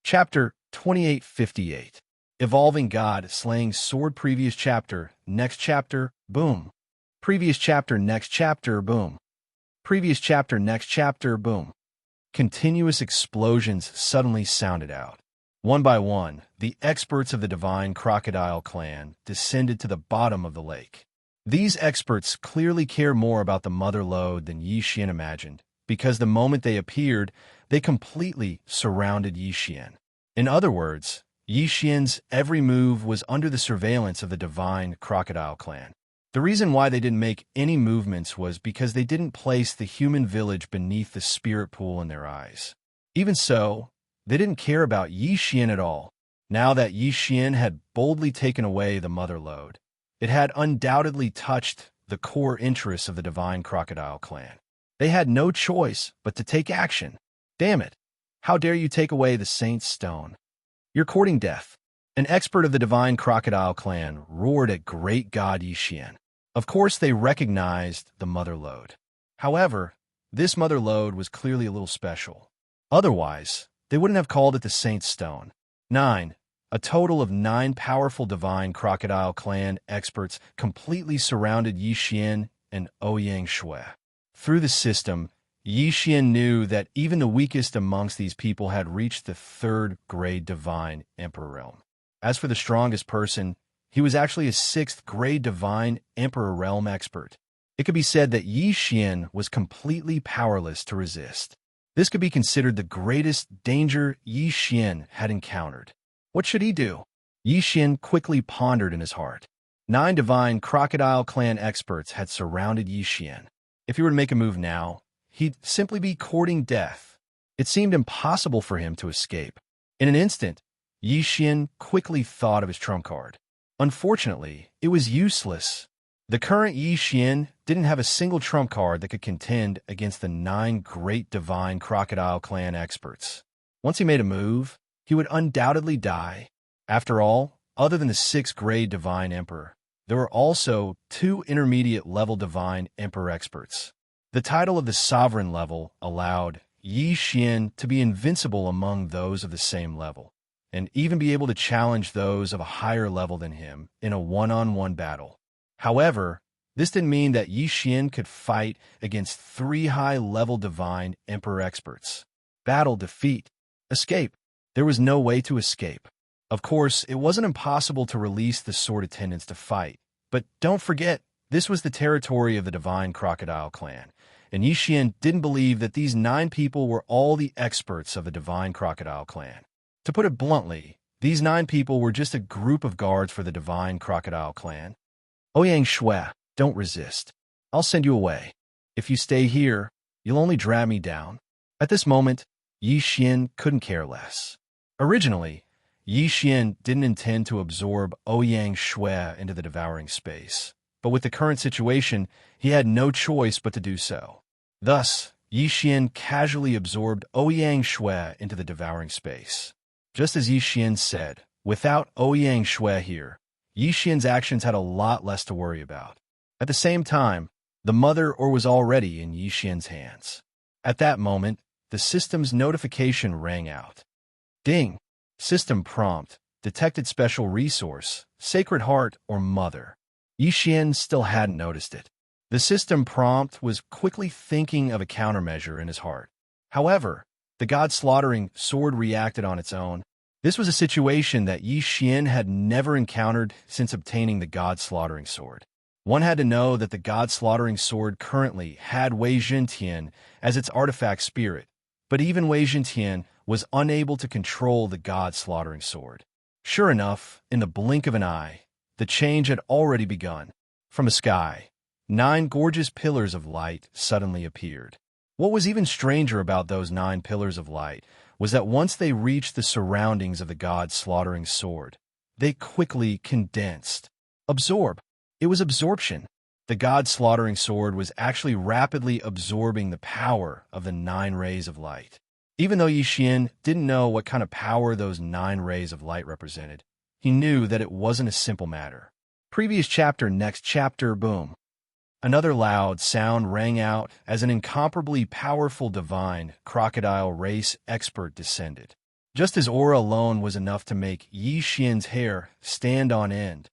Chapter 2858. Evolving God, Slaying Sword. Previous chapter, next chapter, boom. Previous chapter, next chapter, boom. Previous chapter, next chapter, boom. Continuous explosions suddenly sounded out. One by one, the experts of the divine crocodile clan descended to the bottom of the lake. These experts clearly care more about the mother lode than Xian imagined, because the moment they appeared, they completely surrounded Xian. In other words, Xian's every move was under the surveillance of the divine crocodile clan. The reason why they didn't make any movements was because they didn't place the human village beneath the spirit pool in their eyes. Even so, they didn't care about Xian at all. Now that Xian had boldly taken away the mother lode, it had undoubtedly touched the core interests of the divine crocodile clan. They had no choice but to take action. Damn it! How dare you take away the saint's stone? You're courting death. An expert of the divine crocodile clan roared at great god Xian. Of course, they recognized the mother lode. However, this mother lode was clearly a little special. Otherwise, they wouldn't have called it the saint's stone. 9. A total of 9 powerful divine crocodile clan experts completely surrounded Xian and Xianxia. Through the system, Xian knew that even the weakest amongst these people had reached the 3rd grade divine emperor realm. As for the strongest person, he was actually a 6th grade divine emperor realm expert. It could be said that Xian was completely powerless to resist. This could be considered the greatest danger Xian had encountered. What should he do? Xian quickly pondered in his heart. 9 divine crocodile clan experts had surrounded Xian. If he were to make a move now, he'd simply be courting death. It seemed impossible for him to escape. In an instant, Xian quickly thought of his trump card. Unfortunately, it was useless. The current Xian didn't have a single trump card that could contend against the 9 great divine crocodile clan experts. Once he made a move, he would undoubtedly die. After all, other than the 6th grade divine emperor, there were also 2 intermediate level divine emperor experts. The title of the sovereign level allowed Xian to be invincible among those of the same level, and even be able to challenge those of a higher level than him in a one-on-one battle. However, this didn't mean that Xian could fight against 3 high-level divine emperor experts. Battle, defeat, escape. There was no way to escape. Of course, it wasn't impossible to release the sword attendants to fight, but don't forget, this was the territory of the divine crocodile clan, and Xian didn't believe that these 9 people were all the experts of the divine crocodile clan. To put it bluntly, these 9 people were just a group of guards for the divine crocodile clan. Xianxia, don't resist. I'll send you away. If you stay here, you'll only drag me down. At this moment, Xian couldn't care less. Originally, Xian didn't intend to absorb Xianxia into the devouring space, but with the current situation, he had no choice but to do so. Thus, Xian casually absorbed Xianxia into the devouring space. Just as Xian said, without Xianxia here, Xian's actions had a lot less to worry about. At the same time, the mother was already in Xian's hands. At that moment, the system's notification rang out. Ding! System prompt, detected special resource, Sacred Heart or Mother. Xian still hadn't noticed it. The system prompt was quickly thinking of a countermeasure in his heart. However, the god-slaughtering sword reacted on its own. This was a situation that Xian had never encountered since obtaining the god-slaughtering sword. One had to know that the god-slaughtering sword currently had Wei Zhentian as its artifact spirit, but even Wei Zhentian was unable to control the god-slaughtering sword. Sure enough, in the blink of an eye, the change had already begun. From the sky, 9 gorgeous pillars of light suddenly appeared. What was even stranger about those 9 pillars of light was that once they reached the surroundings of the god-slaughtering sword, they quickly condensed. Absorb. It was absorption. The god-slaughtering sword was actually rapidly absorbing the power of the 9 rays of light. Even though Xian didn't know what kind of power those 9 rays of light represented, he knew that it wasn't a simple matter. Previous chapter, next chapter, boom. Another loud sound rang out as an incomparably powerful divine crocodile race expert descended. Just his aura alone was enough to make Xian's hair stand on end.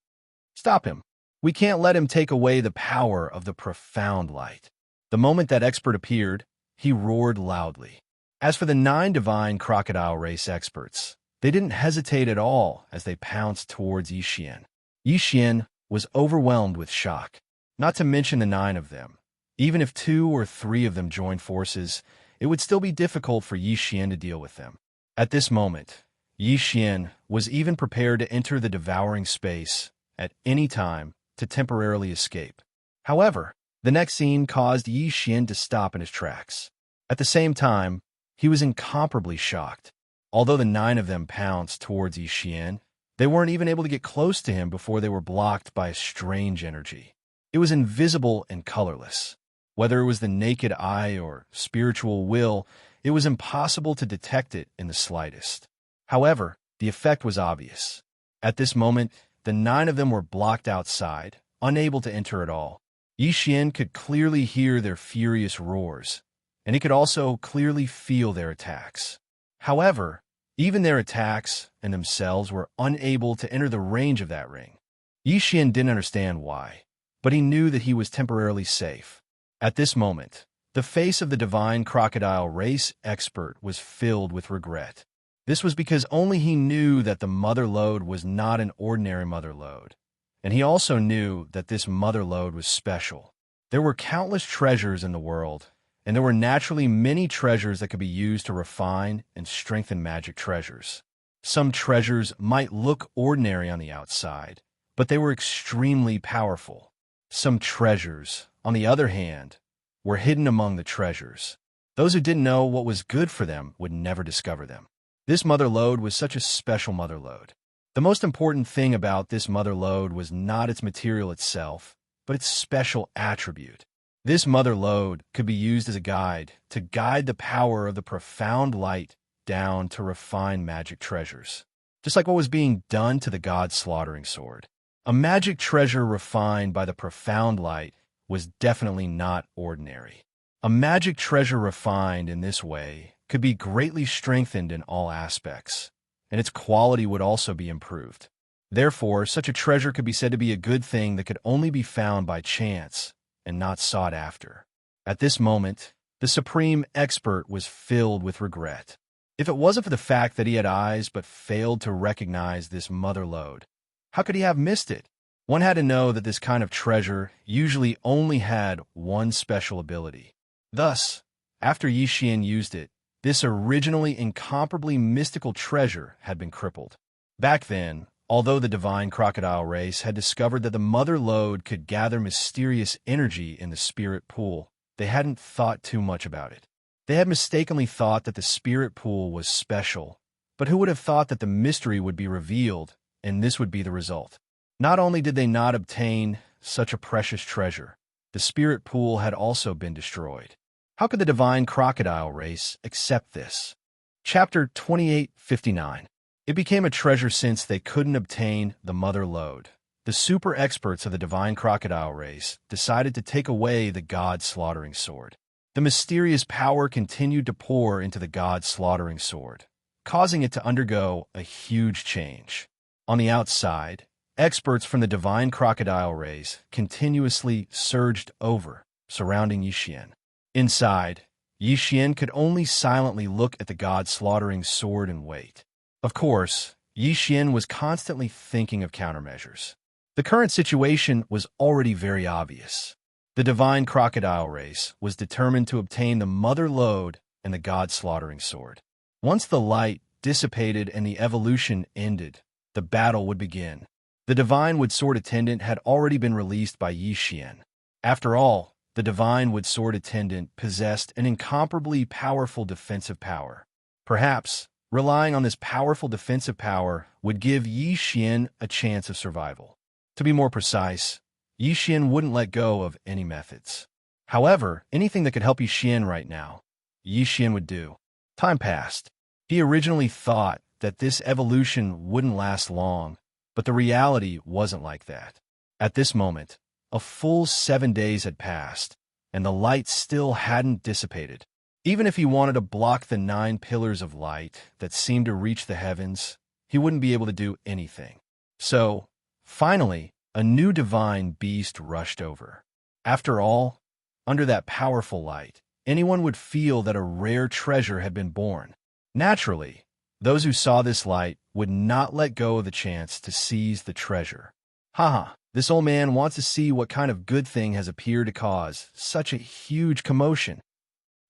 Stop him. We can't let him take away the power of the profound light. The moment that expert appeared, he roared loudly. As for the 9 divine crocodile race experts, they didn't hesitate at all as they pounced towards Xian. Xian was overwhelmed with shock, not to mention the 9 of them. Even if 2 or 3 of them joined forces, it would still be difficult for Xian to deal with them. At this moment, Xian was even prepared to enter the devouring space at any time to temporarily escape. However, the next scene caused Xian to stop in his tracks. At the same time, he was incomparably shocked. Although the 9 of them pounced towards Xian, they weren't even able to get close to him before they were blocked by a strange energy. It was invisible and colorless. Whether it was the naked eye or spiritual will, it was impossible to detect it in the slightest. However, the effect was obvious. At this moment, the 9 of them were blocked outside, unable to enter at all. Xian could clearly hear their furious roars, and he could also clearly feel their attacks. However, even their attacks and themselves were unable to enter the range of that ring. Xian didn't understand why, but he knew that he was temporarily safe. At this moment, the face of the divine crocodile race expert was filled with regret. This was because only he knew that the mother lode was not an ordinary mother lode, and he also knew that this mother lode was special. There were countless treasures in the world, and there were naturally many treasures that could be used to refine and strengthen magic treasures. Some treasures might look ordinary on the outside, but they were extremely powerful. Some treasures, on the other hand, were hidden among the treasures. Those who didn't know what was good for them would never discover them. This mother lode was such a special mother lode. The most important thing about this mother lode was not its material itself, but its special attribute. This mother lode could be used as a guide to guide the power of the profound light down to refine magic treasures, just like what was being done to the god's slaughtering sword. A magic treasure refined by the profound light was definitely not ordinary. A magic treasure refined in this way could be greatly strengthened in all aspects, and its quality would also be improved. Therefore, such a treasure could be said to be a good thing that could only be found by chance and not sought after. At this moment, the supreme expert was filled with regret. If it wasn't for the fact that he had eyes but failed to recognize this mother lode, how could he have missed it? One had to know that this kind of treasure usually only had one special ability. Thus, after Xian used it, this originally incomparably mystical treasure had been crippled. Back then, although the divine crocodile race had discovered that the mother lode could gather mysterious energy in the spirit pool, they hadn't thought too much about it. They had mistakenly thought that the spirit pool was special, but who would have thought that the mystery would be revealed, and this would be the result? Not only did they not obtain such a precious treasure, the spirit pool had also been destroyed. How could the divine crocodile race accept this? Chapter 2859. It became a treasure since they couldn't obtain the mother lode. The super experts of the divine crocodile race decided to take away the god's slaughtering sword. The mysterious power continued to pour into the god's slaughtering sword, causing it to undergo a huge change. On the outside, experts from the divine crocodile race continuously surged over, surrounding Xian. Inside, Xian could only silently look at the god's slaughtering sword and wait. Of course, Xian was constantly thinking of countermeasures. The current situation was already very obvious. The divine crocodile race was determined to obtain the mother lode and the god's slaughtering sword. Once the light dissipated and the evolution ended, the battle would begin. The divine wood sword attendant had already been released by Xian. After all, the divine wood sword attendant possessed an incomparably powerful defensive power. Perhaps, relying on this powerful defensive power would give Xian a chance of survival. To be more precise, Xian wouldn't let go of any methods. However, anything that could help Xian right now, Xian would do. Time passed. He originally thought that this evolution wouldn't last long, but the reality wasn't like that. At this moment, a full 7 days had passed, and the light still hadn't dissipated. Even if he wanted to block the 9 pillars of light that seemed to reach the heavens, he wouldn't be able to do anything. So, finally, a new divine beast rushed over. After all, under that powerful light, anyone would feel that a rare treasure had been born. Naturally, those who saw this light would not let go of the chance to seize the treasure. Haha, this old man wants to see what kind of good thing has appeared to cause such a huge commotion.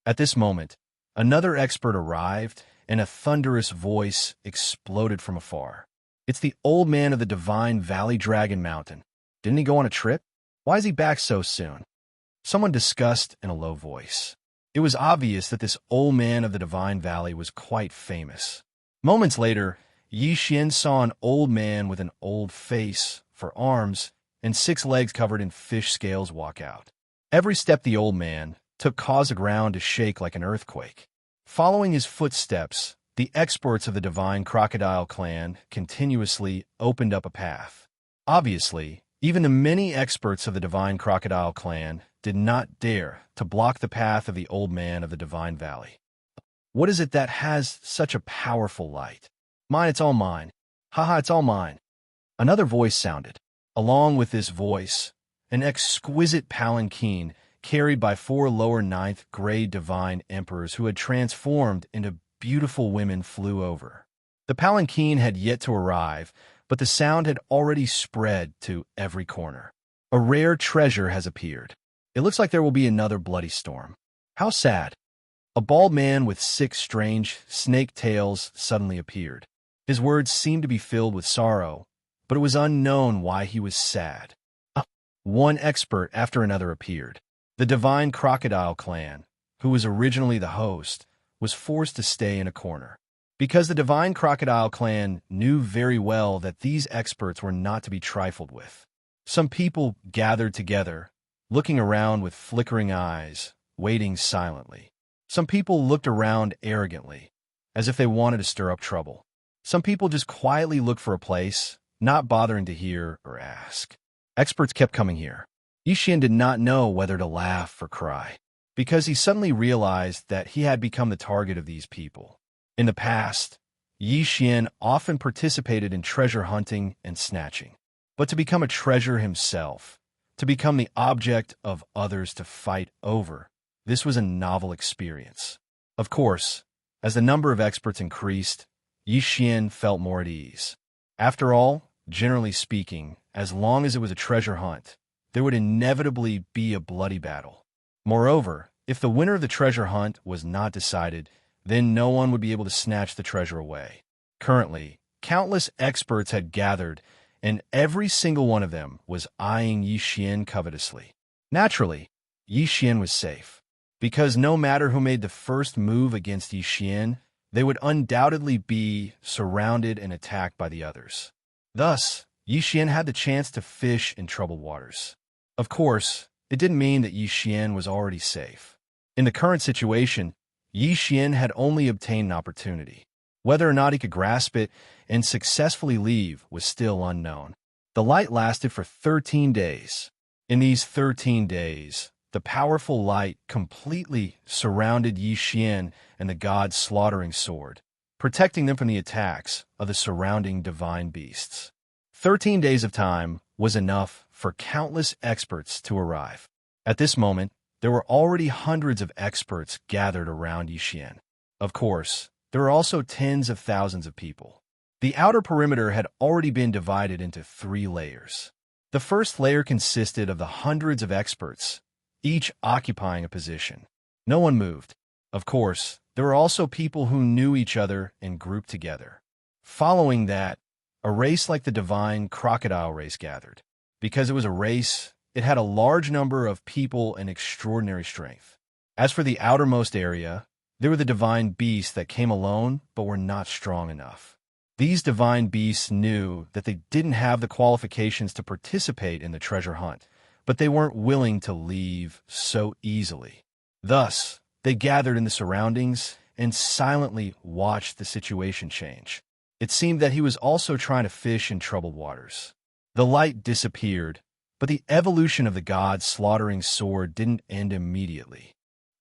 At this moment, another expert arrived, and a thunderous voice exploded from afar. It's the old man of the divine Valley Dragon Mountain. Didn't he go on a trip? Why is he back so soon? Someone discussed in a low voice. It was obvious that this old man of the divine valley was quite famous. Moments later, Xianxia saw an old man with an old face for arms and 6 legs covered in fish scales walk out. Every step the old man took caused the ground to shake like an earthquake. Following his footsteps, the experts of the divine crocodile clan continuously opened up a path. Obviously, even the many experts of the divine crocodile clan did not dare to block the path of the old man of the divine valley. What is it that has such a powerful light? Mine, it's all mine. Haha, it's all mine. Another voice sounded. Along with this voice, an exquisite palanquin carried by 4 lower 9th grade divine emperors who had transformed into beautiful women flew over. The palanquin had yet to arrive, but the sound had already spread to every corner. A rare treasure has appeared. It looks like there will be another bloody storm. How sad. A bald man with 6 strange snake tails suddenly appeared. His words seemed to be filled with sorrow, but it was unknown why he was sad. One expert after another appeared. The divine crocodile clan, who was originally the host, was forced to stay in a corner. Because the divine crocodile clan knew very well that these experts were not to be trifled with. Some people gathered together, looking around with flickering eyes, waiting silently. Some people looked around arrogantly, as if they wanted to stir up trouble. Some people just quietly looked for a place, not bothering to hear or ask. Experts kept coming here. Xianxia did not know whether to laugh or cry, because he suddenly realized that he had become the target of these people. In the past, Xianxia often participated in treasure hunting and snatching. But to become a treasure himself, to become the object of others to fight over, this was a novel experience. Of course, as the number of experts increased, Xianxia felt more at ease. After all, generally speaking, as long as it was a treasure hunt, there would inevitably be a bloody battle. Moreover, if the winner of the treasure hunt was not decided, then no one would be able to snatch the treasure away. Currently, countless experts had gathered, and every single one of them was eyeing Xianxia covetously. Naturally, Xianxia was safe, because no matter who made the first move against Xianxia, they would undoubtedly be surrounded and attacked by the others. Thus, Xianxia had the chance to fish in troubled waters. Of course, it didn't mean that Xianxia was already safe. In the current situation, Xianxia had only obtained an opportunity. Whether or not he could grasp it and successfully leave was still unknown. The light lasted for 13 days. In these 13 days, the powerful light completely surrounded Xianxia and the god's slaughtering sword, protecting them from the attacks of the surrounding divine beasts. 13 days of time was enough for countless experts to arrive. At this moment, there were already hundreds of experts gathered around Xianxia. Of course, there were also tens of thousands of people. The outer perimeter had already been divided into 3 layers. The first layer consisted of the hundreds of experts, each occupying a position. No one moved. Of course, there were also people who knew each other and grouped together. Following that, a race like the divine crocodile race gathered. Because it was a race, it had a large number of people and extraordinary strength. As for the outermost area, there were the divine beasts that came alone but were not strong enough. These divine beasts knew that they didn't have the qualifications to participate in the treasure hunt, but they weren't willing to leave so easily. Thus, they gathered in the surroundings and silently watched the situation change. It seemed that he was also trying to fish in troubled waters. The light disappeared, but the evolution of the god's slaughtering sword didn't end immediately.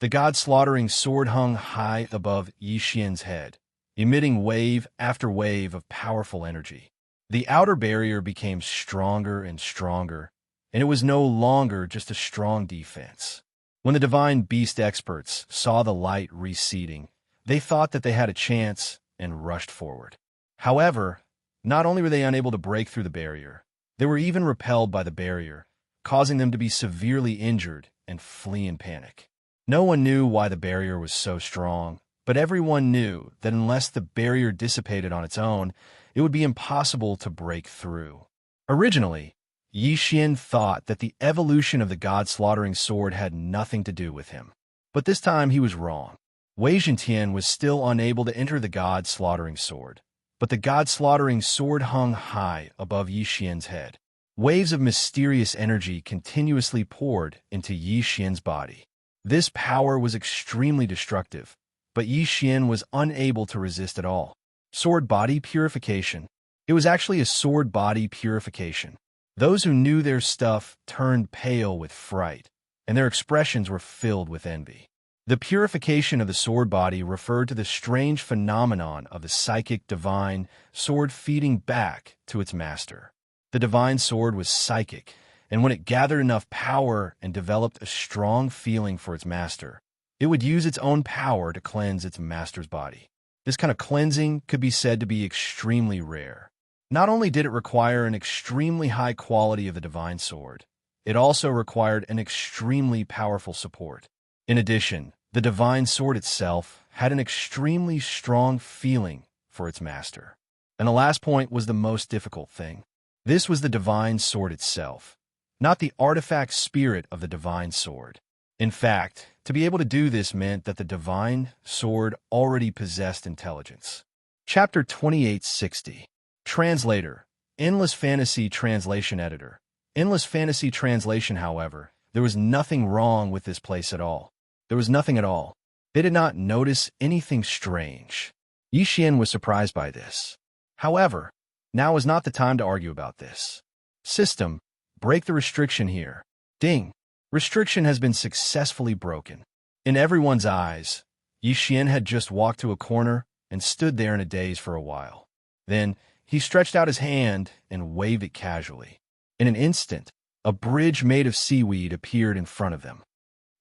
The god-slaughtering sword hung high above Xian's head, emitting wave after wave of powerful energy. The outer barrier became stronger and stronger, and it was no longer just a strong defense. When the divine beast experts saw the light receding, they thought that they had a chance and rushed forward. However, not only were they unable to break through the barrier, they were even repelled by the barrier, causing them to be severely injured and flee in panic. No one knew why the barrier was so strong, but everyone knew that unless the barrier dissipated on its own, it would be impossible to break through. Originally, Xian thought that the evolution of the god-slaughtering sword had nothing to do with him. But this time he was wrong. Wei Zhentian was still unable to enter the god-slaughtering sword, but the god-slaughtering sword hung high above Xian's head. Waves of mysterious energy continuously poured into Xian's body. This power was extremely destructive, but Xian was unable to resist at all. Sword body purification. It was actually a sword body purification. Those who knew their stuff turned pale with fright, and their expressions were filled with envy. The purification of the sword body referred to the strange phenomenon of the psychic divine sword feeding back to its master. The divine sword was psychic, and when it gathered enough power and developed a strong feeling for its master, it would use its own power to cleanse its master's body. This kind of cleansing could be said to be extremely rare. Not only did it require an extremely high quality of the divine sword, it also required an extremely powerful support. In addition, the divine sword itself had an extremely strong feeling for its master. And the last point was the most difficult thing. This was the divine sword itself, not the artifact spirit of the divine sword. In fact, to be able to do this meant that the divine sword already possessed intelligence. Chapter 2860. Translator. Endless Fantasy Translation Editor. Endless Fantasy Translation, however, there was nothing wrong with this place at all. There was nothing at all. They did not notice anything strange. Xian was surprised by this. However, now is not the time to argue about this. System, break the restriction here. Ding. Restriction has been successfully broken. In everyone's eyes, Xian had just walked to a corner and stood there in a daze for a while. Then, he stretched out his hand and waved it casually. In an instant, a bridge made of seaweed appeared in front of them.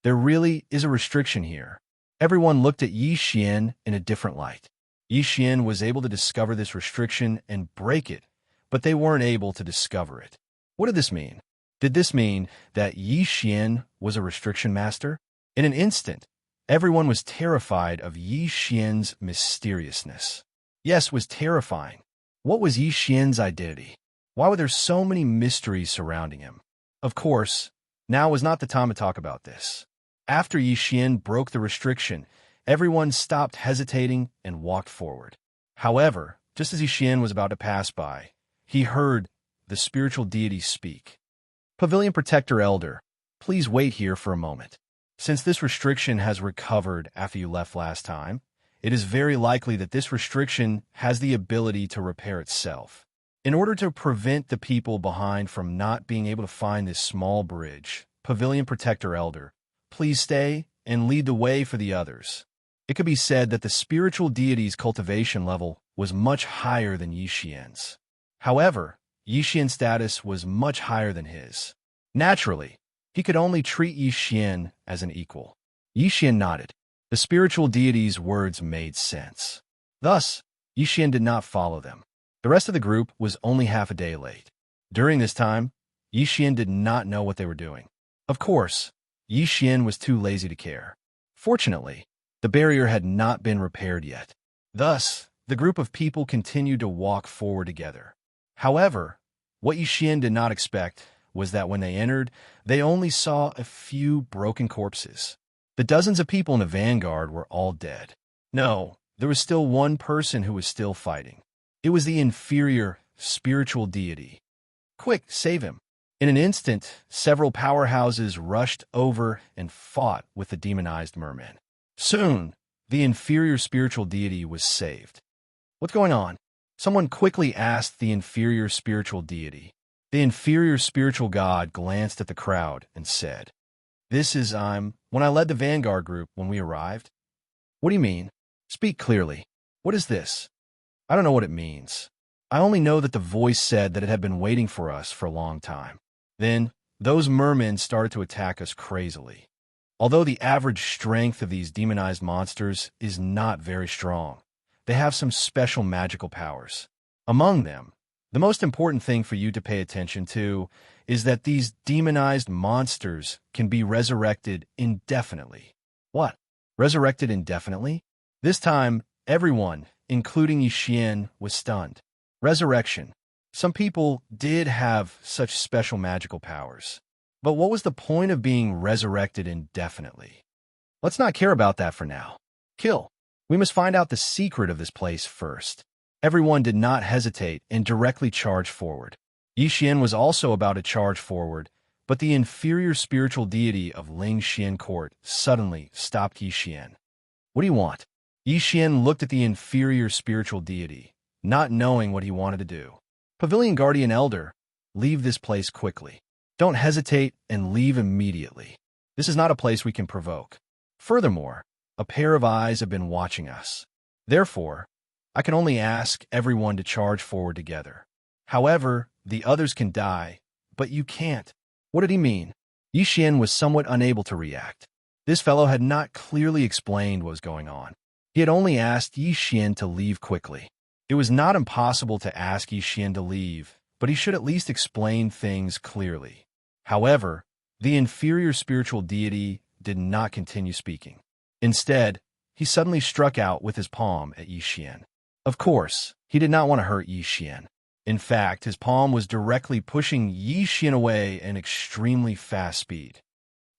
There really is a restriction here. Everyone looked at Xian in a different light. Xian was able to discover this restriction and break it, but they weren't able to discover it. What did this mean? Did this mean that Xian was a restriction master? In an instant, everyone was terrified of Xian's mysteriousness. Yes, was terrifying. What was Xian's identity? Why were there so many mysteries surrounding him? Of course, now was not the time to talk about this. After Xian broke the restriction, everyone stopped hesitating and walked forward. However, just as Xian was about to pass by, he heard the spiritual deity speak. Pavilion Protector Elder, please wait here for a moment. Since this restriction has recovered after you left last time, it is very likely that this restriction has the ability to repair itself. In order to prevent the people behind from not being able to find this small bridge, Pavilion Protector Elder, please stay and lead the way for the others. It could be said that the spiritual deity's cultivation level was much higher than Xian's. However, Xian's status was much higher than his. Naturally, he could only treat Xian as an equal. Xian nodded. The spiritual deity's words made sense. Thus, Xian did not follow them. The rest of the group was only half a day late. During this time, Xian did not know what they were doing. Of course, Xian was too lazy to care. Fortunately, the barrier had not been repaired yet. Thus, the group of people continued to walk forward together. However, what Xian did not expect was that when they entered, they only saw a few broken corpses. The dozens of people in the vanguard were all dead. No, there was still one person who was still fighting. It was the inferior spiritual deity. Quick, save him. In an instant, several powerhouses rushed over and fought with the demonized merman. Soon, the inferior spiritual deity was saved. What's going on? Someone quickly asked the inferior spiritual deity. The inferior spiritual god glanced at the crowd and said, "This is I'm when I led the vanguard group when we arrived. What do you mean? Speak clearly. What is this? I don't know what it means. I only know that the voice said that it had been waiting for us for a long time. Then, those mermen started to attack us crazily. Although the average strength of these demonized monsters is not very strong, they have some special magical powers. Among them, the most important thing for you to pay attention to is that these demonized monsters can be resurrected indefinitely. What? Resurrected indefinitely? This time, everyone, including Xian, was stunned. Resurrection. Some people did have such special magical powers. But what was the point of being resurrected indefinitely? Let's not care about that for now. Kill. We must find out the secret of this place first. Everyone did not hesitate and directly charged forward. Yixian was also about to charge forward, but the inferior spiritual deity of Lingxian court suddenly stopped Yixian. What do you want? Yixian looked at the inferior spiritual deity, not knowing what he wanted to do. Pavilion Guardian Elder, leave this place quickly. Don't hesitate and leave immediately. This is not a place we can provoke. Furthermore, a pair of eyes have been watching us. Therefore, I can only ask everyone to charge forward together. However, the others can die, but you can't. What did he mean? Yixian was somewhat unable to react. This fellow had not clearly explained what was going on. He had only asked Yixian to leave quickly. It was not impossible to ask Yixian to leave, but he should at least explain things clearly. However, the inferior spiritual deity did not continue speaking. Instead, he suddenly struck out with his palm at Yixian. Of course, he did not want to hurt Yixian. In fact, his palm was directly pushing Yixian away at an extremely fast speed.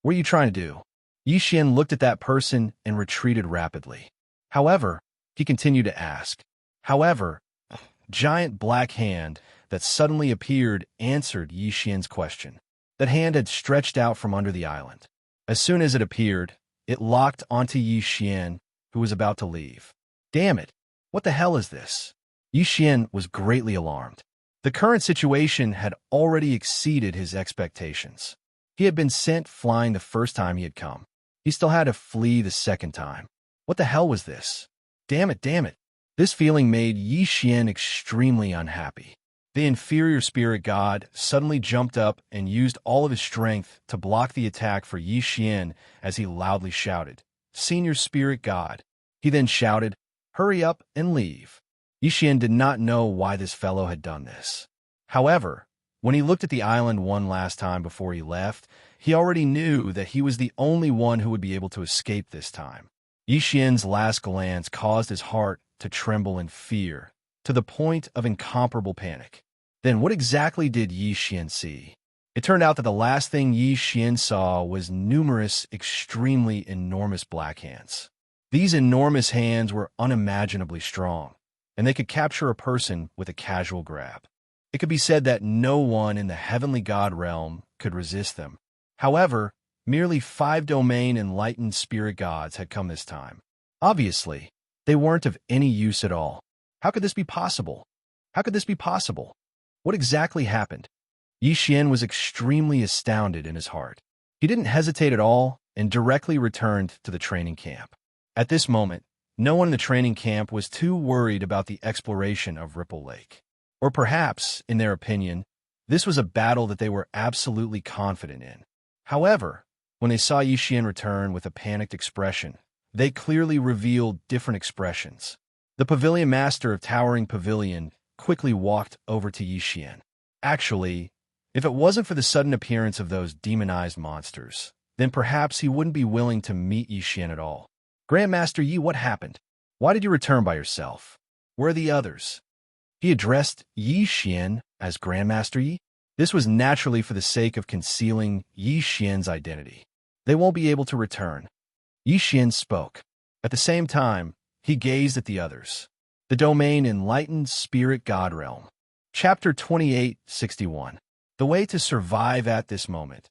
What are you trying to do? Yixian looked at that person and retreated rapidly. However, he continued to ask. However, a giant black hand that suddenly appeared answered Yixian's question. That hand had stretched out from under the island. As soon as it appeared, it locked onto Yixian, who was about to leave. Damn it! What the hell is this? Yixian was greatly alarmed. The current situation had already exceeded his expectations. He had been sent flying the first time he had come. He still had to flee the second time. What the hell was this? Damn it, damn it. This feeling made Yixian extremely unhappy. The inferior spirit god suddenly jumped up and used all of his strength to block the attack for Yixian as he loudly shouted, "Senior spirit god." He then shouted, "Hurry up and leave." Yixian did not know why this fellow had done this. However, when he looked at the island one last time before he left, he already knew that he was the only one who would be able to escape this time. Yixian's last glance caused his heart to tremble in fear, to the point of incomparable panic. Then what exactly did Yixian see? It turned out that the last thing Yixian saw was numerous, extremely enormous black hands. These enormous hands were unimaginably strong, and they could capture a person with a casual grab. It could be said that no one in the heavenly god realm could resist them. However, merely 5 domain enlightened spirit gods had come this time. Obviously, they weren't of any use at all. How could this be possible? How could this be possible? What exactly happened? Yixian was extremely astounded in his heart. He didn't hesitate at all and directly returned to the training camp. At this moment, no one in the training camp was too worried about the exploration of Ripple Lake. Or perhaps, in their opinion, this was a battle that they were absolutely confident in. However, when they saw Yixian return with a panicked expression, they clearly revealed different expressions. The pavilion master of Towering Pavilion quickly walked over to Yixian. Actually, if it wasn't for the sudden appearance of those demonized monsters, then perhaps he wouldn't be willing to meet Yixian at all. Grandmaster Yi, what happened? Why did you return by yourself? Where are the others? He addressed Yixian as Grandmaster Yi. This was naturally for the sake of concealing Yixian's identity. They won't be able to return. Yixian spoke. At the same time, he gazed at the others. The domain Enlightened Spirit God Realm. Chapter 2861. The way to survive at this moment.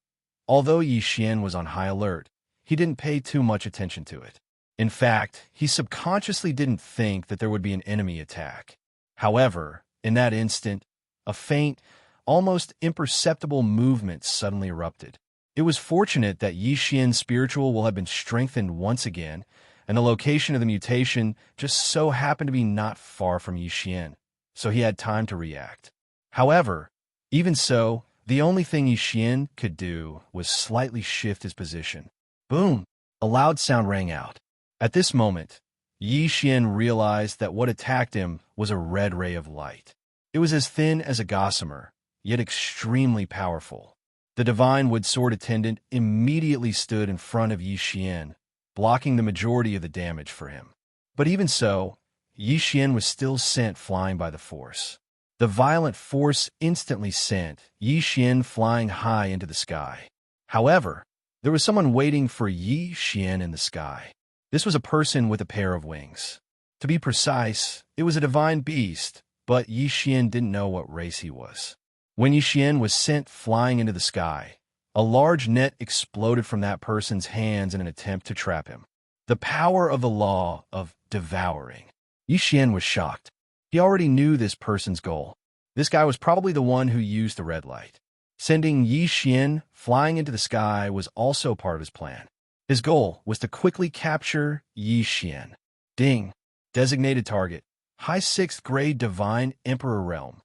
Although Yixian was on high alert, he didn't pay too much attention to it. In fact, he subconsciously didn't think that there would be an enemy attack. However, in that instant, a faint, almost imperceptible movement suddenly erupted. It was fortunate that Yi Xian's spiritual will have been strengthened once again, and the location of the mutation just so happened to be not far from Yi Xian, so he had time to react. However, even so, the only thing Yi Xian could do was slightly shift his position. Boom! A loud sound rang out. At this moment, Yi Xian realized that what attacked him was a red ray of light. It was as thin as a gossamer, yet extremely powerful. The divine wood sword attendant immediately stood in front of Yi Xian, blocking the majority of the damage for him. But even so, Yi Xian was still sent flying by the force. The violent force instantly sent Yi Xian flying high into the sky. However, there was someone waiting for Yi Xian in the sky. This was a person with a pair of wings. To be precise, it was a divine beast, but Yi Xian didn't know what race he was. When Yi Xian was sent flying into the sky, a large net exploded from that person's hands in an attempt to trap him. The power of the law of devouring. Yi Xian was shocked. He already knew this person's goal. This guy was probably the one who used the red light. Sending Yi Xian flying into the sky was also part of his plan. His goal was to quickly capture Yi Xian. Ding. Designated target. High 6th grade Divine Emperor Realm.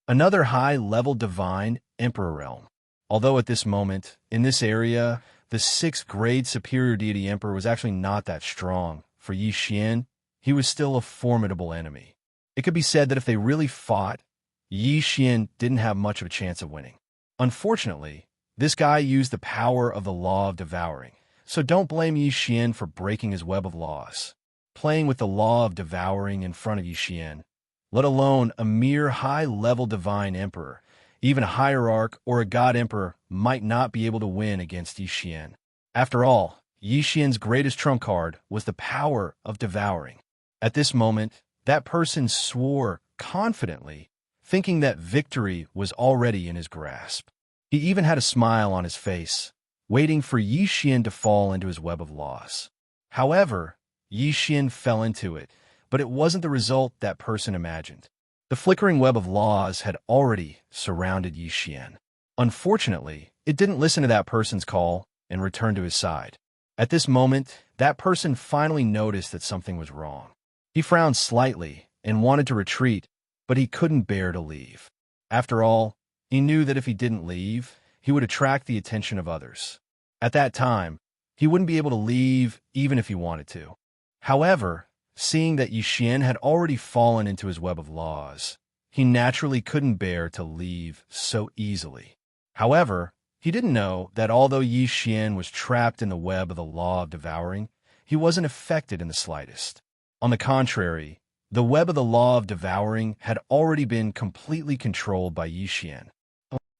Another high-level Divine Emperor Realm. Although at this moment, in this area, the 6th grade Superior Deity Emperor was actually not that strong. For Yi Xian, he was still a formidable enemy. It could be said that if they really fought, Yi Xian didn't have much of a chance of winning. Unfortunately, this guy used the power of the law of devouring, so don't blame Yi Xian for breaking his web of laws. Playing with the law of devouring in front of Yi Xian, let alone a mere high-level divine emperor, even a hierarch or a god emperor might not be able to win against Yi Xian. After all, Yi Xian's greatest trump card was the power of devouring. At this moment, that person swore confidently, thinking that victory was already in his grasp. He even had a smile on his face, waiting for Yi Xian to fall into his web of laws. However, Yi Xian fell into it, but it wasn't the result that person imagined. The flickering web of laws had already surrounded Yi Xian. Unfortunately, it didn't listen to that person's call and returned to his side. At this moment, that person finally noticed that something was wrong. He frowned slightly and wanted to retreat, but he couldn't bear to leave. After all, he knew that if he didn't leave, he would attract the attention of others. At that time, he wouldn't be able to leave even if he wanted to. However, seeing that Yi Xian had already fallen into his web of laws, he naturally couldn't bear to leave so easily. However, he didn't know that although Yi Xian was trapped in the web of the law of devouring, he wasn't affected in the slightest. On the contrary, the web of the law of devouring had already been completely controlled by Yi Xian.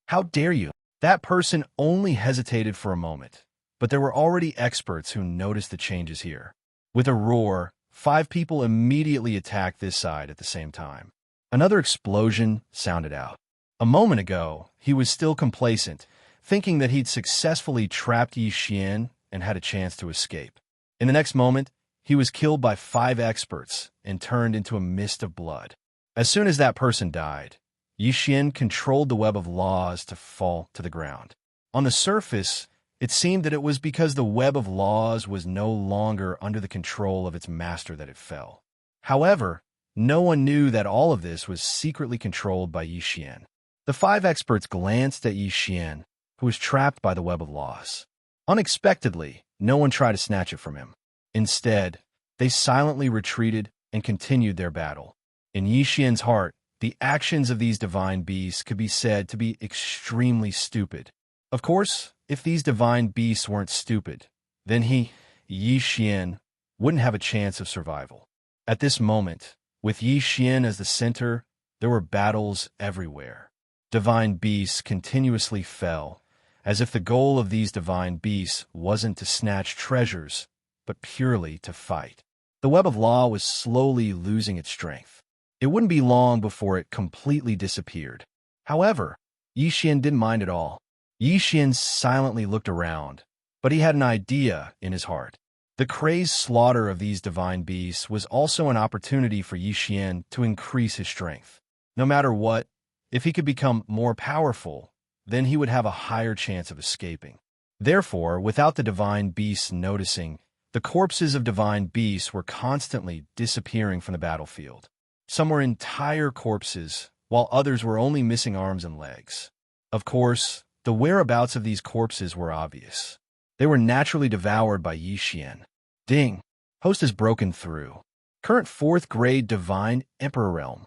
How dare you? That person only hesitated for a moment, but there were already experts who noticed the changes here. With a roar, 5 people immediately attacked this side at the same time. Another explosion sounded out. A moment ago, he was still complacent, thinking that he'd successfully trapped Yi Xian and had a chance to escape. In the next moment, he was killed by 5 experts and turned into a mist of blood. As soon as that person died, Yi Xian controlled the web of laws to fall to the ground. On the surface, it seemed that it was because the web of laws was no longer under the control of its master that it fell. However, no one knew that all of this was secretly controlled by Yi Xian. The 5 experts glanced at Yi Xian, who was trapped by the web of laws. Unexpectedly, no one tried to snatch it from him. Instead, they silently retreated and continued their battle. In Yi Xian's heart, the actions of these divine beasts could be said to be extremely stupid. Of course, if these divine beasts weren't stupid, then Yi Xian, wouldn't have a chance of survival. At this moment, with Yi Xian as the center, there were battles everywhere. Divine beasts continuously fell, as if the goal of these divine beasts wasn't to snatch treasures, but purely to fight. The web of law was slowly losing its strength. It wouldn't be long before it completely disappeared. However, Yi Xian didn't mind at all. Yi Xian silently looked around, but he had an idea in his heart. The crazed slaughter of these divine beasts was also an opportunity for Yi Xian to increase his strength. No matter what, if he could become more powerful, then he would have a higher chance of escaping. Therefore, without the divine beasts noticing, the corpses of divine beasts were constantly disappearing from the battlefield. Some were entire corpses, while others were only missing arms and legs. Of course, the whereabouts of these corpses were obvious. They were naturally devoured by Xianxia. Ding! Host has broken through. Current 4th grade Divine Emperor Realm.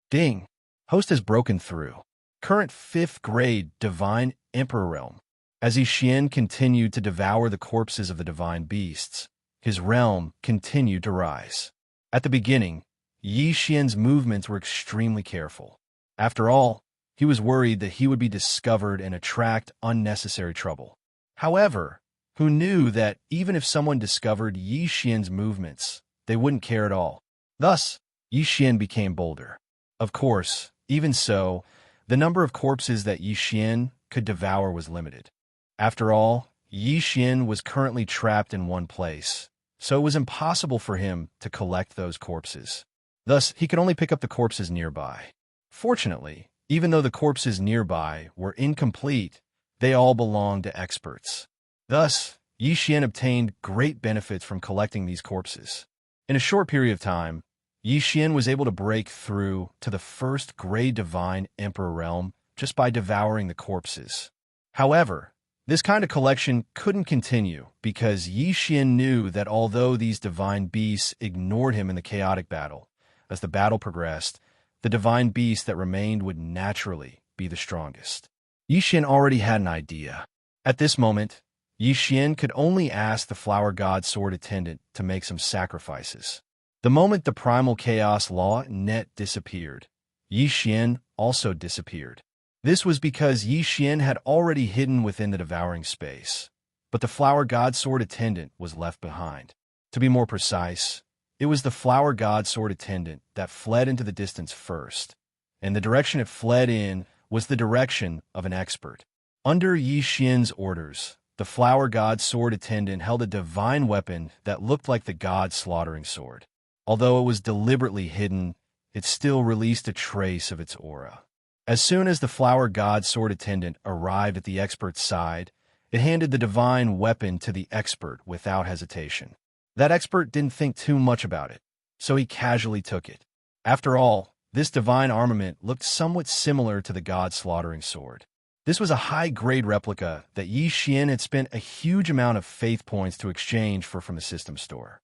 Ding! Host has broken through. Current 5th grade Divine Emperor Realm. As Xian continued to devour the corpses of the divine beasts, his realm continued to rise. At the beginning, Xian's movements were extremely careful. After all, he was worried that he would be discovered and attract unnecessary trouble. However, who knew that even if someone discovered Xian's movements, they wouldn't care at all. Thus, Xian became bolder. Of course, even so, the number of corpses that Xian could devour was limited. After all, Xian was currently trapped in one place, so it was impossible for him to collect those corpses. Thus, he could only pick up the corpses nearby. Fortunately, even though the corpses nearby were incomplete, they all belonged to experts. Thus, Xian obtained great benefits from collecting these corpses. In a short period of time, Xian was able to break through to the 1st grade Divine Emperor Realm just by devouring the corpses. However, this kind of collection couldn't continue because Xian knew that although these divine beasts ignored him in the chaotic battle, as the battle progressed, the divine beast that remained would naturally be the strongest. Xian already had an idea. At this moment, Xian could only ask the Flower God Sword Attendant to make some sacrifices. The moment the Primal Chaos Law net disappeared, Xian also disappeared. This was because Xian had already hidden within the devouring space, but the Flower God Sword Attendant was left behind. To be more precise, it was the Flower God Sword Attendant that fled into the distance first, and the direction it fled in was the direction of an expert. Under Xian's orders, the Flower God Sword Attendant held a divine weapon that looked like the God Slaughtering Sword. Although it was deliberately hidden, it still released a trace of its aura. As soon as the Flower God Sword Attendant arrived at the expert's side, it handed the divine weapon to the expert without hesitation. That expert didn't think too much about it, so he casually took it. After all, this divine armament looked somewhat similar to the God Slaughtering Sword. This was a high-grade replica that Xian had spent a huge amount of faith points to exchange for from the system store.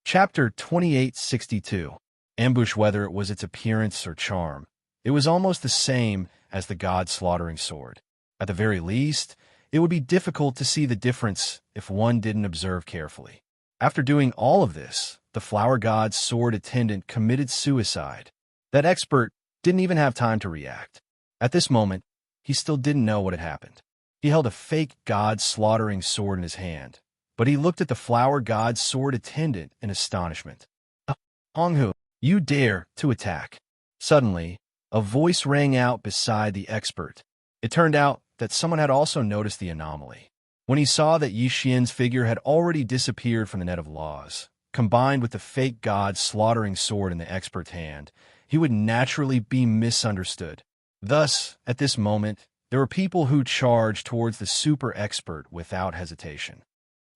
Chapter 2862. Ambush. Whether it was its appearance or charm, it was almost the same as the God Slaughtering Sword. At the very least, it would be difficult to see the difference if one didn't observe carefully. After doing all of this, the Flower God's Sword Attendant committed suicide. That expert didn't even have time to react. At this moment, he still didn't know what had happened. He held a fake God Slaughtering Sword in his hand, but he looked at the Flower God's Sword Attendant in astonishment. Honghu, you dare to attack. Suddenly, a voice rang out beside the expert. It turned out that someone had also noticed the anomaly. When he saw that Xian's figure had already disappeared from the net of laws, combined with the fake God Slaughtering Sword in the expert's hand, he would naturally be misunderstood. Thus, at this moment, there were people who charged towards the super expert without hesitation.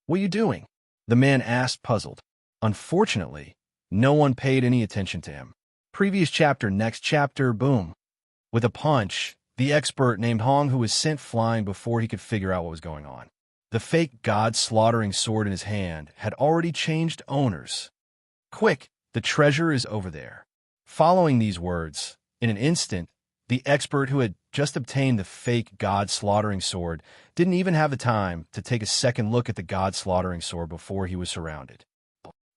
"What are you doing?" the man asked, puzzled. Unfortunately, no one paid any attention to him. Previous chapter, next chapter, boom. With a punch, the expert named Hong, who was sent flying before he could figure out what was going on. The fake God Slaughtering Sword in his hand had already changed owners. "Quick, the treasure is over there." Following these words, in an instant, the expert who had just obtained the fake God Slaughtering Sword didn't even have the time to take a second look at the God Slaughtering Sword before he was surrounded.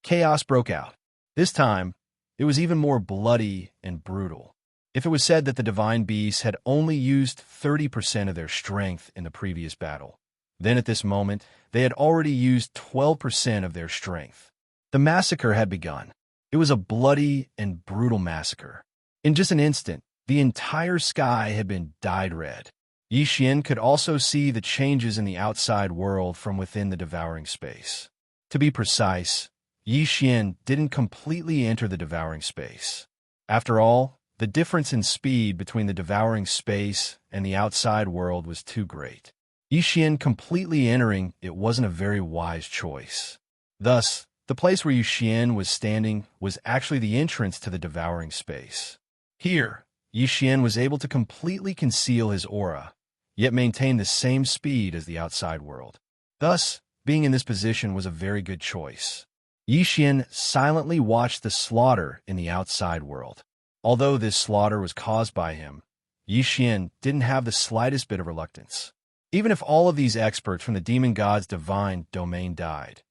Chaos broke out. This time, it was even more bloody and brutal. If it was said that the divine beasts had only used 30% of their strength in the previous battle, then at this moment, they had already used 12% of their strength. The massacre had begun. It was a bloody and brutal massacre. In just an instant, the entire sky had been dyed red. Xian could also see the changes in the outside world from within the devouring space. To be precise, Xian didn't completely enter the devouring space. After all, the difference in speed between the devouring space and the outside world was too great. Yixian completely entering it wasn't a very wise choice. Thus, the place where Yixian was standing was actually the entrance to the devouring space. Here, Yixian was able to completely conceal his aura, yet maintain the same speed as the outside world. Thus, being in this position was a very good choice. Yixian silently watched the slaughter in the outside world. Although this slaughter was caused by him, Yixian didn't have the slightest bit of reluctance. Even if all of these experts from the demon god's divine domain died,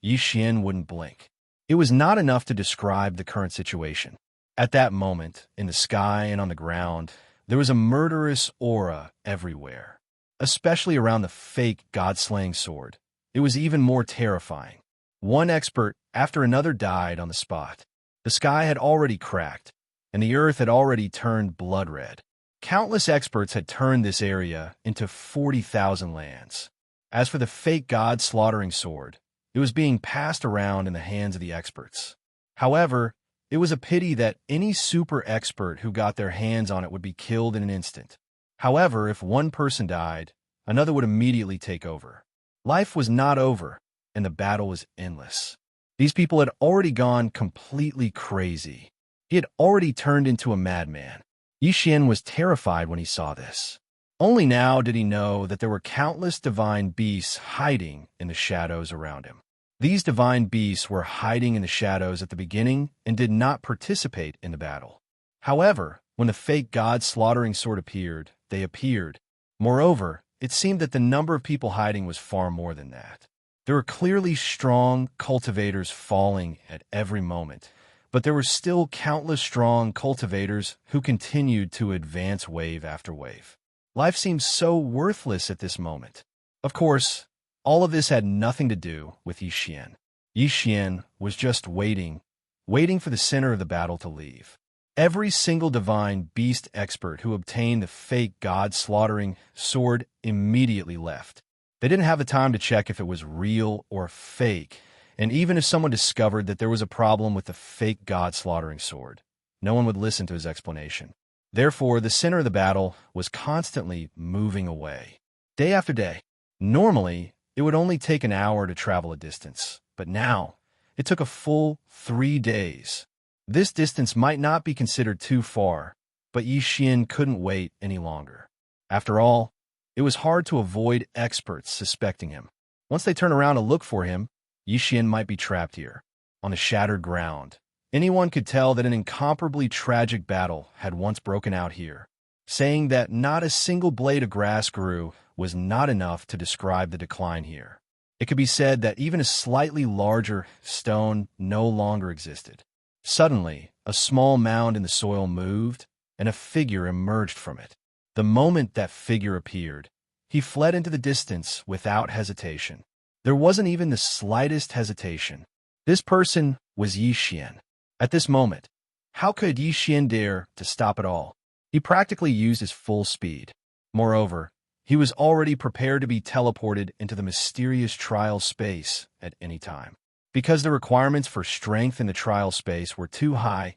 Yixian wouldn't blink. It was not enough to describe the current situation. At that moment, in the sky and on the ground, there was a murderous aura everywhere, especially around the fake god-slaying sword. It was even more terrifying. One expert after another died on the spot. The sky had already cracked, and the earth had already turned blood red. Countless experts had turned this area into 40,000 lands. As for the fake god-slaughtering sword, it was being passed around in the hands of the experts. However, it was a pity that any super expert who got their hands on it would be killed in an instant. However, if one person died, another would immediately take over. Life was not over, and the battle was endless. These people had already gone completely crazy. He had already turned into a madman. Yixian was terrified when he saw this. Only now did he know that there were countless divine beasts hiding in the shadows around him. These divine beasts were hiding in the shadows at the beginning and did not participate in the battle. However, when the fake god-slaughtering sword appeared, they appeared. Moreover, it seemed that the number of people hiding was far more than that. There were clearly strong cultivators falling at every moment, but there were still countless strong cultivators who continued to advance wave after wave. Life seemed so worthless at this moment. Of course, all of this had nothing to do with Yixian. Yixian was just waiting for the center of the battle to leave. Every single divine beast expert who obtained the fake god-slaughtering sword immediately left. They didn't have the time to check if it was real or fake, and even if someone discovered that there was a problem with the fake god-slaughtering sword, no one would listen to his explanation. Therefore, the center of the battle was constantly moving away. Day after day. Normally, it would only take an hour to travel a distance, but now, it took a full 3 days. This distance might not be considered too far, but Yixian couldn't wait any longer. After all, it was hard to avoid experts suspecting him. Once they turned around to look for him, Yixian might be trapped here, on the shattered ground. Anyone could tell that an incomparably tragic battle had once broken out here. Saying that not a single blade of grass grew was not enough to describe the decline here. It could be said that even a slightly larger stone no longer existed. Suddenly, a small mound in the soil moved, and a figure emerged from it. The moment that figure appeared, he fled into the distance without hesitation. There wasn't even the slightest hesitation. This person was Yixian. At this moment, how could Yixian dare to stop at all? He practically used his full speed. Moreover, he was already prepared to be teleported into the mysterious trial space at any time. Because the requirements for strength in the trial space were too high,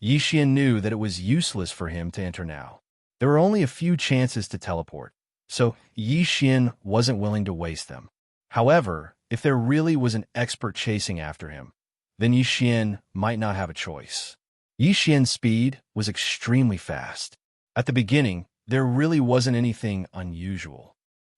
Yixian knew that it was useless for him to enter now. There were only a few chances to teleport, so Yixian wasn't willing to waste them. However, if there really was an expert chasing after him, then Yixian might not have a choice. Yixian's speed was extremely fast. At the beginning, there really wasn't anything unusual.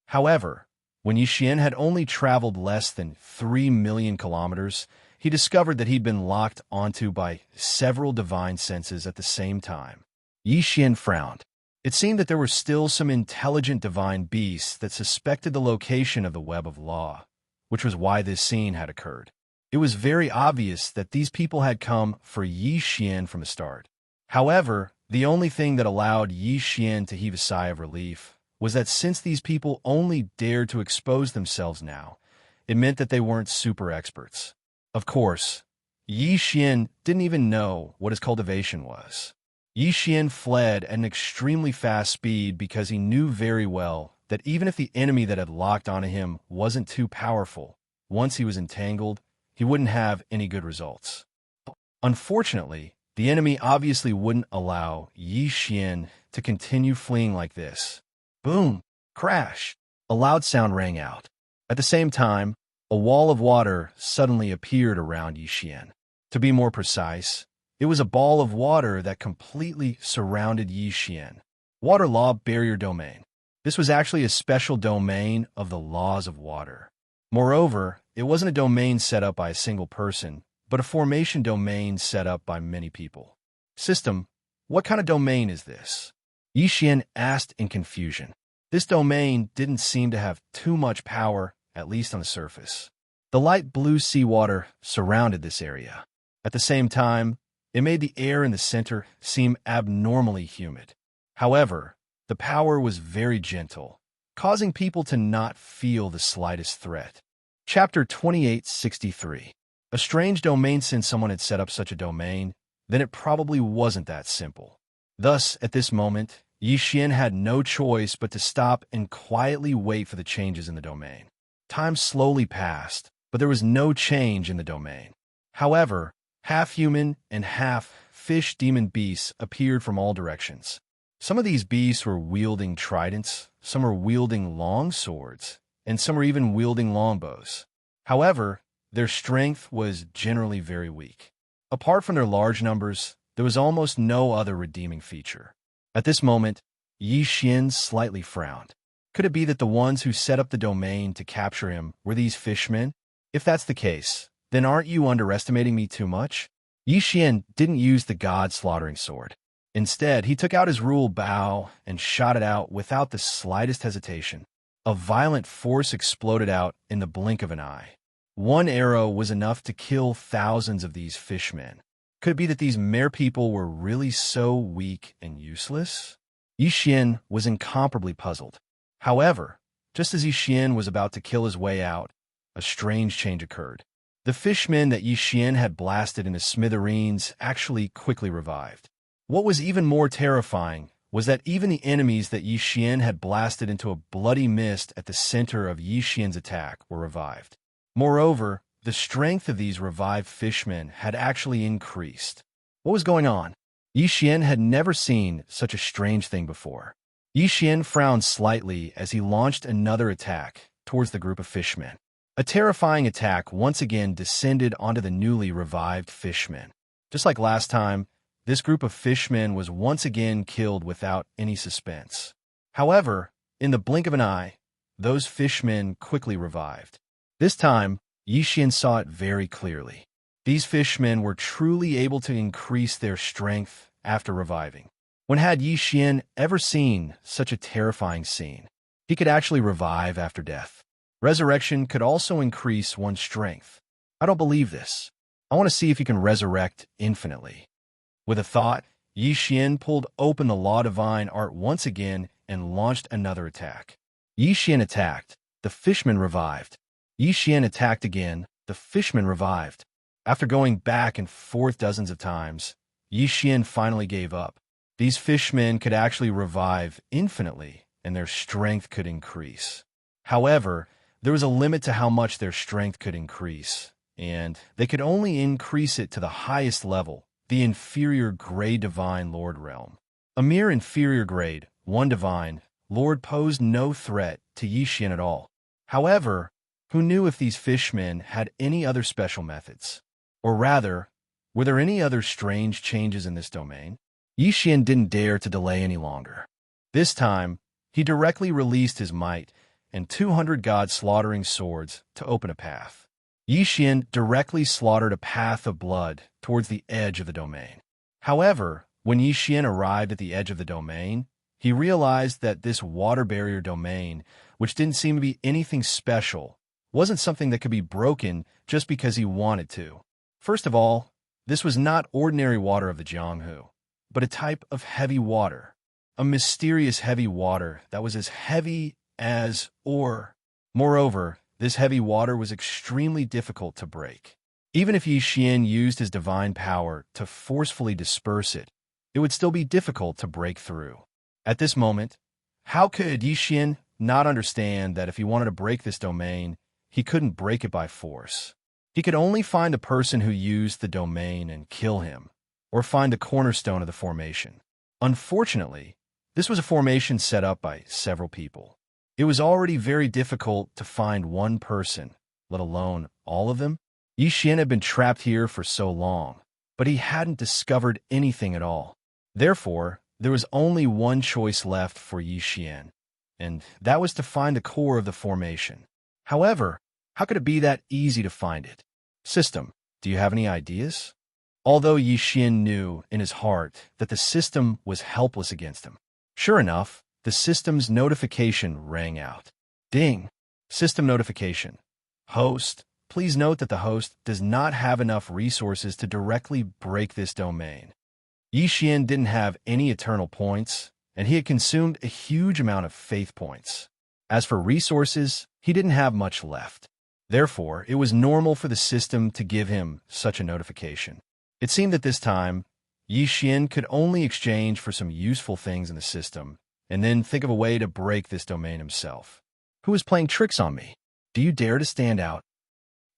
However, when Yixian had only traveled less than 3 million kilometers, he discovered that he'd been locked onto by several divine senses at the same time. Yixian frowned. It seemed that there were still some intelligent divine beasts that suspected the location of the web of law, which was why this scene had occurred. It was very obvious that these people had come for Yixian from the start. However, the only thing that allowed Yixian to heave a sigh of relief was that since these people only dared to expose themselves now, it meant that they weren't super experts. Of course, Yixian didn't even know what his cultivation was. Yixian fled at an extremely fast speed because he knew very well that even if the enemy that had locked onto him wasn't too powerful, once he was entangled, he wouldn't have any good results. Unfortunately, the enemy obviously wouldn't allow Yixian to continue fleeing like this. Boom! Crash! A loud sound rang out. At the same time, a wall of water suddenly appeared around Yixian. To be more precise, it was a ball of water that completely surrounded Yixian. Water Law Barrier Domain. This was actually a special domain of the laws of water. Moreover, it wasn't a domain set up by a single person, but a formation domain set up by many people. System, what kind of domain is this? Yixian asked in confusion. This domain didn't seem to have too much power, at least on the surface. The light blue seawater surrounded this area. At the same time, it made the air in the center seem abnormally humid. However, the power was very gentle, causing people to not feel the slightest threat. Chapter 2863. A strange domain. Since someone had set up such a domain, then it probably wasn't that simple. Thus, at this moment, Yixian had no choice but to stop and quietly wait for the changes in the domain. Time slowly passed, but there was no change in the domain. However, half-human and half-fish demon beasts appeared from all directions. Some of these beasts were wielding tridents, some were wielding long swords, and some were even wielding longbows. However, their strength was generally very weak. Apart from their large numbers, there was almost no other redeeming feature. At this moment, Yixian slightly frowned. Could it be that the ones who set up the domain to capture him were these fishmen? If that's the case, then aren't you underestimating me too much? Yixian didn't use the god-slaughtering sword. Instead, he took out his rule bow and shot it out without the slightest hesitation. A violent force exploded out in the blink of an eye. One arrow was enough to kill thousands of these fishmen. Could it be that these mere people were really so weak and useless? Yixian was incomparably puzzled. However, just as Yixian was about to kill his way out, a strange change occurred. The fishmen that Yixian had blasted into smithereens actually quickly revived. What was even more terrifying was that even the enemies that Yixian had blasted into a bloody mist at the center of Yixian's attack were revived. Moreover, the strength of these revived fishmen had actually increased. What was going on? Yixian had never seen such a strange thing before. Yixian frowned slightly as he launched another attack towards the group of fishmen. A terrifying attack once again descended onto the newly revived fishmen. Just like last time, this group of fishmen was once again killed without any suspense. However, in the blink of an eye, those fishmen quickly revived. This time, Yixian saw it very clearly. These fishmen were truly able to increase their strength after reviving. When had Yixian ever seen such a terrifying scene? He could actually revive after death. Resurrection could also increase one's strength. I don't believe this. I want to see if he can resurrect infinitely. With a thought, Yixian pulled open the Law Divine Art once again and launched another attack. Yixian attacked. The fishman revived. Yixian attacked again. The fishman revived. After going back and forth dozens of times, Yixian finally gave up. These fishmen could actually revive infinitely, and their strength could increase. However, there was a limit to how much their strength could increase, and they could only increase it to the highest level, the inferior grade divine lord realm. A mere inferior grade, 1 divine, lord posed no threat to Yixian at all. However, who knew if these fishmen had any other special methods? Or rather, were there any other strange changes in this domain? Yixian didn't dare to delay any longer. This time, he directly released his might and 200 god-slaughtering swords to open a path. Yixian directly slaughtered a path of blood towards the edge of the domain. However, when Yixian arrived at the edge of the domain, he realized that this water barrier domain, which didn't seem to be anything special, wasn't something that could be broken just because he wanted to. First of all, this was not ordinary water of the Jianghu, but a type of heavy water, a mysterious heavy water that was as heavy as ore. Moreover, this heavy water was extremely difficult to break. Even if Yixian used his divine power to forcefully disperse it, it would still be difficult to break through. At this moment, how could Yixian not understand that if he wanted to break this domain, he couldn't break it by force? He could only find a person who used the domain and kill him, or find the cornerstone of the formation. Unfortunately, this was a formation set up by several people. It was already very difficult to find one person, let alone all of them. Xian had been trapped here for so long, but he hadn't discovered anything at all. Therefore, there was only one choice left for Xian, and that was to find the core of the formation. However, how could it be that easy to find it? System, do you have any ideas? Although Xian knew in his heart that the system was helpless against him. Sure enough, the system's notification rang out. Ding! System notification. Host, please note that the host does not have enough resources to directly break this domain. Xian didn't have any eternal points, and he had consumed a huge amount of faith points. As for resources, he didn't have much left. Therefore, it was normal for the system to give him such a notification. It seemed that this time, Xian could only exchange for some useful things in the system, and then think of a way to break this domain himself. Who is playing tricks on me? Do you dare to stand out?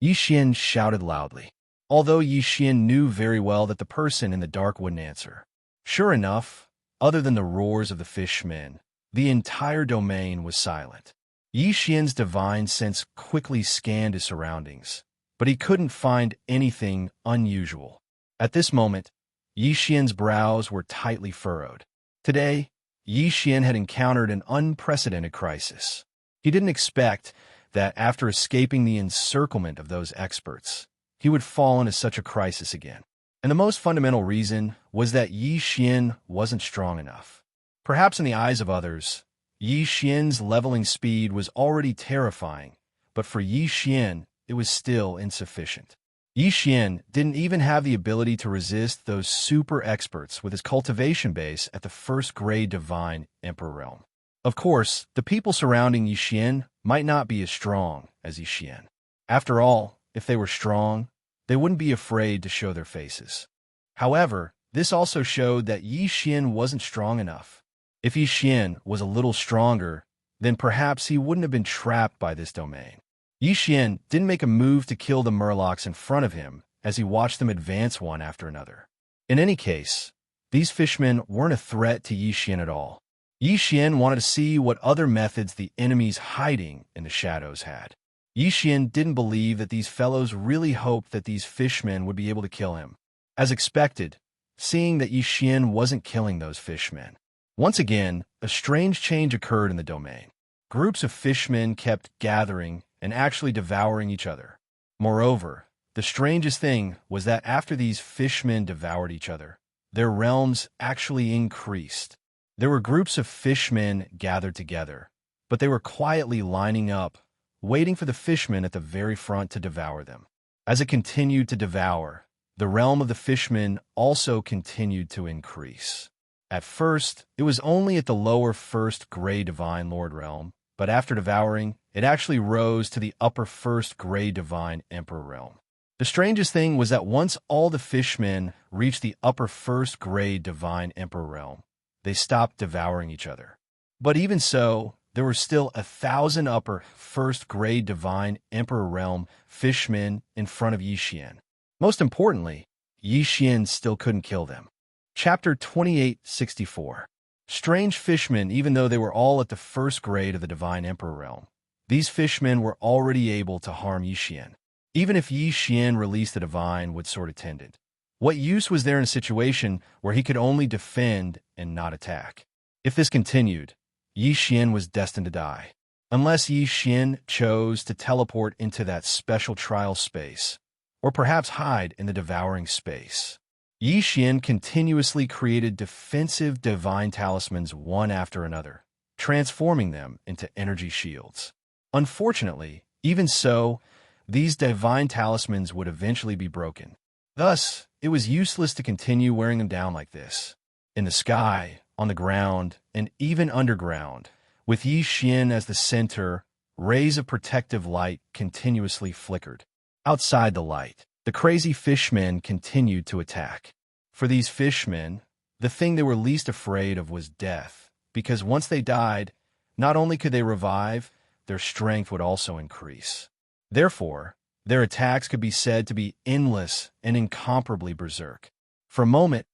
Xian shouted loudly, although Xian knew very well that the person in the dark wouldn't answer. Sure enough, other than the roars of the fishmen, the entire domain was silent. Xian's divine sense quickly scanned his surroundings, but he couldn't find anything unusual. At this moment, Xian's brows were tightly furrowed. Today, Xian had encountered an unprecedented crisis. He didn't expect that after escaping the encirclement of those experts, he would fall into such a crisis again. And the most fundamental reason was that Xian wasn't strong enough. Perhaps in the eyes of others, Xian's leveling speed was already terrifying, but for Xian, it was still insufficient. Xian didn't even have the ability to resist those super experts with his cultivation base at the first-grade divine emperor realm. Of course, the people surrounding Xian might not be as strong as Xian. After all, if they were strong, they wouldn't be afraid to show their faces. However, this also showed that Xian wasn't strong enough. If Xian was a little stronger, then perhaps he wouldn't have been trapped by this domain. Xian didn't make a move to kill the murlocs in front of him as he watched them advance one after another. In any case, these fishmen weren't a threat to Xian at all. Xian wanted to see what other methods the enemies hiding in the shadows had. Xian didn't believe that these fellows really hoped that these fishmen would be able to kill him. As expected, seeing that Xian wasn't killing those fishmen. Once again, a strange change occurred in the domain. Groups of fishmen kept gathering and actually devouring each other. Moreover, the strangest thing was that after these fishmen devoured each other, their realms actually increased. There were groups of fishmen gathered together, but they were quietly lining up, waiting for the fishmen at the very front to devour them. As it continued to devour, the realm of the fishmen also continued to increase. At first, it was only at the lower first-grade Divine Lord realm, but after devouring, it actually rose to the upper first-grade Divine Emperor realm. The strangest thing was that once all the fishmen reached the upper first-grade Divine Emperor realm, they stopped devouring each other. But even so, there were still 1,000 upper first-grade Divine Emperor realm fishmen in front of Xian. Most importantly, Xian still couldn't kill them. Chapter 2864. Strange fishmen, even though they were all at the first grade of the Divine Emperor realm. These fishmen were already able to harm Xian. Even if Xian released the divine would sort attendant. What use was there in a situation where he could only defend and not attack? If this continued, Xian was destined to die. Unless Xian chose to teleport into that special trial space, or perhaps hide in the devouring space. Xian continuously created defensive divine talismans one after another, transforming them into energy shields. Unfortunately, even so, these divine talismans would eventually be broken. Thus, it was useless to continue wearing them down like this. In the sky, on the ground, and even underground, with Xian as the center, rays of protective light continuously flickered. Outside the light, the crazy fishmen continued to attack. For these fishmen, the thing they were least afraid of was death, because once they died, not only could they revive, their strength would also increase. Therefore, their attacks could be said to be endless and incomparably berserk. For a moment,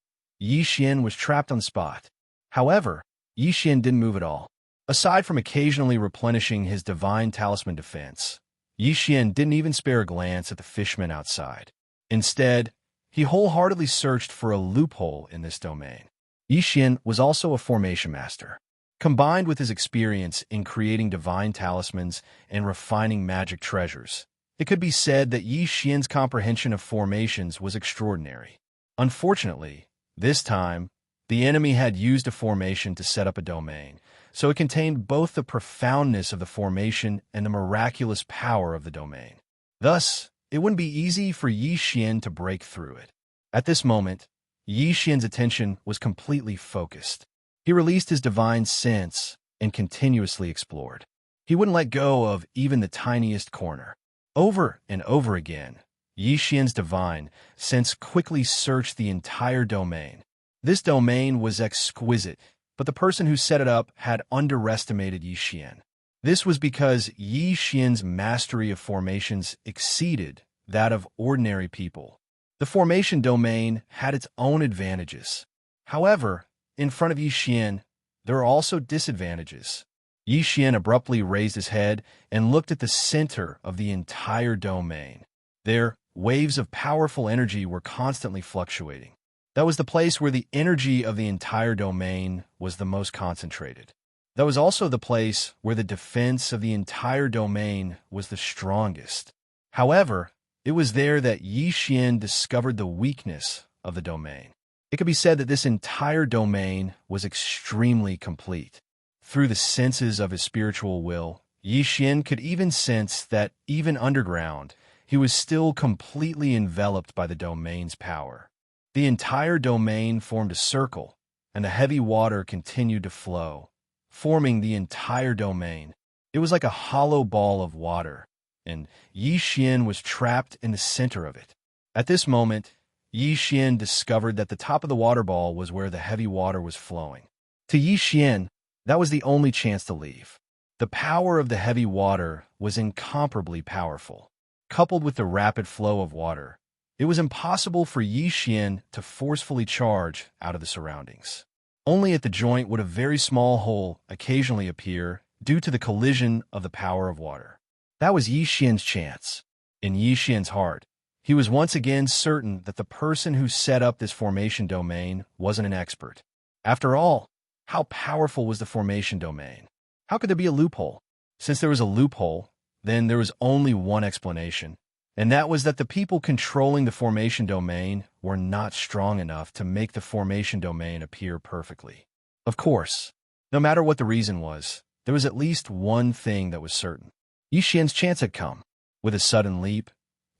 Xian was trapped on the spot. However, Xian didn't move at all. Aside from occasionally replenishing his divine talisman defense, Xian didn't even spare a glance at the fishmen outside. Instead, he wholeheartedly searched for a loophole in this domain. Xian was also a formation master. Combined with his experience in creating divine talismans and refining magic treasures, it could be said that Xian's comprehension of formations was extraordinary. Unfortunately, this time, the enemy had used a formation to set up a domain, so it contained both the profoundness of the formation and the miraculous power of the domain. Thus, it wouldn't be easy for Xian to break through it. At this moment, Xian's attention was completely focused. He released his divine sense and continuously explored. He wouldn't let go of even the tiniest corner. Over and over again, Xian's divine sense quickly searched the entire domain. This domain was exquisite, but the person who set it up had underestimated Xian. This was because Xian's mastery of formations exceeded that of ordinary people. The formation domain had its own advantages. However, in front of Xian, there are also disadvantages. Xian abruptly raised his head and looked at the center of the entire domain. There, waves of powerful energy were constantly fluctuating. That was the place where the energy of the entire domain was the most concentrated. That was also the place where the defense of the entire domain was the strongest. However, it was there that Xian discovered the weakness of the domain. It could be said that this entire domain was extremely complete. Through the senses of his spiritual will, Xian could even sense that, even underground, he was still completely enveloped by the domain's power. The entire domain formed a circle, and the heavy water continued to flow, forming the entire domain. It was like a hollow ball of water, and Xian was trapped in the center of it. At this moment, Xian discovered that the top of the water ball was where the heavy water was flowing. To Xian, that was the only chance to leave. The power of the heavy water was incomparably powerful. Coupled with the rapid flow of water, it was impossible for Xian to forcefully charge out of the surroundings. Only at the joint would a very small hole occasionally appear due to the collision of the power of water. That was Xian's chance. In Xian's heart, he was once again certain that the person who set up this formation domain wasn't an expert. After all, how powerful was the formation domain? How could there be a loophole? Since there was a loophole, then there was only one explanation, and that was that the people controlling the formation domain were not strong enough to make the formation domain appear perfectly. Of course, no matter what the reason was, there was at least one thing that was certain. Xian's chance had come. With a sudden leap,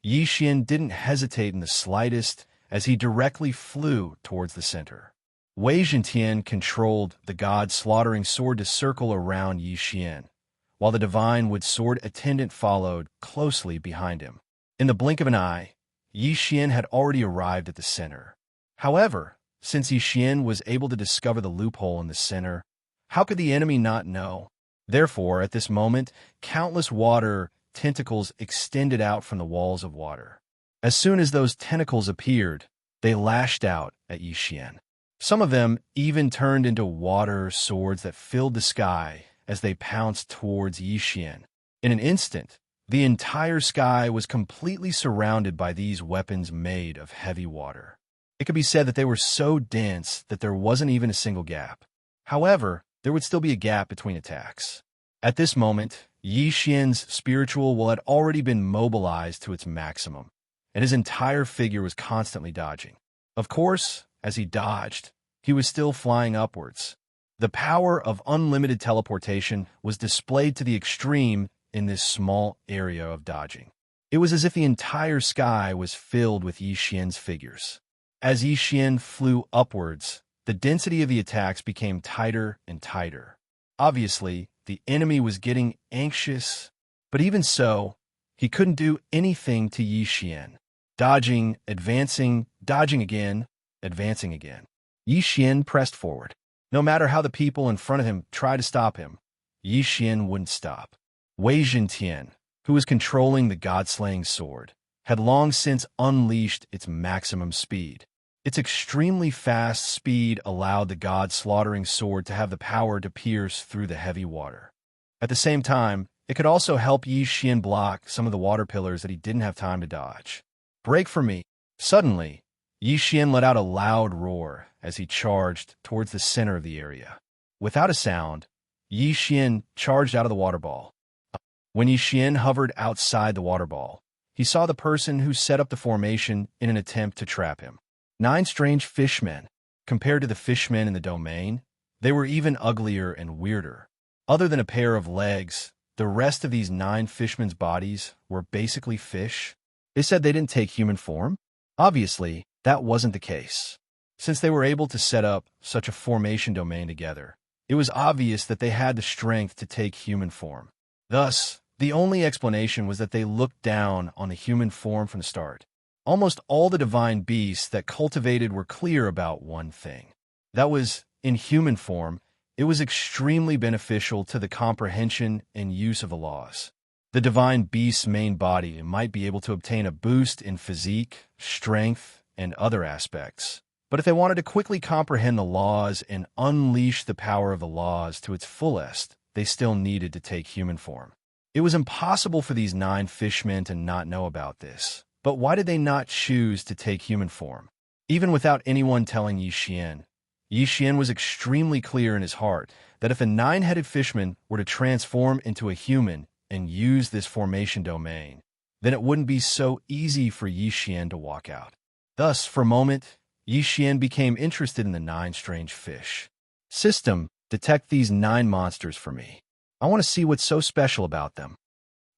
Xian didn't hesitate in the slightest as he directly flew towards the center. Wei Zhentian controlled the god-slaughtering sword to circle around Xian, while the divine wood sword attendant followed closely behind him. In the blink of an eye, Xian had already arrived at the center. However, since Xian was able to discover the loophole in the center, how could the enemy not know? Therefore, at this moment, countless water tentacles extended out from the walls of water. As soon as those tentacles appeared, they lashed out at Xian. Some of them even turned into water swords that filled the sky as they pounced towards Xian. In an instant, the entire sky was completely surrounded by these weapons made of heavy water. It could be said that they were so dense that there wasn't even a single gap. However, there would still be a gap between attacks. At this moment, Xian's spiritual will had already been mobilized to its maximum, and his entire figure was constantly dodging. Of course, as he dodged, he was still flying upwards. The power of unlimited teleportation was displayed to the extreme in this small area of dodging. It was as if the entire sky was filled with Xian's figures. As Xian flew upwards, the density of the attacks became tighter and tighter. Obviously, the enemy was getting anxious, but even so, he couldn't do anything to Xian. Dodging, advancing, dodging again, advancing again. Xian pressed forward. No matter how the people in front of him tried to stop him, Xian wouldn't stop. Wei Zhentian, who was controlling the god-slaying sword, had long since unleashed its maximum speed. Its extremely fast speed allowed the god-slaughtering sword to have the power to pierce through the heavy water. At the same time, it could also help Yi Xian block some of the water pillars that he didn't have time to dodge. Break for me. Suddenly, Yi Xian let out a loud roar as he charged towards the center of the area. Without a sound, Yi Xian charged out of the water ball. When Yi Xian hovered outside the water ball, he saw the person who set up the formation in an attempt to trap him. 9 strange fishmen. Compared to the fishmen in the domain, they were even uglier and weirder. Other than a pair of legs, the rest of these 9 fishmen's bodies were basically fish. They said they didn't take human form? Obviously, that wasn't the case. Since they were able to set up such a formation domain together, it was obvious that they had the strength to take human form. Thus, the only explanation was that they looked down on the human form from the start. Almost all the divine beasts that cultivated were clear about one thing. That was, in human form, it was extremely beneficial to the comprehension and use of the laws. The divine beast's main body might be able to obtain a boost in physique, strength, and other aspects. But if they wanted to quickly comprehend the laws and unleash the power of the laws to its fullest, they still needed to take human form. It was impossible for these 9 fishmen to not know about this. But why did they not choose to take human form? Even without anyone telling Yi Xian was extremely clear in his heart that if a 9-headed fishman were to transform into a human and use this formation domain, then it wouldn't be so easy for Yi Xian to walk out. Thus, for a moment, Yi Xian became interested in the 9 strange fish. System, detect these 9 monsters for me. I want to see what's so special about them.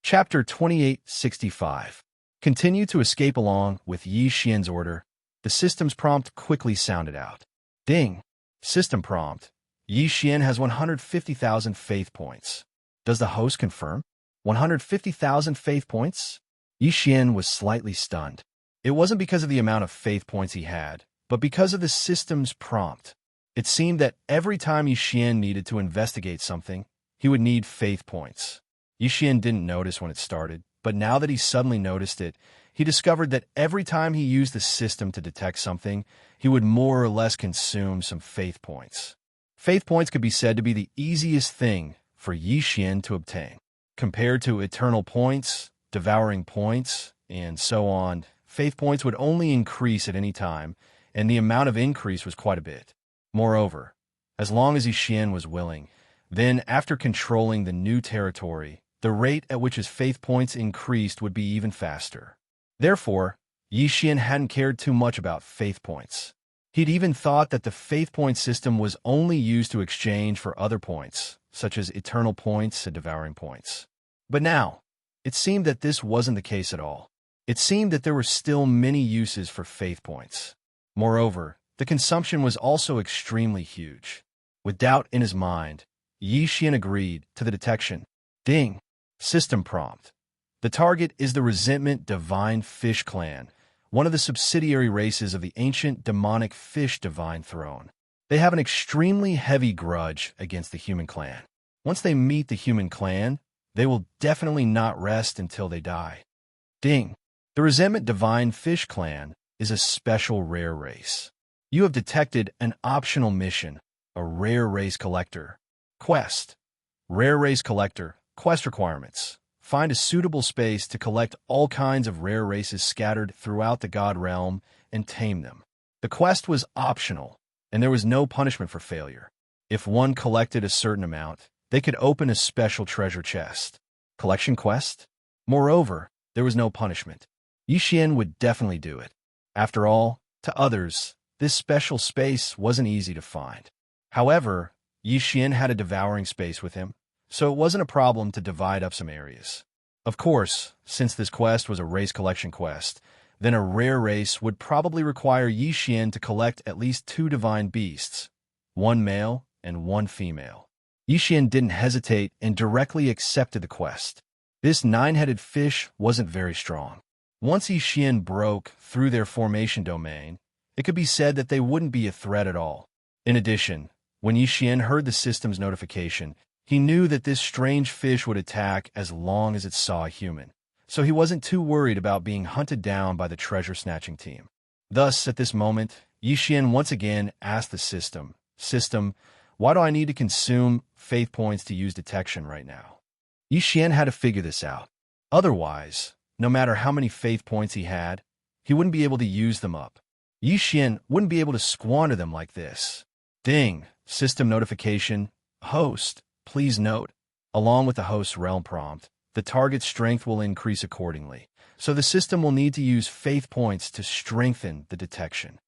Chapter 2865. Continue to escape along with Yi Xian's order. The system's prompt quickly sounded out. Ding! System prompt. Yi Xian has 150,000 faith points. Does the host confirm? 150,000 faith points? Yi Xian was slightly stunned. It wasn't because of the amount of faith points he had, but because of the system's prompt. It seemed that every time Yi Xian needed to investigate something, he would need faith points. Yi Xian didn't notice when it started, but now that he suddenly noticed it, he discovered that every time he used the system to detect something, he would more or less consume some faith points. Faith points could be said to be the easiest thing for Yi Xian to obtain. Compared to eternal points, devouring points, and so on, faith points would only increase at any time, and the amount of increase was quite a bit. Moreover, as long as Yi Xian was willing, then after controlling the new territory, the rate at which his faith points increased would be even faster. Therefore, Yi Xian hadn't cared too much about faith points. He'd even thought that the faith point system was only used to exchange for other points, such as eternal points and devouring points. But now, it seemed that this wasn't the case at all. It seemed that there were still many uses for faith points. Moreover, the consumption was also extremely huge. With doubt in his mind, Yi Xian agreed to the detection. Ding! System prompt. The target is the Resentment Divine Fish Clan, one of the subsidiary races of the ancient demonic fish divine throne. They have an extremely heavy grudge against the human clan. Once they meet the human clan, they will definitely not rest until they die. Ding! The Resentment Divine Fish Clan is a special rare race. You have detected an optional mission, a rare race collector. Quest. Rare race collector. Quest requirements. Find a suitable space to collect all kinds of rare races scattered throughout the God realm and tame them. The quest was optional, and there was no punishment for failure. If one collected a certain amount, they could open a special treasure chest. Collection quest? Moreover, there was no punishment. Yi Xian would definitely do it. After all, to others, this special space wasn't easy to find. However, Yi Xian had a devouring space with him, so it wasn't a problem to divide up some areas. Of course, since this quest was a race collection quest, then a rare race would probably require Yi Xian to collect at least 2 divine beasts, 1 male and 1 female. Yi Xian didn't hesitate and directly accepted the quest. This 9-headed fish wasn't very strong. Once Yi Xian broke through their formation domain, it could be said that they wouldn't be a threat at all. In addition, when Yi Xian heard the system's notification, he knew that this strange fish would attack as long as it saw a human, so he wasn't too worried about being hunted down by the treasure-snatching team. Thus, at this moment, Xian once again asked the System, why do I need to consume faith points to use detection right now? Xian had to figure this out. Otherwise, no matter how many faith points he had, he wouldn't be able to use them up. Xian wouldn't be able to squander them like this. Ding, system notification, host, please note. Along with the host's realm prompt, the target's strength will increase accordingly, so the system will need to use faith points to strengthen the detection.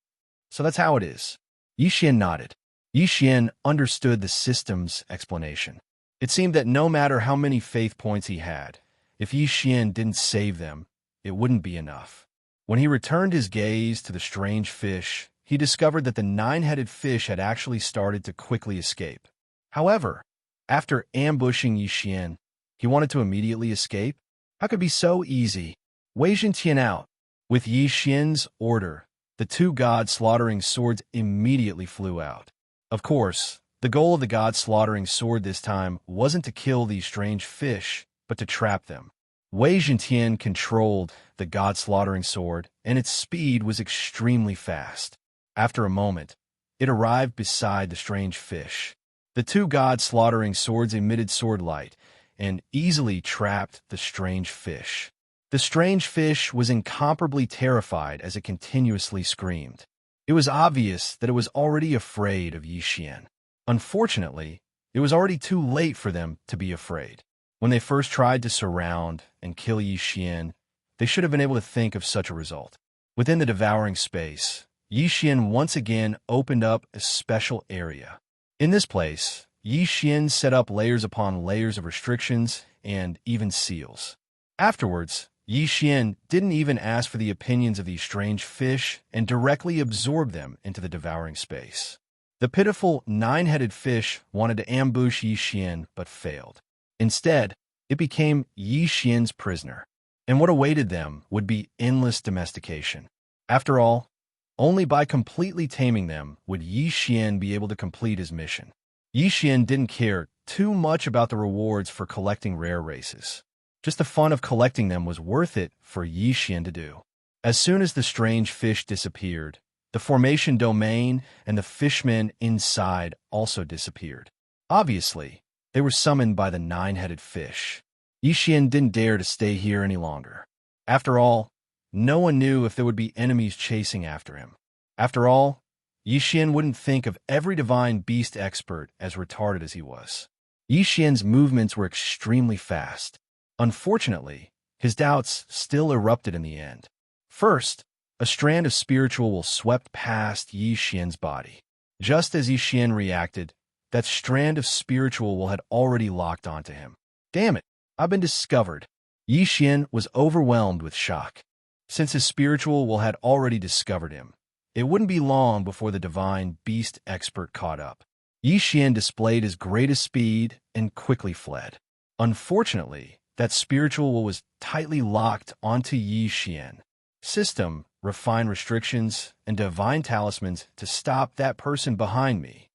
So that's how it is. Xian nodded. Xian understood the system's explanation. It seemed that no matter how many faith points he had, if Xian didn't save them, it wouldn't be enough. When he returned his gaze to the strange fish, he discovered that the nine-headed fish had actually started to quickly escape. However, after ambushing Xian, he wanted to immediately escape? How could it be so easy? Wei Zhentian out. With Xian's order, the two god-slaughtering swords immediately flew out. Of course, the goal of the god-slaughtering sword this time wasn't to kill these strange fish, but to trap them. Wei Zhentian controlled the god-slaughtering sword, and its speed was extremely fast. After a moment, it arrived beside the strange fish. The two god-slaughtering swords emitted sword light and easily trapped the strange fish. The strange fish was incomparably terrified as it continuously screamed. It was obvious that it was already afraid of Xian. Unfortunately, it was already too late for them to be afraid. When they first tried to surround and kill Xian, they should have been able to think of such a result. Within the devouring space, Xian once again opened up a special area. In this place, Xian set up layers upon layers of restrictions and even seals. Afterwards, Xian didn't even ask for the opinions of these strange fish and directly absorbed them into the devouring space. The pitiful nine-headed fish wanted to ambush Xian but failed. Instead, it became Xian's prisoner, and what awaited them would be endless domestication. After all, only by completely taming them would Xian be able to complete his mission. Xian didn't care too much about the rewards for collecting rare races. Just the fun of collecting them was worth it for Xian to do. As soon as the strange fish disappeared, the formation domain and the fishmen inside also disappeared. Obviously, they were summoned by the nine-headed fish. Xian didn't dare to stay here any longer. After all, no one knew if there would be enemies chasing after him. After all, Xian wouldn't think of every divine beast expert as retarded as he was. Xian's movements were extremely fast. Unfortunately, his doubts still erupted in the end. First, a strand of spiritual will swept past Xian's body. Just as Xian reacted, that strand of spiritual will had already locked onto him. Damn it, I've been discovered. Xian was overwhelmed with shock. Since his spiritual will had already discovered him, it wouldn't be long before the divine beast expert caught up. Xian displayed his greatest speed and quickly fled. Unfortunately, that spiritual will was tightly locked onto Xian. System, refine restrictions, and divine talismans to stop that person behind me.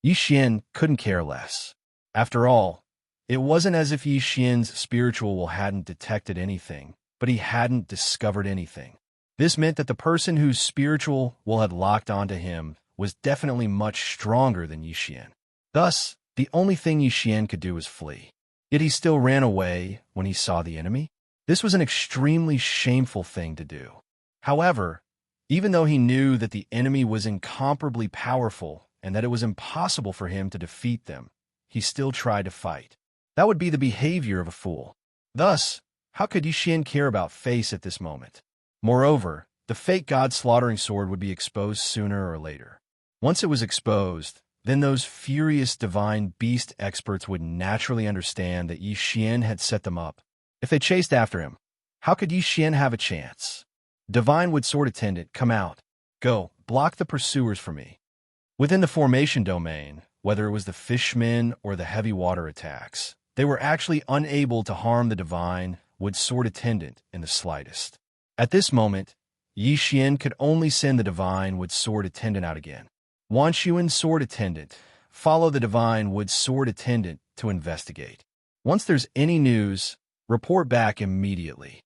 Xian couldn't care less. After all, it wasn't as if Xian's spiritual will hadn't detected anything, but he hadn't discovered anything. This meant that the person whose spiritual will had locked onto him was definitely much stronger than Xian. Thus, the only thing Xian could do was flee. Yet he still ran away when he saw the enemy. This was an extremely shameful thing to do. However, even though he knew that the enemy was incomparably powerful and that it was impossible for him to defeat them, he still tried to fight. That would be the behavior of a fool. Thus, how could Xian care about face at this moment? Moreover, the fake god-slaughtering sword would be exposed sooner or later. Once it was exposed, then those furious divine beast experts would naturally understand that Xian had set them up. If they chased after him, how could Xian have a chance? Divine Wood Sword Attendant, come out. Go, block the pursuers for me. Within the formation domain, whether it was the fishmen or the heavy water attacks, they were actually unable to harm the Divine Wood Sword Attendant in the slightest. At this moment, Xian could only send the Divine Wood Sword Attendant out again. Wanshuan Sword Attendant, follow the Divine Wood Sword Attendant to investigate. Once there's any news, report back immediately.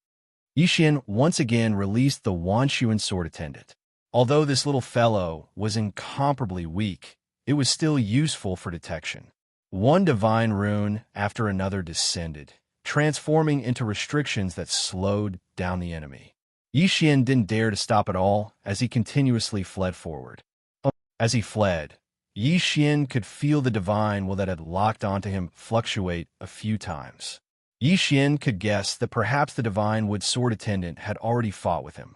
Xian once again released the Wanshuan Sword Attendant. Although this little fellow was incomparably weak, it was still useful for detection. One divine rune after another descended, transforming into restrictions that slowed down the enemy. Xian didn't dare to stop at all as he continuously fled forward. As he fled, Xian could feel the divine will that had locked onto him fluctuate a few times. Xian could guess that perhaps the divine wood sword attendant had already fought with him.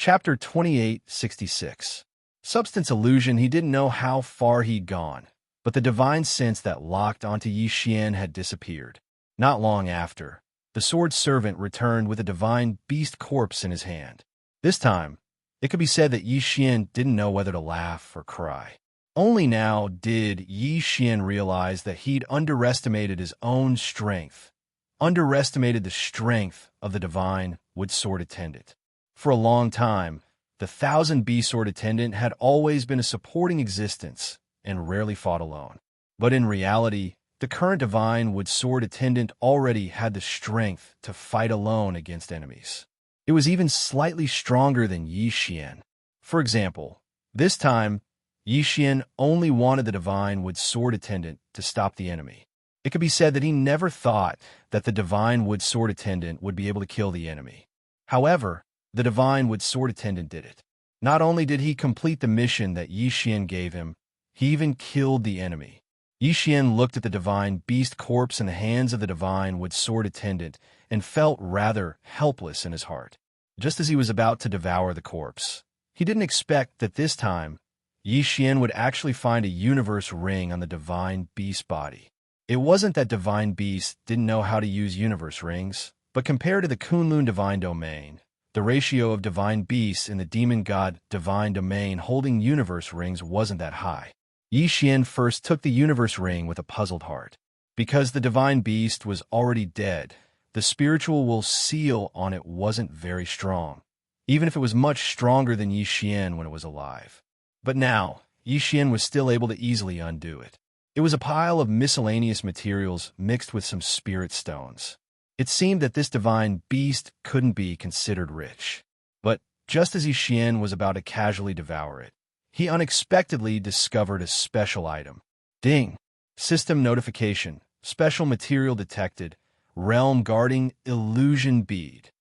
Chapter 2866. Substance illusion. He didn't know how far he'd gone, but the divine sense that locked onto Xian had disappeared. Not long after, the sword servant returned with a divine beast corpse in his hand. This time, it could be said that Xian didn't know whether to laugh or cry. Only now did Xian realize that he'd underestimated his own strength, underestimated the strength of the divine wood sword attendant. For a long time, the 1,000 B sword attendant had always been a supporting existence and rarely fought alone. But in reality, the current divine wood sword attendant already had the strength to fight alone against enemies. It was even slightly stronger than Xian. For example, this time, Xian only wanted the divine wood sword attendant to stop the enemy. It could be said that he never thought that the divine wood sword attendant would be able to kill the enemy. However, the divine wood sword attendant did it. Not only did he complete the mission that Xian gave him, he even killed the enemy. Xian looked at the divine beast corpse in the hands of the divine wood sword attendant and felt rather helpless in his heart. Just as he was about to devour the corpse, he didn't expect that this time, Xian would actually find a universe ring on the divine beast body. It wasn't that divine beast didn't know how to use universe rings, but compared to the Kunlun divine domain, the ratio of divine beasts in the demon god divine domain holding universe rings wasn't that high. Xian first took the universe ring with a puzzled heart. Because the divine beast was already dead, the spiritual will seal on it wasn't very strong, even if it was much stronger than Xian when it was alive. But now, Xian was still able to easily undo it. It was a pile of miscellaneous materials mixed with some spirit stones. It seemed that this divine beast couldn't be considered rich. But just as Xian was about to casually devour it, he unexpectedly discovered a special item. Ding! System notification. Special material detected. Realm guarding illusion bead.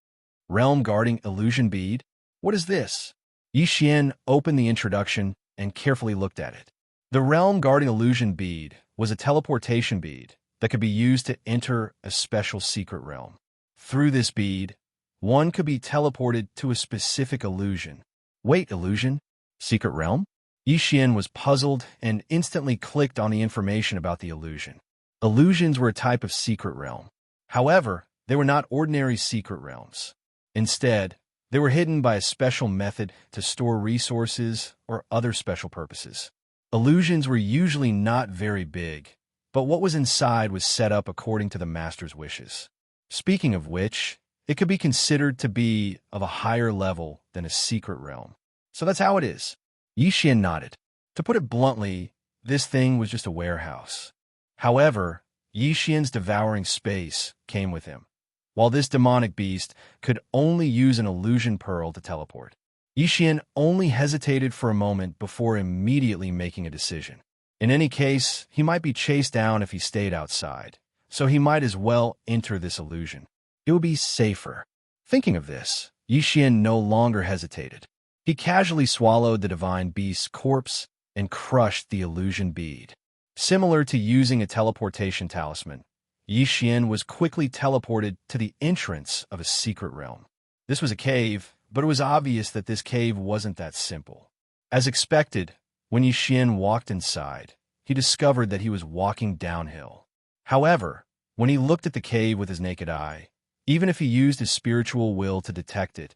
Realm guarding illusion bead? What is this? Xian opened the introduction and carefully looked at it. The realm guarding illusion bead was a teleportation bead that could be used to enter a special secret realm. Through this bead, one could be teleported to a specific illusion. Wait, illusion? Secret realm? Xian was puzzled and instantly clicked on the information about the illusion. Illusions were a type of secret realm. However, they were not ordinary secret realms. Instead, they were hidden by a special method to store resources or other special purposes. Illusions were usually not very big, but what was inside was set up according to the master's wishes. Speaking of which, it could be considered to be of a higher level than a secret realm. So that's how it is. Xian nodded. To put it bluntly, this thing was just a warehouse. However, Xian's devouring space came with him, while this demonic beast could only use an illusion pearl to teleport. Xian only hesitated for a moment before immediately making a decision. In any case, he might be chased down if he stayed outside, so he might as well enter this illusion. It would be safer. Thinking of this, Xian no longer hesitated. He casually swallowed the divine beast's corpse and crushed the illusion bead. Similar to using a teleportation talisman, Xian was quickly teleported to the entrance of a secret realm. This was a cave, but it was obvious that this cave wasn't that simple. As expected, when Xian walked inside, he discovered that he was walking downhill. However, when he looked at the cave with his naked eye, even if he used his spiritual will to detect it,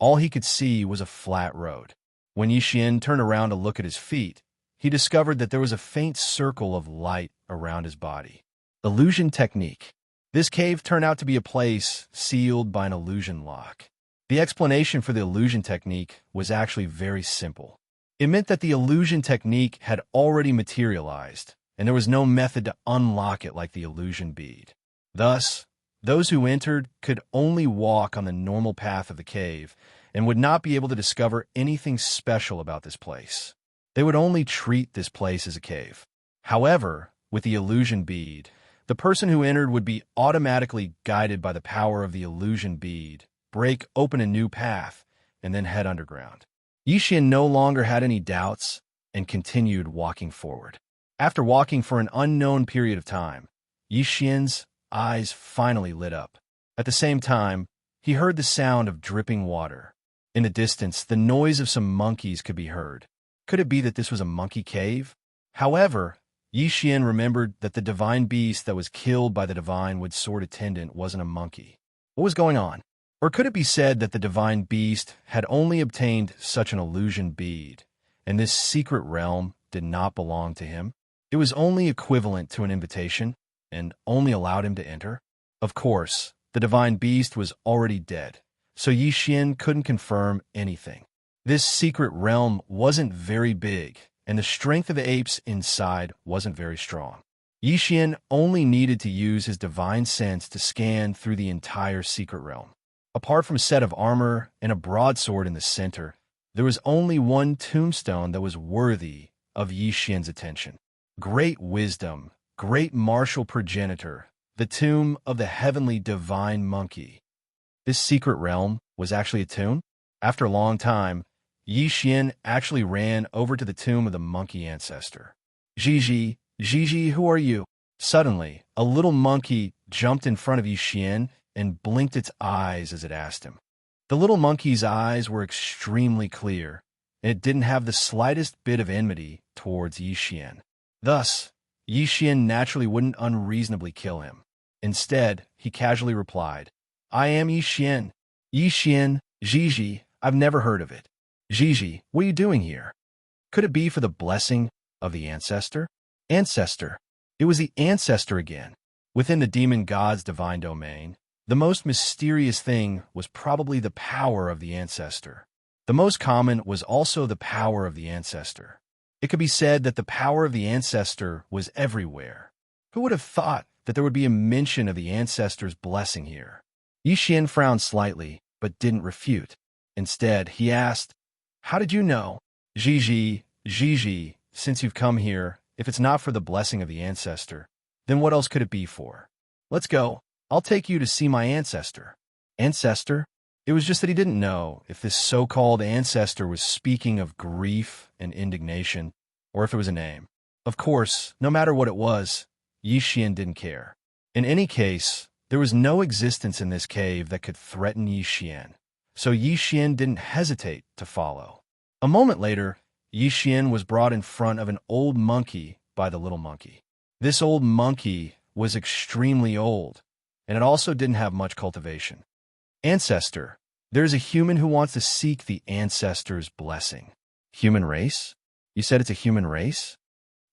all he could see was a flat road. When Xian turned around to look at his feet, he discovered that there was a faint circle of light around his body. Illusion technique. This cave turned out to be a place sealed by an illusion lock. The explanation for the illusion technique was actually very simple. It meant that the illusion technique had already materialized, and there was no method to unlock it like the illusion bead. Thus, those who entered could only walk on the normal path of the cave, and would not be able to discover anything special about this place. They would only treat this place as a cave. However, with the illusion bead, the person who entered would be automatically guided by the power of the illusion bead, break open a new path, and then head underground. Yixian no longer had any doubts and continued walking forward. After walking for an unknown period of time, Yixian's eyes finally lit up. At the same time, he heard the sound of dripping water. In the distance, the noise of some monkeys could be heard. Could it be that this was a monkey cave? However, Yixian remembered that the divine beast that was killed by the divine wood sword attendant wasn't a monkey. What was going on? Or could it be said that the divine beast had only obtained such an illusion bead, and this secret realm did not belong to him? It was only equivalent to an invitation, and only allowed him to enter? Of course, the divine beast was already dead, so Yixian couldn't confirm anything. This secret realm wasn't very big, and the strength of the apes inside wasn't very strong. Yixian only needed to use his divine sense to scan through the entire secret realm. Apart from a set of armor and a broadsword in the center, there was only one tombstone that was worthy of Yixian's attention. Great wisdom, great martial progenitor, the tomb of the heavenly divine monkey. This secret realm was actually a tomb? After a long time, Yixian actually ran over to the tomb of the monkey ancestor. Gigi, who are you? Suddenly, a little monkey jumped in front of Yixian and blinked its eyes as it asked him. The little monkey's eyes were extremely clear, and it didn't have the slightest bit of enmity towards Yixian. Thus, Yixian naturally wouldn't unreasonably kill him. Instead, he casually replied, I am Yixian. Yixian, Gigi, I've never heard of it. Gigi, what are you doing here? Could it be for the blessing of the ancestor? Ancestor. It was the ancestor again. Within the demon god's divine domain, the most mysterious thing was probably the power of the ancestor. The most common was also the power of the ancestor. It could be said that the power of the ancestor was everywhere. Who would have thought that there would be a mention of the ancestor's blessing here? Yixian frowned slightly, but didn't refute. Instead, he asked, How did you know? Gigi, since you've come here, if it's not for the blessing of the ancestor, then what else could it be for? Let's go. I'll take you to see my ancestor. Ancestor? It was just that he didn't know if this so-called ancestor was speaking of grief and indignation, or if it was a name. Of course, no matter what it was, Yixian didn't care. In any case, there was no existence in this cave that could threaten Yixian, so Yixian didn't hesitate to follow. A moment later, Yixian was brought in front of an old monkey by the little monkey. This old monkey was extremely old, and it also didn't have much cultivation. Ancestor, there's a human who wants to seek the ancestor's blessing. Human race? You said it's a human race?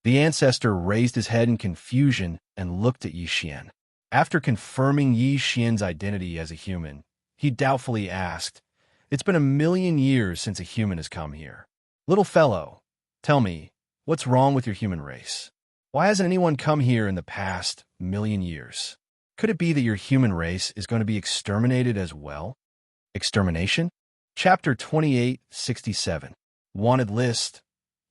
The ancestor raised his head in confusion and looked at Yixian. After confirming Yixian's identity as a human, he doubtfully asked, It's been 1,000,000 years since a human has come here. Little fellow, tell me, what's wrong with your human race? Why hasn't anyone come here in the past 1,000,000 years? Could it be that your human race is going to be exterminated as well? Extermination? Chapter 2867. Wanted list.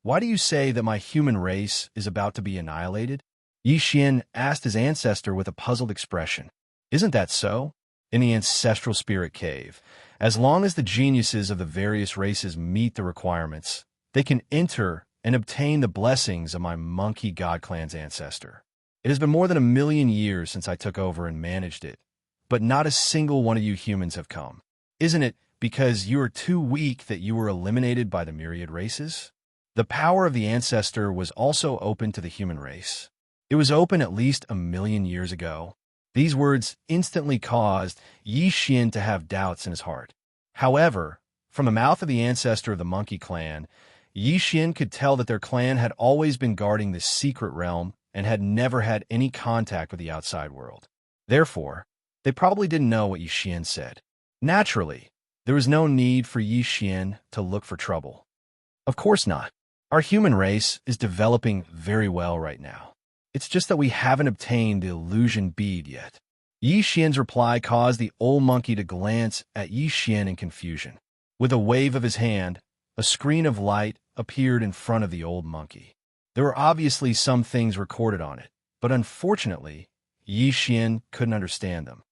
Why do you say that my human race is about to be annihilated? Yixian asked his ancestor with a puzzled expression. Isn't that so? In the ancestral spirit cave, as long as the geniuses of the various races meet the requirements, they can enter and obtain the blessings of my monkey god clan's ancestor. It has been more than 1,000,000 years since I took over and managed it, but not a single one of you humans have come. Isn't it because you are too weak that you were eliminated by the myriad races? The power of the ancestor was also open to the human race. It was open at least 1,000,000 years ago. These words instantly caused Yixian to have doubts in his heart. However, from the mouth of the ancestor of the monkey clan, Yixian could tell that their clan had always been guarding this secret realm and had never had any contact with the outside world. Therefore, they probably didn't know what Yixian said. Naturally, there was no need for Yixian to look for trouble. Of course not. Our human race is developing very well right now. It's just that we haven't obtained the illusion bead yet. Yixian's reply caused the old monkey to glance at Yixian in confusion. With a wave of his hand, a screen of light appeared in front of the old monkey. There were obviously some things recorded on it, but unfortunately, Xian couldn't understand them.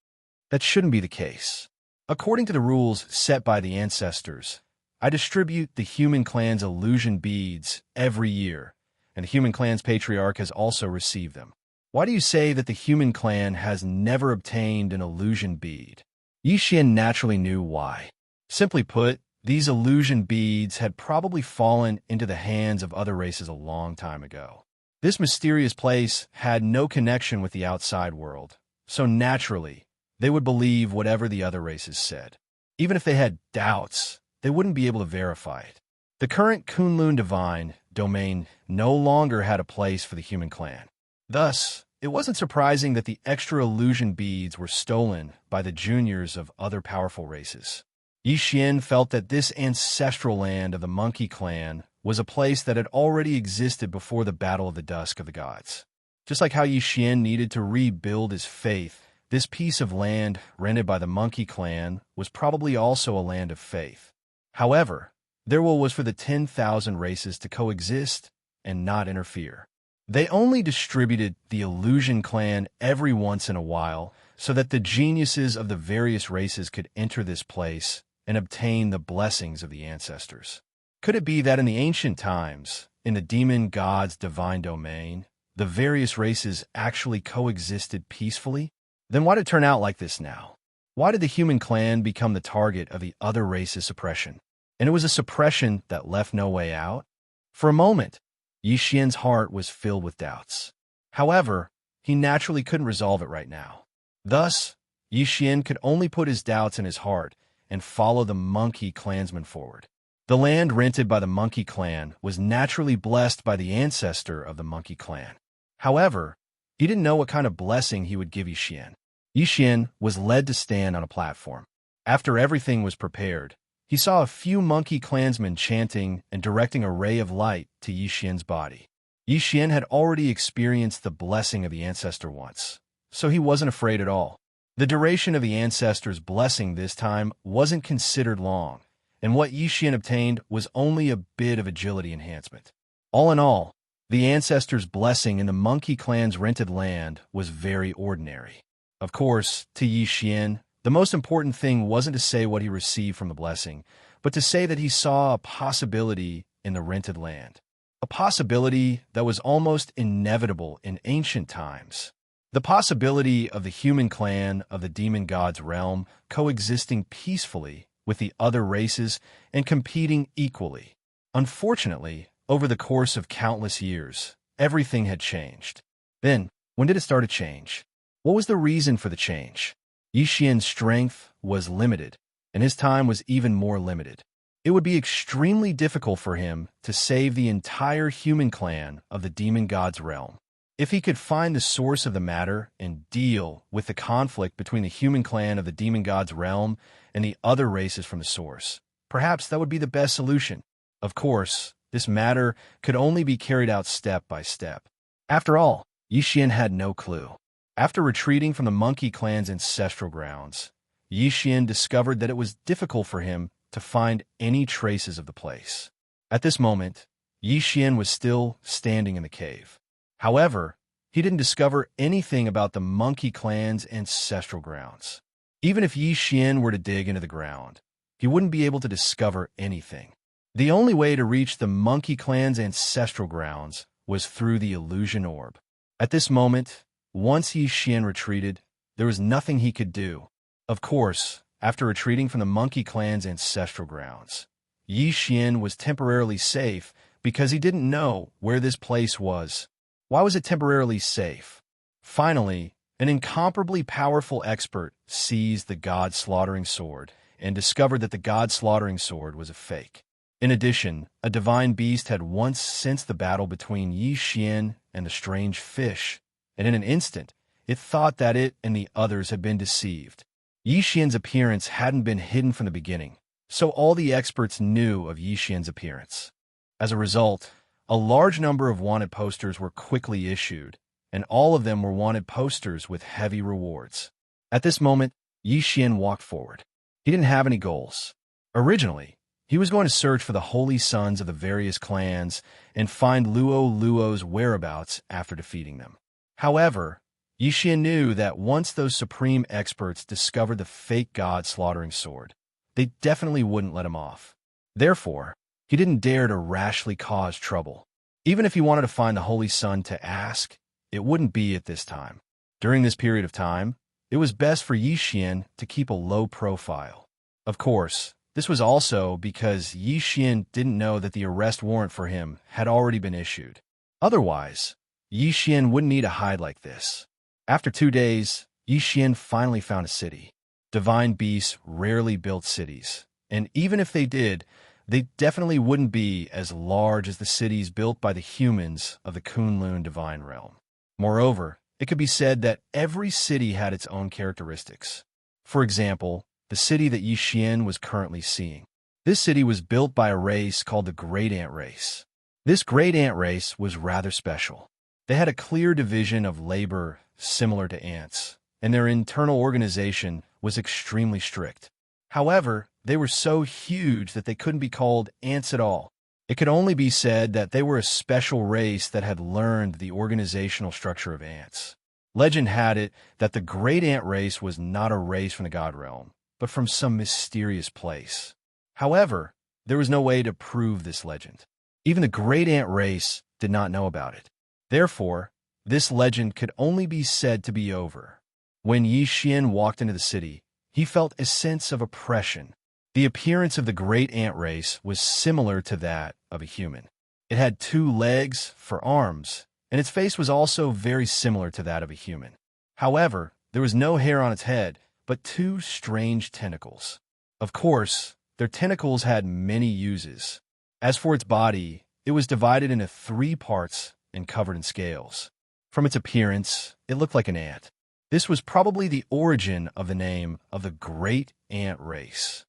That shouldn't be the case. According to the rules set by the ancestors, I distribute the human clan's illusion beads every year, and the human clan's patriarch has also received them. Why do you say that the human clan has never obtained an illusion bead? Xian naturally knew why. Simply put, these illusion beads had probably fallen into the hands of other races a long time ago. This mysterious place had no connection with the outside world, so naturally, they would believe whatever the other races said. Even if they had doubts, they wouldn't be able to verify it. The current Kunlun Divine domain no longer had a place for the human clan. Thus, it wasn't surprising that the extra illusion beads were stolen by the juniors of other powerful races. Xian felt that this ancestral land of the Monkey Clan was a place that had already existed before the Battle of the Dusk of the Gods. Just like how Xian needed to rebuild his faith, this piece of land rented by the Monkey Clan was probably also a land of faith. However, their will was for the 10,000 races to coexist and not interfere. They only distributed the Illusion Clan every once in a while so that the geniuses of the various races could enter this place and obtain the blessings of the ancestors. Could it be that in the ancient times, in the demon god's divine domain, the various races actually coexisted peacefully? Then why did it turn out like this now? Why did the human clan become the target of the other race's suppression? And it was a suppression that left no way out? For a moment, Xian's heart was filled with doubts. However, he naturally couldn't resolve it right now. Thus, Xian could only put his doubts in his heart and follow the monkey clansman forward. The land rented by the Monkey Clan was naturally blessed by the ancestor of the Monkey Clan. However, he didn't know what kind of blessing he would give Xian. Xian was led to stand on a platform. After everything was prepared, he saw a few monkey clansmen chanting and directing a ray of light to Xian's body. Xian had already experienced the blessing of the ancestor once, so he wasn't afraid at all. The duration of the ancestor's blessing this time wasn't considered long, and what Xian obtained was only a bit of agility enhancement. All in all, the ancestor's blessing in the Monkey Clan's rented land was very ordinary. Of course, to Xian, the most important thing wasn't to say what he received from the blessing, but to say that he saw a possibility in the rented land. A possibility that was almost inevitable in ancient times. The possibility of the human clan of the demon god's realm coexisting peacefully with the other races and competing equally. Unfortunately, over the course of countless years, everything had changed. Then, when did it start to change? What was the reason for the change? Xian's strength was limited, and his time was even more limited. It would be extremely difficult for him to save the entire human clan of the demon god's realm. If he could find the source of the matter and deal with the conflict between the human clan of the demon god's realm and the other races from the source, perhaps that would be the best solution. Of course, this matter could only be carried out step by step. After all, Xian had no clue. After retreating from the Monkey Clan's ancestral grounds, Xian discovered that it was difficult for him to find any traces of the place. At this moment, Xian was still standing in the cave. However, he didn't discover anything about the Monkey Clan's ancestral grounds. Even if Xian were to dig into the ground, he wouldn't be able to discover anything. The only way to reach the Monkey Clan's ancestral grounds was through the illusion orb. At this moment, once Xian retreated, there was nothing he could do. Of course, after retreating from the Monkey Clan's ancestral grounds, Xian was temporarily safe because he didn't know where this place was. Why was it temporarily safe? Finally, an incomparably powerful expert seized the God-slaughtering sword and discovered that the God-slaughtering sword was a fake. In addition, a divine beast had once sensed the battle between Xian and the strange fish, and in an instant, it thought that it and the others had been deceived. Xian's appearance hadn't been hidden from the beginning, so all the experts knew of Xian's appearance. As a result, a large number of wanted posters were quickly issued, and all of them were wanted posters with heavy rewards. At this moment, Xian walked forward. He didn't have any goals. Originally, He was going to search for the holy sons of the various clans and find Luo's whereabouts after defeating them. However, Xianxia knew that once those supreme experts discovered the fake god slaughtering sword, they definitely wouldn't let him off. Therefore, he didn't dare to rashly cause trouble. Even if he wanted to find the holy son to ask, it wouldn't be at this time. During this period of time, it was best for Xianxia to keep a low profile. Of course, this was also because Xianxia didn't know that the arrest warrant for him had already been issued. Otherwise, Xianxia wouldn't need to hide like this. After 2 days, Xianxia finally found a city. Divine beasts rarely built cities, and even if they did, they definitely wouldn't be as large as the cities built by the humans of the Kunlun divine realm. Moreover, it could be said that every city had its own characteristics. For example, the city that Xianxia was currently seeing. This city was built by a race called the Great Ant Race. This Great Ant Race was rather special. They had a clear division of labor similar to ants, and their internal organization was extremely strict. However, they were so huge that they couldn't be called ants at all. It could only be said that they were a special race that had learned the organizational structure of ants. Legend had it that the Great Ant Race was not a race from the God realm, but from some mysterious place. However, there was no way to prove this legend. Even the Great Ant Race did not know about it. Therefore, this legend could only be said to be over. When Xianxia walked into the city, he felt a sense of oppression. The appearance of the Great Ant Race was similar to that of a human. It had 2 legs for arms, and its face was also very similar to that of a human. However, there was no hair on its head, but 2 strange tentacles. Of course, their tentacles had many uses. As for its body, it was divided into 3 parts and covered in scales. From its appearance, it looked like an ant. This was probably the origin of the name of the Great Ant Race.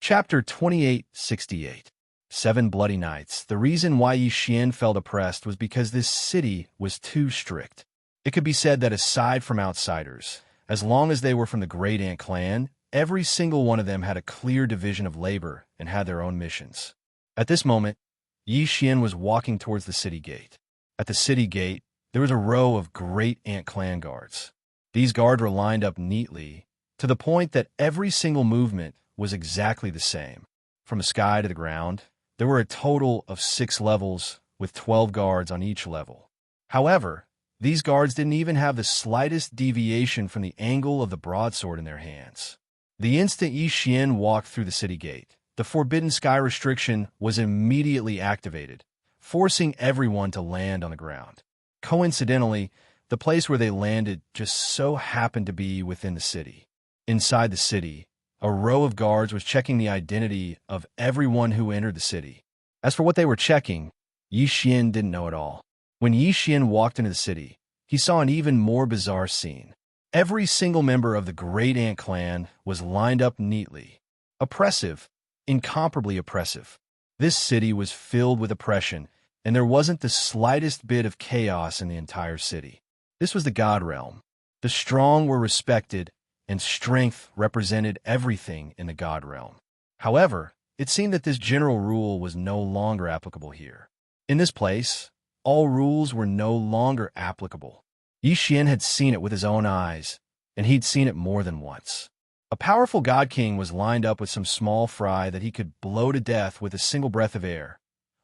Chapter 2868. 7 Bloody Nights. The reason why Xianxia felt oppressed was because this city was too strict. It could be said that aside from outsiders, as long as they were from the Great Ant clan, every single one of them had a clear division of labor and had their own missions. At this moment, Xianxia was walking towards the city gate. At the city gate, there was a row of Great Ant clan guards. These guards were lined up neatly, to the point that every single movement was exactly the same. From the sky to the ground, there were a total of 6 levels, with 12 guards on each level. However, these guards didn't even have the slightest deviation from the angle of the broadsword in their hands. The instant Xianxia walked through the city gate, the Forbidden Sky restriction was immediately activated, forcing everyone to land on the ground. Coincidentally, the place where they landed just so happened to be within the city. Inside the city, a row of guards was checking the identity of everyone who entered the city. As for what they were checking, Xianxia didn't know at all. When Xianxia walked into the city, he saw an even more bizarre scene. Every single member of the Great Ant clan was lined up neatly. Oppressive, incomparably oppressive. This city was filled with oppression, and there wasn't the slightest bit of chaos in the entire city. This was the God realm. The strong were respected, and strength represented everything in the God realm. However, it seemed that this general rule was no longer applicable here. In this place, all rules were no longer applicable. Xianxia had seen it with his own eyes, and he'd seen it more than once. A powerful God King was lined up with some small fry that he could blow to death with a single breath of air.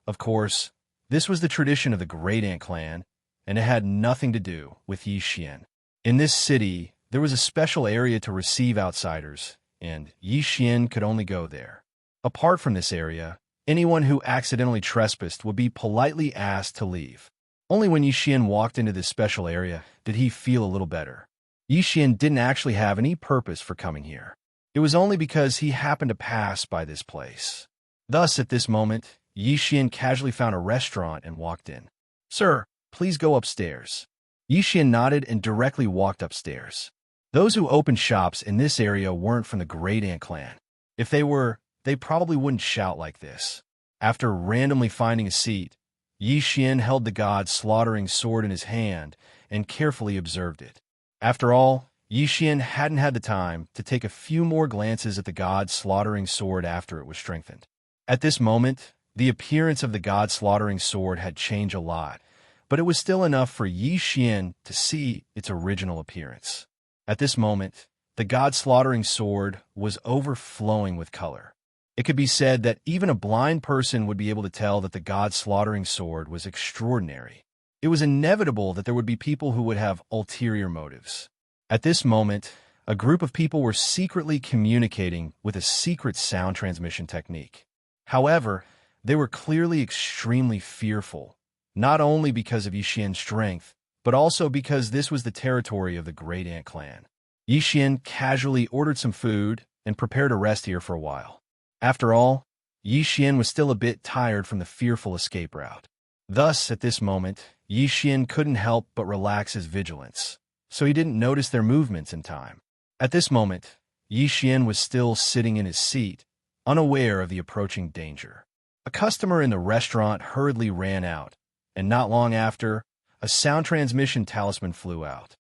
Of course, this was the tradition of the Great Ant clan, and it had nothing to do with Xianxia. In this city, there was a special area to receive outsiders, and Xianxia could only go there. Apart from this area, anyone who accidentally trespassed would be politely asked to leave. Only when Xianxia walked into this special area did he feel a little better. Xianxia didn't actually have any purpose for coming here. It was only because he happened to pass by this place. Thus, at this moment, Xianxia casually found a restaurant and walked in. "Sir, please go upstairs." Xianxia nodded and directly walked upstairs. Those who opened shops in this area weren't from the Great Ant clan. If they were, they probably wouldn't shout like this. After randomly finding a seat, Xianxia held the god's slaughtering sword in his hand and carefully observed it. After all, Xianxia hadn't had the time to take a few more glances at the god's slaughtering sword after it was strengthened. At this moment, the appearance of the god-slaughtering sword had changed a lot, but it was still enough for Xian to see its original appearance. At this moment, the god-slaughtering sword was overflowing with color. It could be said that even a blind person would be able to tell that the god-slaughtering sword was extraordinary. It was inevitable that there would be people who would have ulterior motives. At this moment, a group of people were secretly communicating with a secret sound transmission technique. However, they were clearly extremely fearful, not only because of Yixian's strength, but also because this was the territory of the Great Ant Clan. Yixian casually ordered some food and prepared to rest here for a while. After all, Yixian was still a bit tired from the fearful escape route. Thus, at this moment, Yixian couldn't help but relax his vigilance, so he didn't notice their movements in time. At this moment, Yixian was still sitting in his seat, unaware of the approaching danger. A customer in the restaurant hurriedly ran out, and not long after, a sound transmission talisman flew out.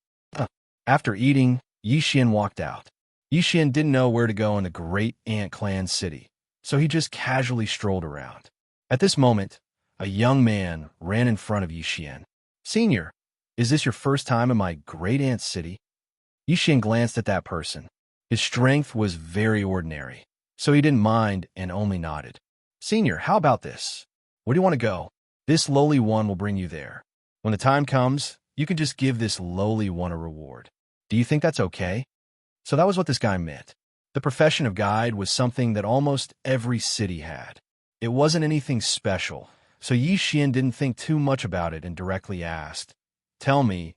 After eating, Yixian walked out. Yixian didn't know where to go in the Great Ant Clan city, so he just casually strolled around. At this moment, a young man ran in front of Yixian. "Senior, is this your first time in my Great Ant City?" Yixian glanced at that person. His strength was very ordinary, so he didn't mind and only nodded. "Senior, how about this? Where do you want to go? This lowly one will bring you there. When the time comes, you can just give this lowly one a reward. Do you think that's okay?" So that was what this guy meant. The profession of guide was something that almost every city had. It wasn't anything special, so Yixian didn't think too much about it and directly asked, "Tell me,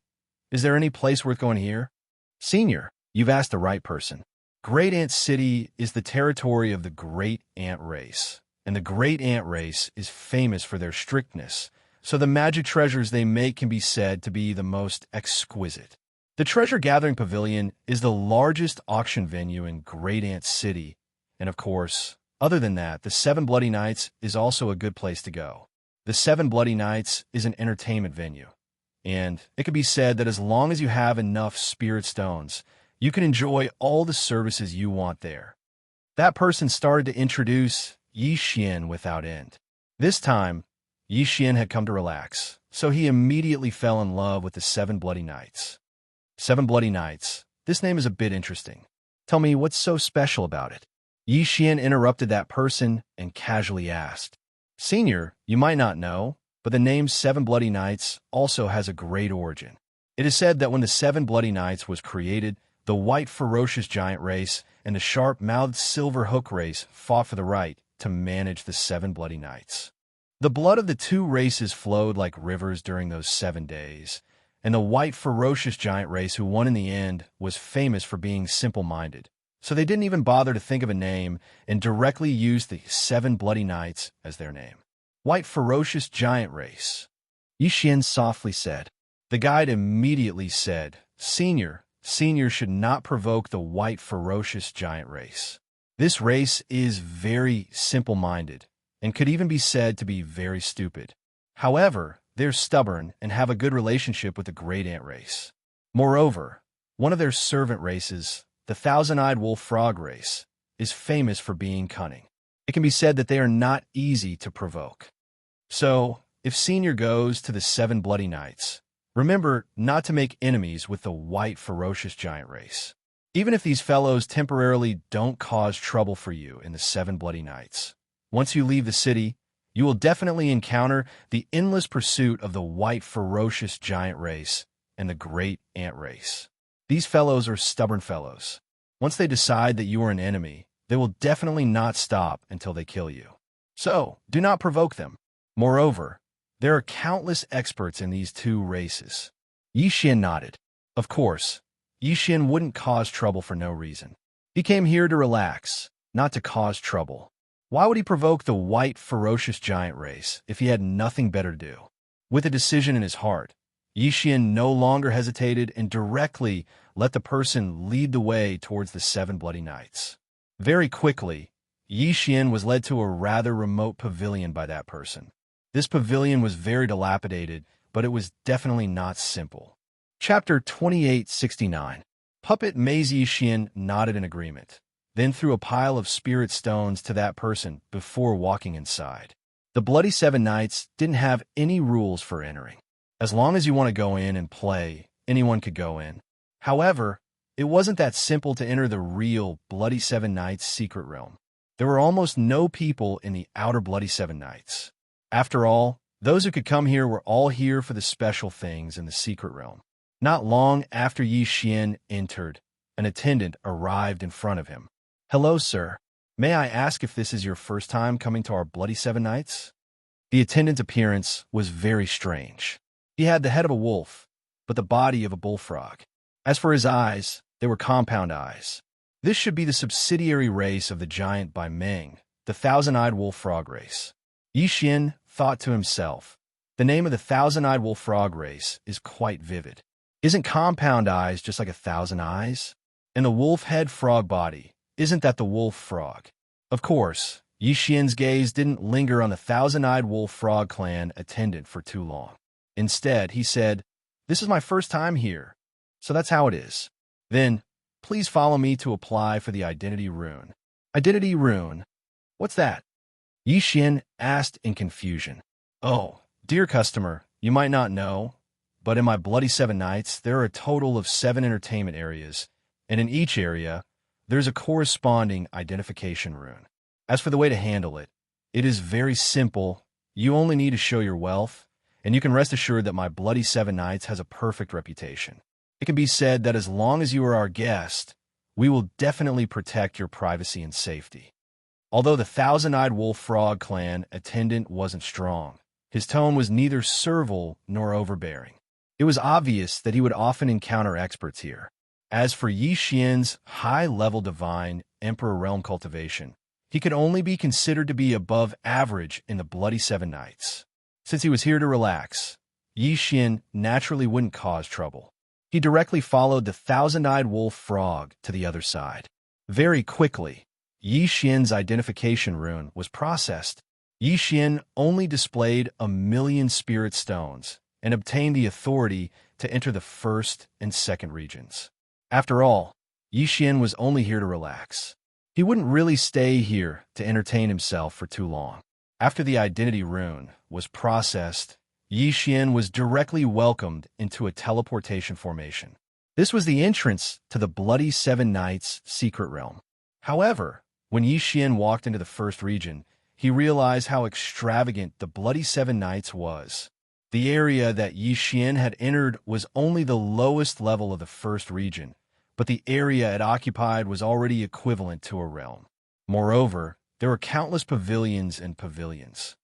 is there any place worth going here?" "Senior, you've asked the right person. Great Ant City is the territory of the Great Ant Race, and the Great Ant Race is famous for their strictness, so the magic treasures they make can be said to be the most exquisite. The Treasure Gathering Pavilion is the largest auction venue in Great Ant City, and of course, other than that, the Seven Bloody Nights is also a good place to go. The Seven Bloody Nights is an entertainment venue, and it can be said that as long as you have enough spirit stones, you can enjoy all the services you want there." That person started to introduce Yixian without end. This time, Yixian had come to relax, so he immediately fell in love with the Seven Bloody Nights. Seven Bloody Nights. This name is a bit interesting. Tell me, what's so special about it? Yixian interrupted that person and casually asked, "Senior, you might not know, but the name Seven Bloody Nights also has a great origin. It is said that when the Seven Bloody Nights was created, the white ferocious giant race and the sharp-mouthed silver hook race fought for the right to manage the Seven Bloody Nights. The blood of the two races flowed like rivers during those 7 days, and the white ferocious giant race who won in the end was famous for being simple-minded. So they didn't even bother to think of a name and directly used the Seven Bloody Nights as their name. White ferocious giant race." Yixian softly said. The guide immediately said, Senior should not provoke the white ferocious giant race. This race is very simple-minded and could even be said to be very stupid. However, they're stubborn and have a good relationship with the Great Ant race. Moreover, one of their servant races, the Thousand-Eyed Wolf Frog race, is famous for being cunning. It can be said that they are not easy to provoke. So, if Senior goes to the Seven Bloody Nights, remember not to make enemies with the white ferocious giant race. Even if these fellows temporarily don't cause trouble for you in the Seven Bloody Nights, once you leave the city, you will definitely encounter the endless pursuit of the white ferocious giant race and the Great Ant race. These fellows are stubborn fellows. Once they decide that you are an enemy, they will definitely not stop until they kill you. So, do not provoke them. Moreover, there are countless experts in these two races. Yixian nodded. Of course, Yixian wouldn't cause trouble for no reason. He came here to relax, not to cause trouble. Why would he provoke the white ferocious giant race if he had nothing better to do? With a decision in his heart, Yixian no longer hesitated and directly let the person lead the way towards the Seven Bloody Nights. Very quickly, Yixian was led to a rather remote pavilion by that person. This pavilion was very dilapidated, but it was definitely not simple. Chapter 2869. Puppet Maze. Yixian nodded in agreement. then threw a pile of spirit stones to that person before walking inside. The Bloody Seven Knights didn't have any rules for entering. As long as you want to go in and play, anyone could go in. However, it wasn't that simple to enter the real Bloody Seven Knights secret realm. There were almost no people in the outer Bloody Seven Knights. After all, those who could come here were all here for the special things in the secret realm. Not long after Xianxia entered, an attendant arrived in front of him. "Hello, sir. May I ask if this is your first time coming to our Bloody Seven Knights?" The attendant's appearance was very strange. He had the head of a wolf, but the body of a bullfrog. As for his eyes, they were compound eyes. This should be the subsidiary race of the giant by Meng, the thousand-eyed wolf frog race. Xianxia thought to himself, the name of the thousand-eyed wolf frog race is quite vivid. Isn't compound eyes just like 1,000 eyes? And the wolf head frog body, isn't that the wolf frog? Of course, Xianxia's gaze didn't linger on the thousand-eyed wolf frog clan attendant for too long. Instead, he said, "This is my first time here, so that's how it is. Then, please follow me to apply for the identity rune." "Identity rune? What's that?" Xianxia asked in confusion. "Oh, dear customer, you might not know, but in my Bloody Seven Knights, there are a total of 7 entertainment areas, and in each area, there's a corresponding identification rune. As for the way to handle it, it is very simple. You only need to show your wealth, and you can rest assured that my Bloody Seven Knights has a perfect reputation. It can be said that as long as you are our guest, we will definitely protect your privacy and safety." Although the thousand-eyed wolf frog clan attendant wasn't strong, his tone was neither servile nor overbearing. It was obvious that he would often encounter experts here. As for Xianxia's high-level divine Emperor Realm cultivation, he could only be considered to be above average in the Bloody Seven Knights. Since he was here to relax, Xianxia naturally wouldn't cause trouble. He directly followed the thousand-eyed wolf frog to the other side. Very quickly, Xianxia's identification rune was processed. Xianxia only displayed 1,000,000 spirit stones and obtained the authority to enter the first and second regions. After all, Xianxia was only here to relax. He wouldn't really stay here to entertain himself for too long. After the identity rune was processed, Xianxia was directly welcomed into a teleportation formation. This was the entrance to the Bloody Seven Knights secret realm. However, when Xianxia walked into the first region, he realized how extravagant the Bloody Seven Knights was. The area that Xianxia had entered was only the lowest level of the first region, but the area it occupied was already equivalent to a realm. Moreover, there were countless pavilions and pavilions.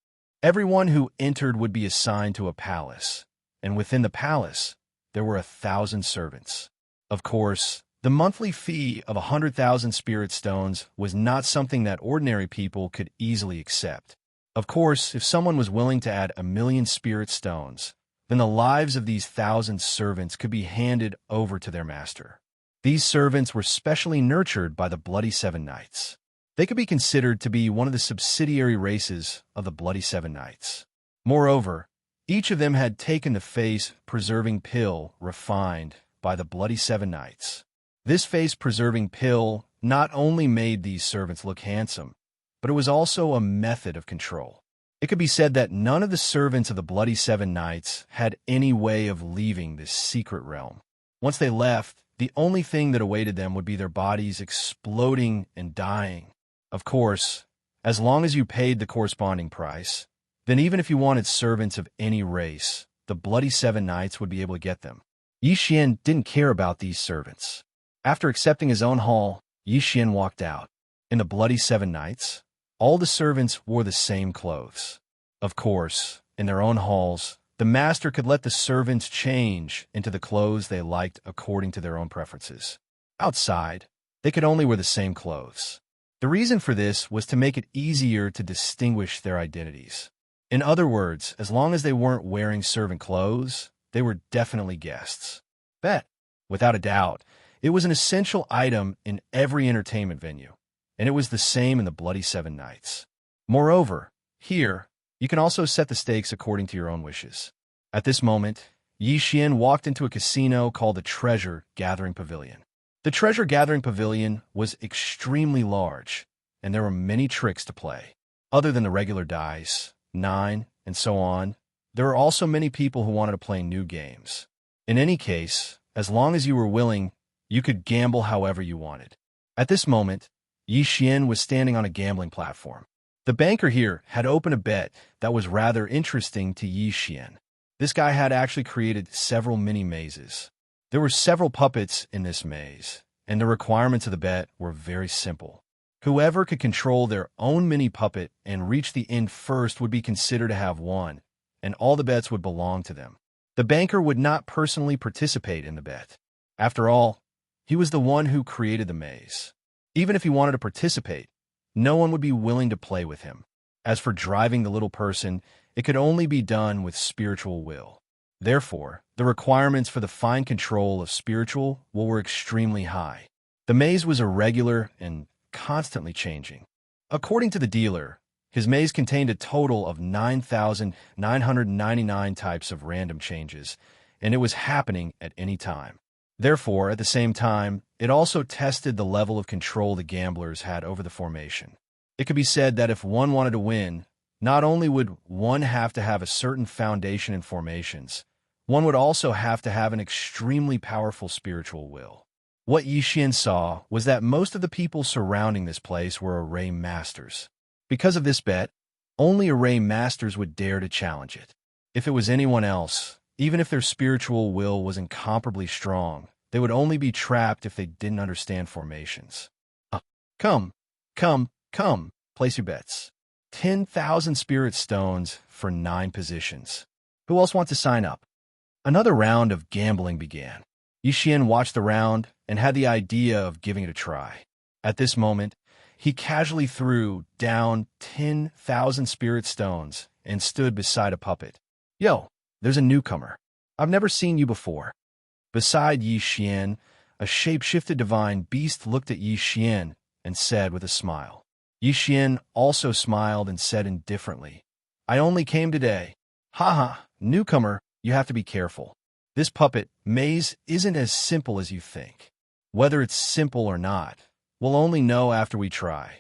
Everyone who entered would be assigned to a palace, and within the palace, there were 1,000 servants. Of course, the monthly fee of 100,000 spirit stones was not something that ordinary people could easily accept. Of course, if someone was willing to add 1,000,000 spirit stones, then the lives of these 1,000 servants could be handed over to their master. These servants were specially nurtured by the Bloody Seven Knights. They could be considered to be one of the subsidiary races of the Bloody Seven Knights. Moreover, each of them had taken the face-preserving pill refined by the Bloody Seven Knights. This face-preserving pill not only made these servants look handsome, but it was also a method of control. It could be said that none of the servants of the Bloody Seven Knights had any way of leaving this secret realm. Once they left, the only thing that awaited them would be their bodies exploding and dying. Of course, as long as you paid the corresponding price, then even if you wanted servants of any race, the Bloody Seven Knights would be able to get them. Xianxia didn't care about these servants. After accepting his own haul, Xianxia walked out. In the Bloody Seven Knights, all the servants wore the same clothes. Of course, in their own halls, the master could let the servants change into the clothes they liked according to their own preferences. Outside, they could only wear the same clothes. The reason for this was to make it easier to distinguish their identities. In other words, as long as they weren't wearing servant clothes, they were definitely guests. Bet, without a doubt, it was an essential item in every entertainment venue, and it was the same in the Bloody Seven Knights. Moreover, here, you can also set the stakes according to your own wishes. At this moment, Xianxia walked into a casino called the Treasure Gathering Pavilion. The treasure-gathering pavilion was extremely large, and there were many tricks to play. Other than the regular dice, 9, and so on, there were also many people who wanted to play new games. In any case, as long as you were willing, you could gamble however you wanted. At this moment, Xian was standing on a gambling platform. The banker here had opened a bet that was rather interesting to Xian. This guy had actually created several mini-mazes. There were several puppets in this maze, and the requirements of the bet were very simple. Whoever could control their own mini-puppet and reach the end first would be considered to have won, and all the bets would belong to them. The banker would not personally participate in the bet. After all, he was the one who created the maze. Even if he wanted to participate, no one would be willing to play with him. As for driving the little person, it could only be done with spiritual will. Therefore, the requirements for the fine control of spiritual will were extremely high. The maze was irregular and constantly changing. According to the dealer, his maze contained a total of 9,999 types of random changes, and it was happening at any time. Therefore, at the same time, it also tested the level of control the gamblers had over the formation. It could be said that if one wanted to win, not only would one have to have a certain foundation in formations, one would also have to have an extremely powerful spiritual will. What Xian saw was that most of the people surrounding this place were array masters. Because of this bet, only array masters would dare to challenge it. If it was anyone else, even if their spiritual will was incomparably strong, they would only be trapped if they didn't understand formations. Come, place your bets. 10,000 spirit stones for 9 positions. Who else wants to sign up? Another round of gambling began. Xian watched the round and had the idea of giving it a try. At this moment, he casually threw down 10,000 spirit stones and stood beside a puppet. Yo, there's a newcomer. I've never seen you before. Beside Xian, a shape-shifted divine beast looked at Xian and said with a smile. Xian also smiled and said indifferently, I only came today. Haha, newcomer, you have to be careful. This puppet maze isn't as simple as you think. Whether it's simple or not, we'll only know after we try.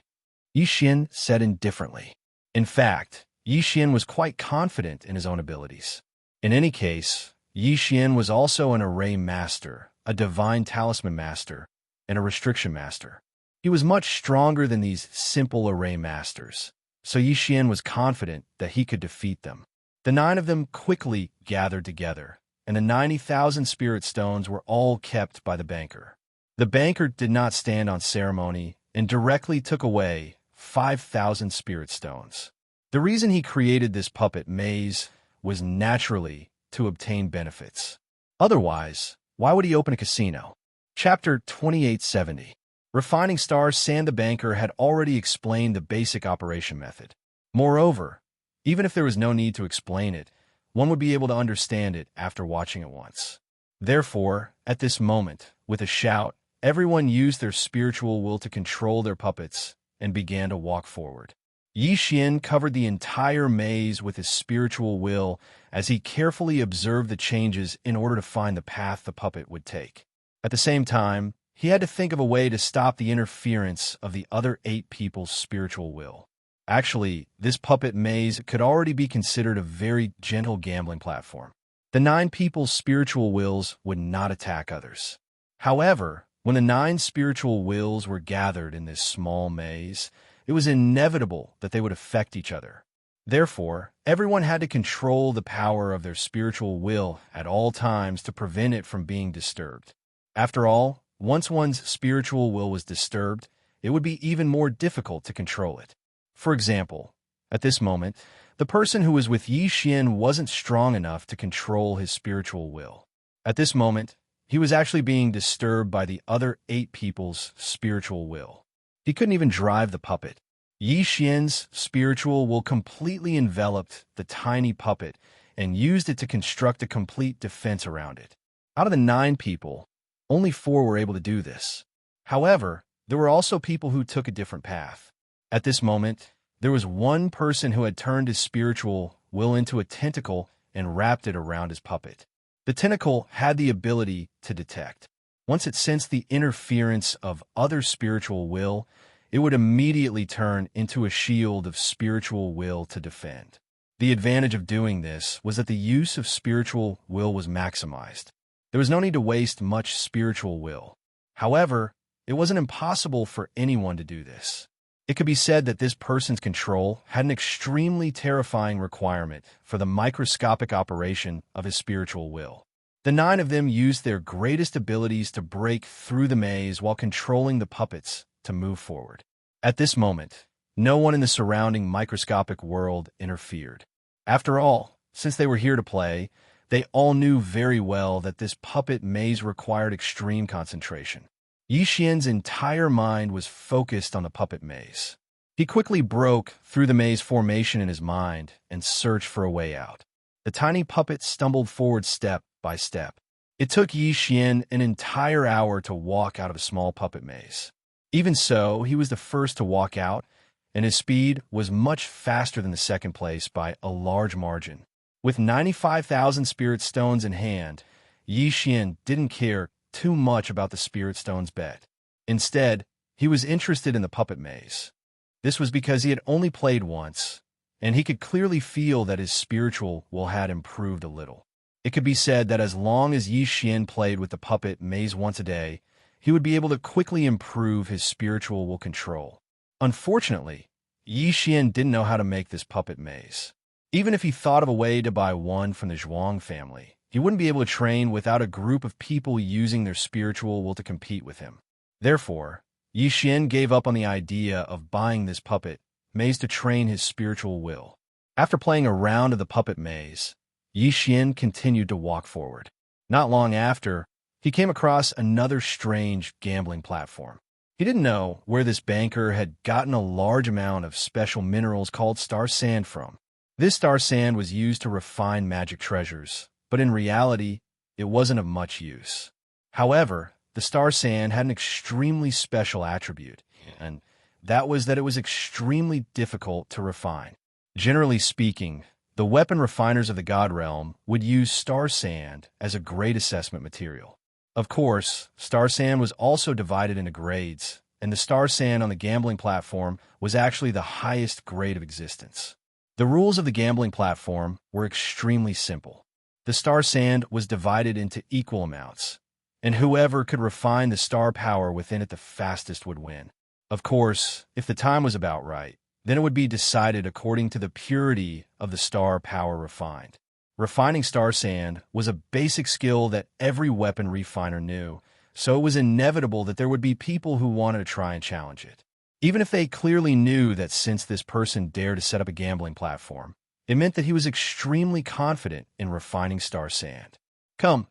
Xian said indifferently. In fact, Xian was quite confident in his own abilities. In any case, Xian was also an array master, a divine talisman master, and a restriction master. He was much stronger than these simple array masters, so Xian was confident that he could defeat them. The 9 of them quickly gathered together, and the 90,000 spirit stones were all kept by the banker. The banker did not stand on ceremony and directly took away 5,000 spirit stones. The reason he created this puppet maze was naturally to obtain benefits. Otherwise, why would he open a casino? Chapter 2870. Refining Stars Sand. The banker had already explained the basic operation method. Moreover, even if there was no need to explain it, one would be able to understand it after watching it once. Therefore, at this moment, with a shout, everyone used their spiritual will to control their puppets and began to walk forward. Xian covered the entire maze with his spiritual will as he carefully observed the changes in order to find the path the puppet would take. At the same time, he had to think of a way to stop the interference of the other 8 people's spiritual will. Actually, this puppet maze could already be considered a very gentle gambling platform. The 9 people's spiritual wills would not attack others. However, when the 9 spiritual wills were gathered in this small maze, it was inevitable that they would affect each other. Therefore, everyone had to control the power of their spiritual will at all times to prevent it from being disturbed. After all, once one's spiritual will was disturbed, it would be even more difficult to control it. For example, at this moment, the person who was with Xian wasn't strong enough to control his spiritual will. At this moment, he was actually being disturbed by the other 8 people's spiritual will. He couldn't even drive the puppet. Xian's spiritual will completely enveloped the tiny puppet and used it to construct a complete defense around it. Out of the 9 people, only 4 were able to do this. However, there were also people who took a different path. At this moment, there was one person who had turned his spiritual will into a tentacle and wrapped it around his puppet. The tentacle had the ability to detect. Once it sensed the interference of other spiritual will, it would immediately turn into a shield of spiritual will to defend. The advantage of doing this was that the use of spiritual will was maximized. There was no need to waste much spiritual will. However, it wasn't impossible for anyone to do this. It could be said that this person's control had an extremely terrifying requirement for the microscopic operation of his spiritual will. The 9 of them used their greatest abilities to break through the maze while controlling the puppets to move forward. At this moment, no one in the surrounding microscopic world interfered. After all, since they were here to play, they all knew very well that this puppet maze required extreme concentration. Yixian's entire mind was focused on the puppet maze. He quickly broke through the maze formation in his mind and searched for a way out. The tiny puppet stumbled forward step by step. It took Yixian an entire hour to walk out of a small puppet maze. Even so, he was the first to walk out, and his speed was much faster than the second place by a large margin. With 95,000 spirit stones in hand, Yixian didn't care too much about the spirit stones bet. Instead, he was interested in the puppet maze. This was because he had only played once, and he could clearly feel that his spiritual will had improved a little. It could be said that as long as Yixian played with the puppet maze once a day, he would be able to quickly improve his spiritual will control. Unfortunately, Yixian didn't know how to make this puppet maze. Even if he thought of a way to buy one from the Zhuang family, he wouldn't be able to train without a group of people using their spiritual will to compete with him. Therefore, Yixian gave up on the idea of buying this puppet maze to train his spiritual will. After playing a round of the puppet maze, Yixian continued to walk forward. Not long after, he came across another strange gambling platform. He didn't know where this banker had gotten a large amount of special minerals called star sand from. This star sand was used to refine magic treasures, but in reality, it wasn't of much use. However, the star sand had an extremely special attribute, and that was that it was extremely difficult to refine. Generally speaking, the weapon refiners of the God Realm would use star sand as a grade assessment material. Of course, star sand was also divided into grades, and the star sand on the gambling platform was actually the highest grade of existence. The rules of the gambling platform were extremely simple. The star sand was divided into equal amounts, and whoever could refine the star power within it the fastest would win. Of course, if the time was about right, then it would be decided according to the purity of the star power refined. Refining star sand was a basic skill that every weapon refiner knew, so it was inevitable that there would be people who wanted to try and challenge it. Even if they clearly knew that since this person dared to set up a gambling platform, it meant that he was extremely confident in refining star sand. Come,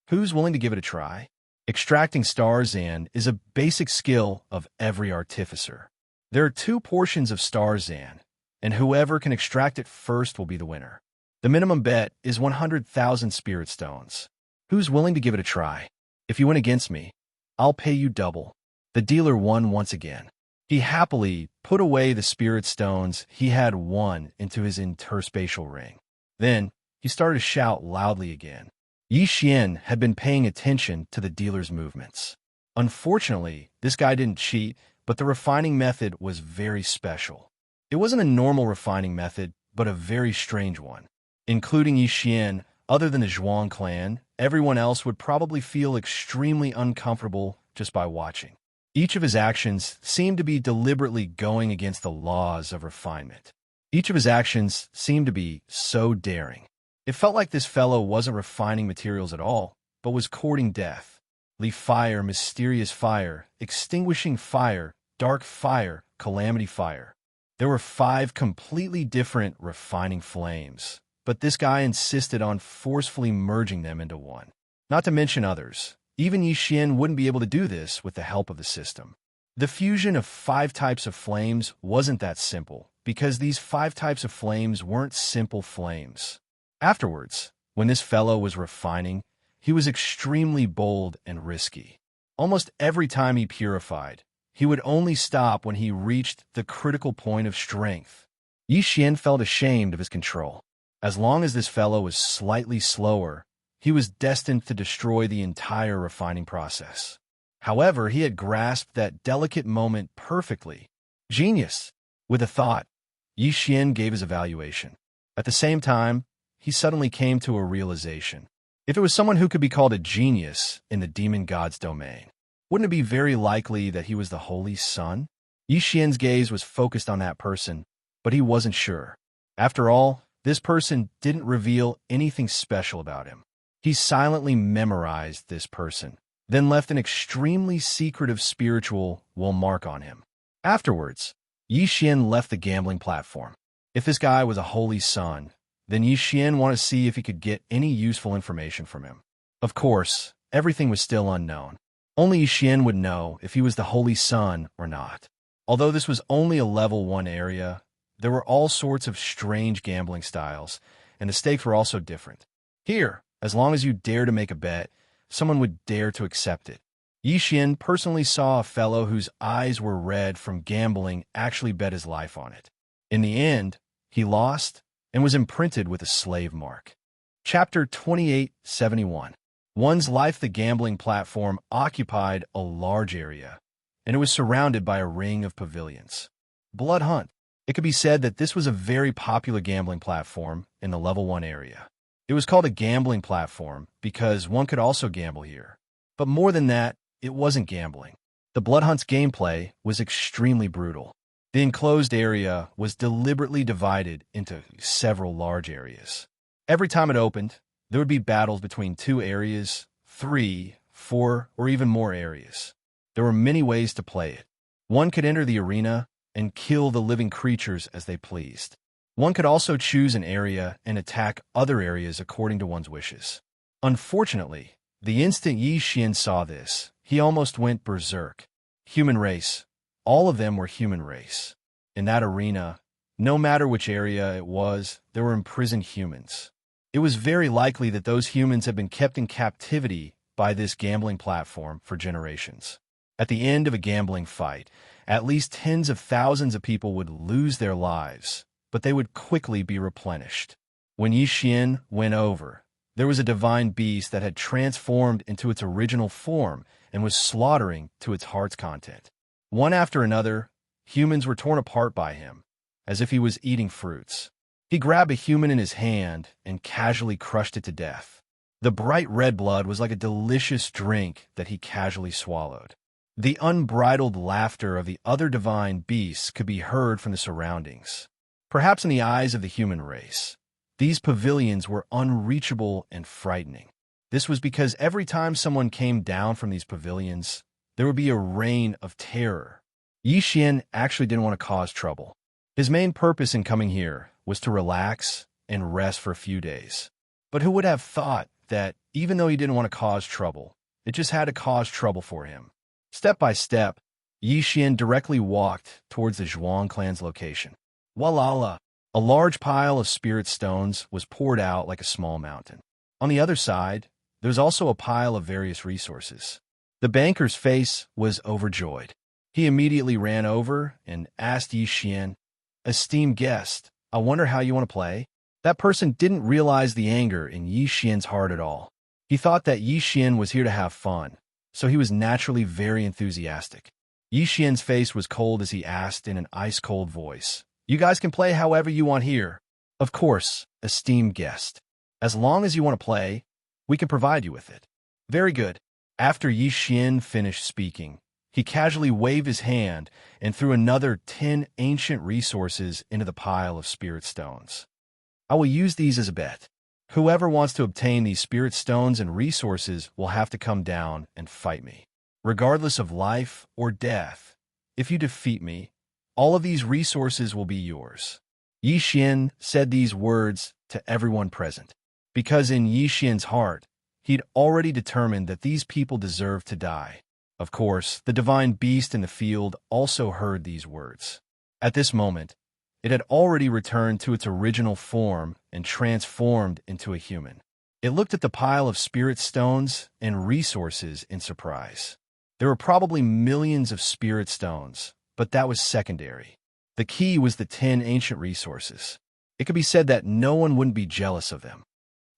who's willing to give it a try? Extracting star sand is a basic skill of every artificer. There are 2 portions of star sand, and whoever can extract it first will be the winner. The minimum bet is 100,000 spirit stones. Who's willing to give it a try? If you win against me, I'll pay you double. The dealer won once again. He happily put away the spirit stones he had won into his interspatial ring. Then, he started to shout loudly again. Yixian had been paying attention to the dealer's movements. Unfortunately, this guy didn't cheat, but the refining method was very special. It wasn't a normal refining method, but a very strange one. Including Yixian, other than the Zhuang clan, everyone else would probably feel extremely uncomfortable just by watching. Each of his actions seemed to be deliberately going against the laws of refinement. Each of his actions seemed to be so daring. It felt like this fellow wasn't refining materials at all, but was courting death. Leaf fire, mysterious fire, extinguishing fire, dark fire, calamity fire. There were 5 completely different refining flames, but this guy insisted on forcefully merging them into one. Not to mention others. Even Yixian wouldn't be able to do this with the help of the system. The fusion of 5 types of flames wasn't that simple, because these 5 types of flames weren't simple flames. Afterwards, when this fellow was refining, he was extremely bold and risky. Almost every time he purified, he would only stop when he reached the critical point of strength. Yixian felt ashamed of his control. As long as this fellow was slightly slower, he was destined to destroy the entire refining process. However, he had grasped that delicate moment perfectly. Genius! With a thought, Yi Xian gave his evaluation. At the same time, he suddenly came to a realization. If it was someone who could be called a genius in the demon god's domain, wouldn't it be very likely that he was the Holy Sun? Yi Xian's gaze was focused on that person, but he wasn't sure. After all, this person didn't reveal anything special about him. He silently memorized this person, then left an extremely secretive spiritual mark on him. Afterwards, Yi Xian left the gambling platform. If this guy was a Holy Sun, then Yi Xian wanted to see if he could get any useful information from him. Of course, everything was still unknown. Only Yi Xian would know if he was the Holy Sun or not. Although this was only a level 1 area, there were all sorts of strange gambling styles, and the stakes were also different. Here, as long as you dare to make a bet, someone would dare to accept it. Yi Xian personally saw a fellow whose eyes were red from gambling actually bet his life on it. In the end, he lost and was imprinted with a slave mark. Chapter 2871. One's life. The gambling platform occupied a large area, and it was surrounded by a ring of pavilions. Blood Hunt. It could be said that this was a very popular gambling platform in the level 1 area. It was called a gambling platform because one could also gamble here. But more than that, it wasn't gambling. The Blood Hunt's gameplay was extremely brutal. The enclosed area was deliberately divided into several large areas. Every time it opened, there would be battles between 2 areas, 3, 4, or even more areas. There were many ways to play it. One could enter the arena and kill the living creatures as they pleased. One could also choose an area and attack other areas according to one's wishes. Unfortunately, the instant Yi Xian saw this, he almost went berserk. Human race. All of them were human race. In that arena, no matter which area it was, there were imprisoned humans. It was very likely that those humans had been kept in captivity by this gambling platform for generations. At the end of a gambling fight, at least tens of thousands of people would lose their lives, but they would quickly be replenished. When Yi Xian went over, there was a divine beast that had transformed into its original form and was slaughtering to its heart's content. One after another, humans were torn apart by him, as if he was eating fruits. He grabbed a human in his hand and casually crushed it to death. The bright red blood was like a delicious drink that he casually swallowed. The unbridled laughter of the other divine beasts could be heard from the surroundings. Perhaps in the eyes of the human race, these pavilions were unreachable and frightening. This was because every time someone came down from these pavilions, there would be a reign of terror. Yi Xian actually didn't want to cause trouble. His main purpose in coming here was to relax and rest for a few days. But who would have thought that, even though he didn't want to cause trouble, it just had to cause trouble for him? Step by step, Yi Xian directly walked towards the Zhuang clan's location. Walala! A large pile of spirit stones was poured out like a small mountain. On the other side, there was also a pile of various resources. The banker's face was overjoyed. He immediately ran over and asked Yi Xian, "Esteemed guest, I wonder how you want to play?" That person didn't realize the anger in Yi Xian's heart at all. He thought that Yi Xian was here to have fun, so he was naturally very enthusiastic. Yi Xian's face was cold as he asked in an ice-cold voice, "You guys can play however you want here." "Of course, esteemed guest. As long as you want to play, we can provide you with it." "Very good." After Yi Xian finished speaking, he casually waved his hand and threw another 10 ancient resources into the pile of spirit stones. "I will use these as a bet. Whoever wants to obtain these spirit stones and resources will have to come down and fight me. Regardless of life or death, if you defeat me, all of these resources will be yours." Yi Xian said these words to everyone present, because in Yi Xian's heart, he'd already determined that these people deserved to die. Of course, the divine beast in the field also heard these words. At this moment, it had already returned to its original form and transformed into a human. It looked at the pile of spirit stones and resources in surprise. There were probably millions of spirit stones, but that was secondary. The key was the 10 ancient resources. It could be said that no one wouldn't be jealous of them.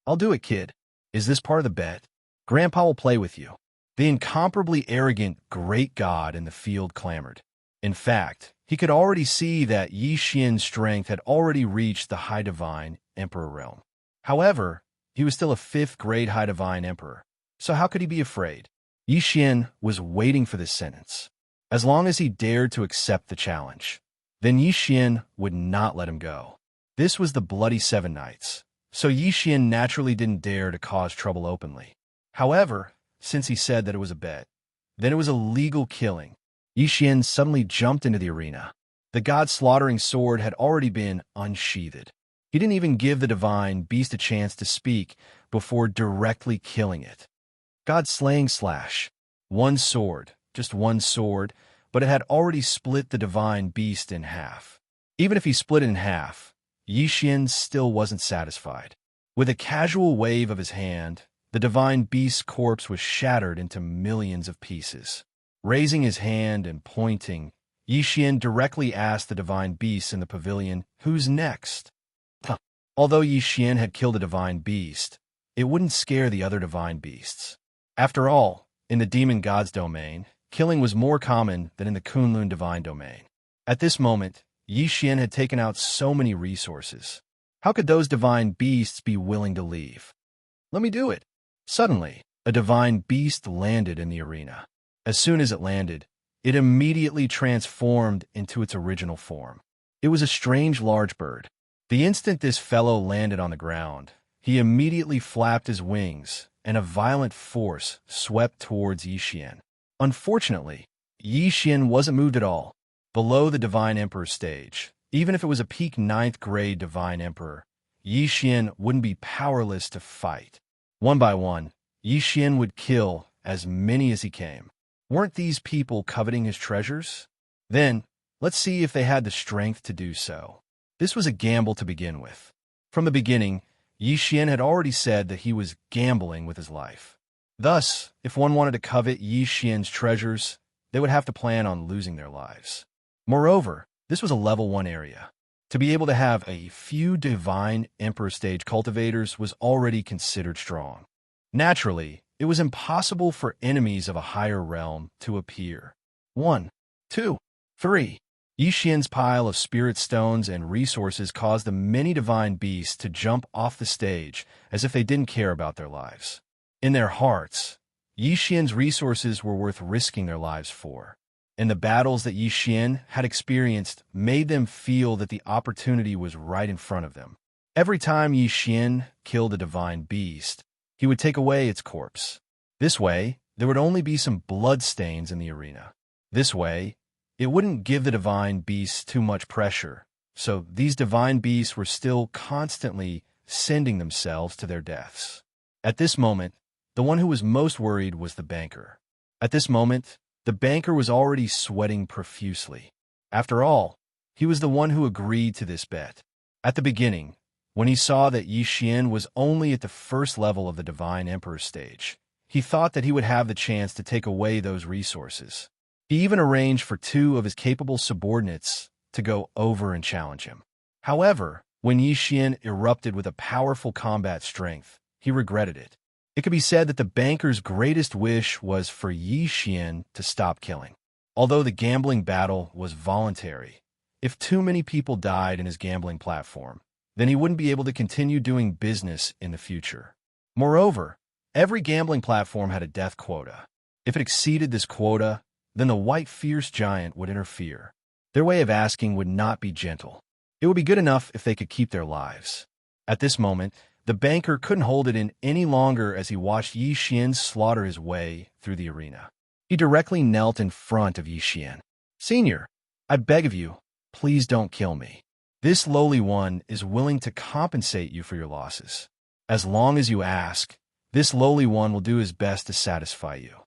"I'll do it, kid." Is this part of the bet? Grandpa will play with you. The incomparably arrogant great god in the field clamored. In fact, he could already see that Yi Xian's strength had already reached the High Divine Emperor realm. However, he was still a 5th-grade High Divine Emperor, so how could he be afraid? Yi Xian was waiting for this sentence. As long as he dared to accept the challenge, then Yi Xian would not let him go. This was the Bloody Seven Nights, so Yi Xian naturally didn't dare to cause trouble openly. However, since he said that it was a bet, then it was a legal killing. Yi Xian suddenly jumped into the arena. The god-slaughtering sword had already been unsheathed. He didn't even give the divine beast a chance to speak before directly killing it. God-slaying slash. One sword, just one sword, but it had already split the divine beast in half. Even if he split it in half, Yi Xian still wasn't satisfied. With a casual wave of his hand, the divine beast's corpse was shattered into millions of pieces. Raising his hand and pointing, Yi Xian directly asked the divine beasts in the pavilion, "Who's next?" Although Yi Xian had killed a divine beast, it wouldn't scare the other divine beasts. After all, in the demon god's domain, killing was more common than in the Kunlun divine domain. At this moment, Yi Xian had taken out so many resources. How could those divine beasts be willing to leave? Let me do it. Suddenly, a divine beast landed in the arena. As soon as it landed, it immediately transformed into its original form. It was a strange large bird. The instant this fellow landed on the ground, he immediately flapped his wings, and a violent force swept towards Yi Xian. Unfortunately, Yi Xian wasn't moved at all. Below the Divine Emperor's stage, even if it was a peak 9th-grade Divine Emperor, Yi Xian wouldn't be powerless to fight. One by one, Yi Xian would kill as many as he came. Weren't these people coveting his treasures? Then, let's see if they had the strength to do so. This was a gamble to begin with. From the beginning, Yi Xian had already said that he was gambling with his life. Thus, if one wanted to covet Yi Xian's treasures, they would have to plan on losing their lives. Moreover, this was a level 1 area. To be able to have a few divine Emperor stage cultivators was already considered strong. Naturally, it was impossible for enemies of a higher realm to appear. 1, 2, 3. Yi Xian's pile of spirit stones and resources caused the many divine beasts to jump off the stage as if they didn't care about their lives. In their hearts, Yi Xian's resources were worth risking their lives for, and the battles that Yi Xian had experienced made them feel that the opportunity was right in front of them. Every time Yi Xian killed a divine beast, he would take away its corpse. This way, there would only be some bloodstains in the arena. This way, it wouldn't give the divine beasts too much pressure, so these divine beasts were still constantly sending themselves to their deaths. At this moment, the one who was most worried was the banker. At this moment, the banker was already sweating profusely. After all, he was the one who agreed to this bet. At the beginning, when he saw that Yi Xian was only at the first level of the Divine Emperor stage, he thought that he would have the chance to take away those resources. He even arranged for 2 of his capable subordinates to go over and challenge him. However, when Yi Xian erupted with a powerful combat strength, he regretted it. It could be said that the banker's greatest wish was for Yi Xian to stop killing. Although the gambling battle was voluntary, if too many people died in his gambling platform, then he wouldn't be able to continue doing business in the future. Moreover, every gambling platform had a death quota. If it exceeded this quota, then the white fierce giant would interfere. Their way of asking would not be gentle. It would be good enough if they could keep their lives. At this moment, the banker couldn't hold it in any longer as he watched Yi Xian slaughter his way through the arena. He directly knelt in front of Yi Xian. "Senior, I beg of you, please don't kill me. This lowly one is willing to compensate you for your losses. As long as you ask, this lowly one will do his best to satisfy you."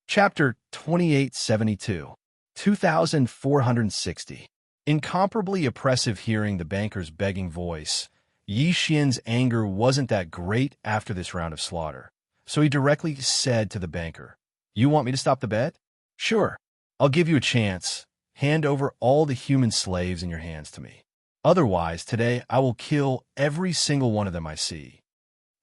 Chapter 2872, 2460. Incomparably oppressive hearing the banker's begging voice, Yi Xian's anger wasn't that great after this round of slaughter, so he directly said to the banker, "You want me to stop the bet? Sure, I'll give you a chance. Hand over all the human slaves in your hands to me. Otherwise, today I will kill every single one of them I see."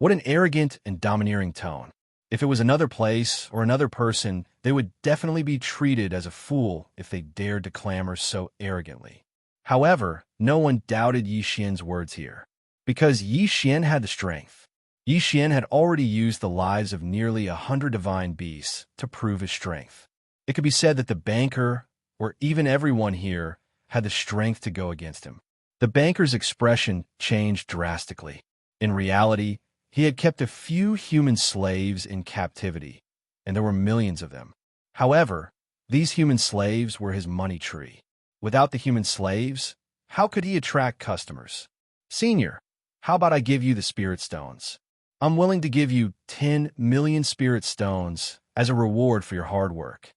What an arrogant and domineering tone. If it was another place or another person, they would definitely be treated as a fool if they dared to clamor so arrogantly. However, no one doubted Yi Xian's words here, because Yi Xian had the strength. Yi Xian had already used the lives of nearly 100 divine beasts to prove his strength. It could be said that the banker, or even everyone here, had the strength to go against him. The banker's expression changed drastically. In reality, he had kept a few human slaves in captivity, and there were millions of them. However, these human slaves were his money tree. Without the human slaves, how could he attract customers? Senior, how about I give you the spirit stones? I'm willing to give you 10 million spirit stones as a reward for your hard work.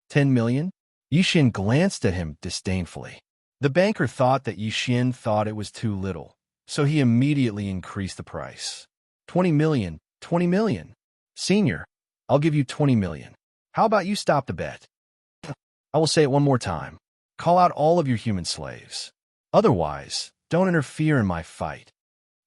10 million? Yi Xian glanced at him disdainfully. The banker thought that Yi Xian thought it was too little, so he immediately increased the price. 20 million, 20 million. Senior, I'll give you 20 million. How about you stop the bet? I will say it one more time. Call out all of your human slaves. Otherwise, don't interfere in my fight.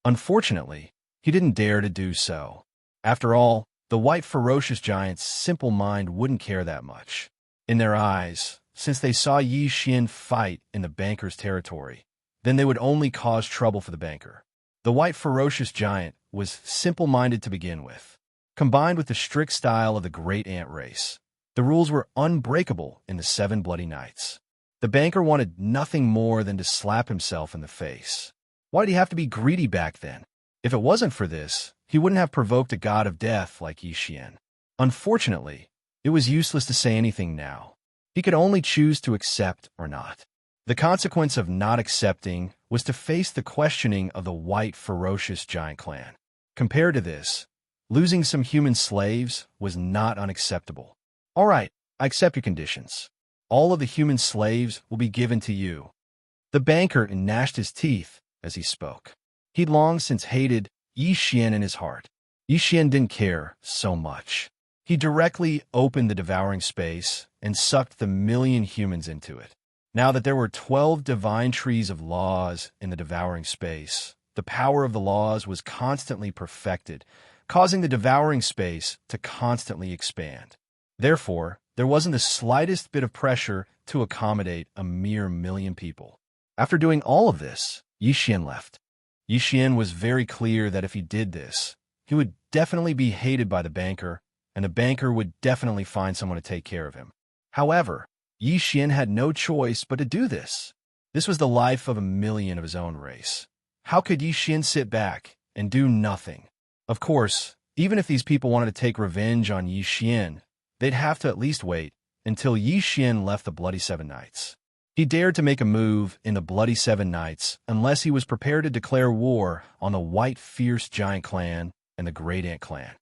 Unfortunately, he didn't dare to do so. After all, the white ferocious giant's simple mind wouldn't care that much. In their eyes, since they saw Yi Xian fight in the banker's territory, then they would only cause trouble for the banker. The white ferocious giant was simple-minded to begin with. Combined with the strict style of the great ant race, the rules were unbreakable in the 7 bloody nights. The banker wanted nothing more than to slap himself in the face. Why did he have to be greedy back then? If it wasn't for this, he wouldn't have provoked a god of death like Yi Xian. Unfortunately, it was useless to say anything now. He could only choose to accept or not. The consequence of not accepting was to face the questioning of the white ferocious giant clan. Compared to this, losing some human slaves was not unacceptable. All right, I accept your conditions. All of the human slaves will be given to you. The banker gnashed his teeth as he spoke. He'd long since hated Yi Xian in his heart. Yi Xian didn't care so much. He directly opened the devouring space and sucked the million humans into it. Now that there were 12 divine trees of laws in the devouring space, the power of the laws was constantly perfected, causing the devouring space to constantly expand. Therefore, there wasn't the slightest bit of pressure to accommodate a mere million people. After doing all of this, Yi Xian left. Yi Xian was very clear that if he did this, he would definitely be hated by the banker, and the banker would definitely find someone to take care of him. However, Yi Xian had no choice but to do this. This was the life of a million of his own race. How could Yi Xian sit back and do nothing? Of course, even if these people wanted to take revenge on Yi Xian, they'd have to at least wait until Yi Xian left the Bloody 7 Nights. He dared to make a move in the Bloody 7 Nights unless he was prepared to declare war on the White Fierce Giant Clan and the Great Ant Clan.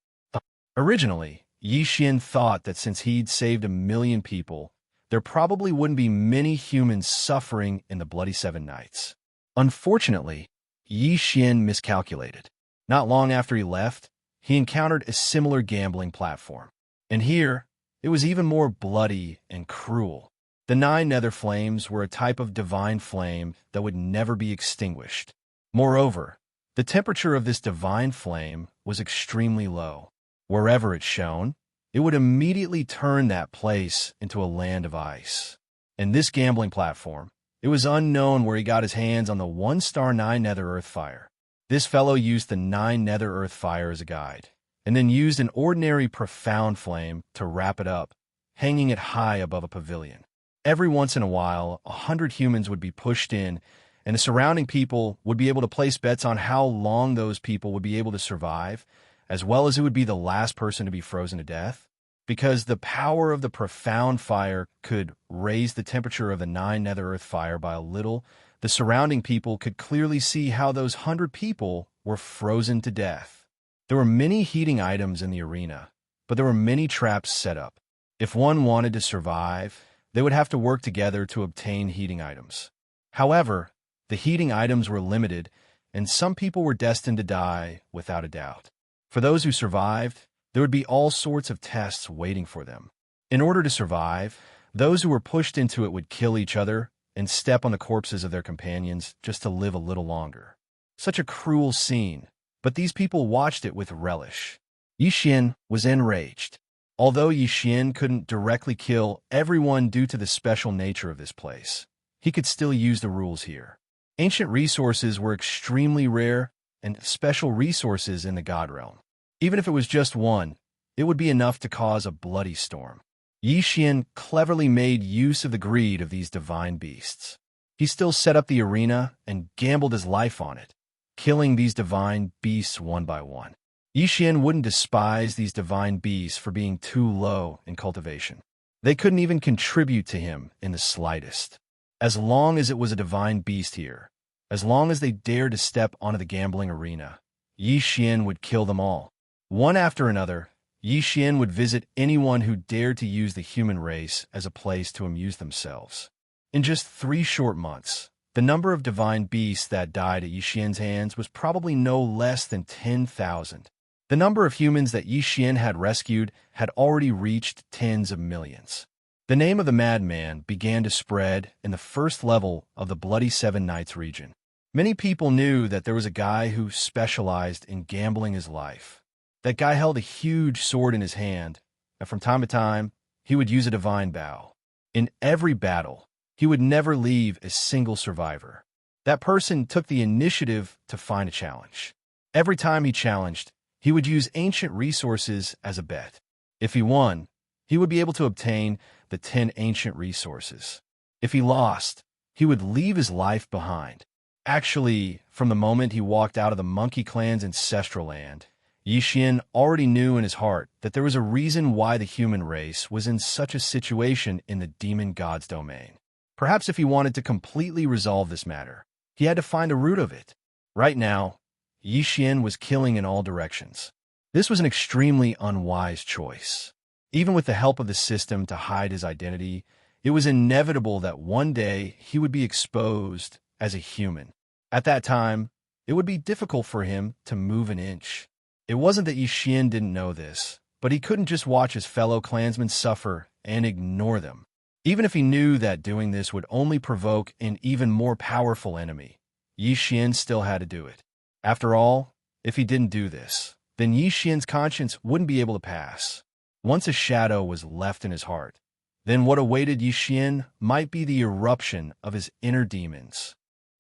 Originally, Yi Xian thought that since he'd saved a million people, there probably wouldn't be many humans suffering in the Bloody 7 Nights. Unfortunately, Yi Xian miscalculated. Not long after he left, he encountered a similar gambling platform. And here, it was even more bloody and cruel. The 9 nether flames were a type of divine flame that would never be extinguished. Moreover, the temperature of this divine flame was extremely low. Wherever it shone, it would immediately turn that place into a land of ice. In this gambling platform, it was unknown where he got his hands on the 1-star 9 nether earth fire. This fellow used the 9 nether earth fire as a guide, and then used an ordinary profound flame to wrap it up, hanging it high above a pavilion. Every once in a while, 100 humans would be pushed in, and the surrounding people would be able to place bets on how long those people would be able to survive, as well as who would be the last person to be frozen to death. Because the power of the profound fire could raise the temperature of the 9 nether earth fire by a little, the surrounding people could clearly see how those 100 people were frozen to death. There were many heating items in the arena, but there were many traps set up. If one wanted to survive, they would have to work together to obtain heating items. However, the heating items were limited, and some people were destined to die without a doubt. For those who survived, there would be all sorts of tests waiting for them. In order to survive, those who were pushed into it would kill each other and step on the corpses of their companions just to live a little longer. Such a cruel scene, But these people watched it with relish. Xian was enraged. Although Xian couldn't directly kill everyone due to the special nature of this place, he could still use the rules here. Ancient resources were extremely rare, and special resources in the God realm. Even if it was just one, it would be enough to cause a bloody storm. Xian cleverly made use of the greed of these divine beasts. He still set up the arena and gambled his life on it, killing these divine beasts one by one. Xian wouldn't despise these divine beasts for being too low in cultivation. They couldn't even contribute to him in the slightest. As long as it was a divine beast here, as long as they dared to step onto the gambling arena, Xian would kill them all. One after another, Xian would visit anyone who dared to use the human race as a place to amuse themselves. In just 3 short months, the number of divine beasts that died at Xian's hands was probably no less than 10,000. The number of humans that Xian had rescued had already reached tens of millions. The name of the madman began to spread in the first level of the Bloody Seven Nights region. Many people knew that there was a guy who specialized in gambling his life. That guy held a huge sword in his hand, and from time to time, he would use a divine bow. In every battle, he would never leave a single survivor. That person took the initiative to find a challenge. Every time he challenged, he would use ancient resources as a bet. If he won, he would be able to obtain the 10 ancient resources. If he lost, he would leave his life behind. Actually, from the moment he walked out of the Monkey Clan's ancestral land, Xian already knew in his heart that there was a reason why the human race was in such a situation in the demon god's domain. Perhaps if he wanted to completely resolve this matter, he had to find the root of it. Right now, Xian was killing in all directions. This was an extremely unwise choice. Even with the help of the system to hide his identity, it was inevitable that one day he would be exposed as a human. At that time, it would be difficult for him to move an inch. It wasn't that Xian didn't know this, but he couldn't just watch his fellow clansmen suffer and ignore them. Even if he knew that doing this would only provoke an even more powerful enemy, Xian still had to do it. After all, if he didn't do this, then Xian's conscience wouldn't be able to pass. Once a shadow was left in his heart, then what awaited Xian might be the eruption of his inner demons.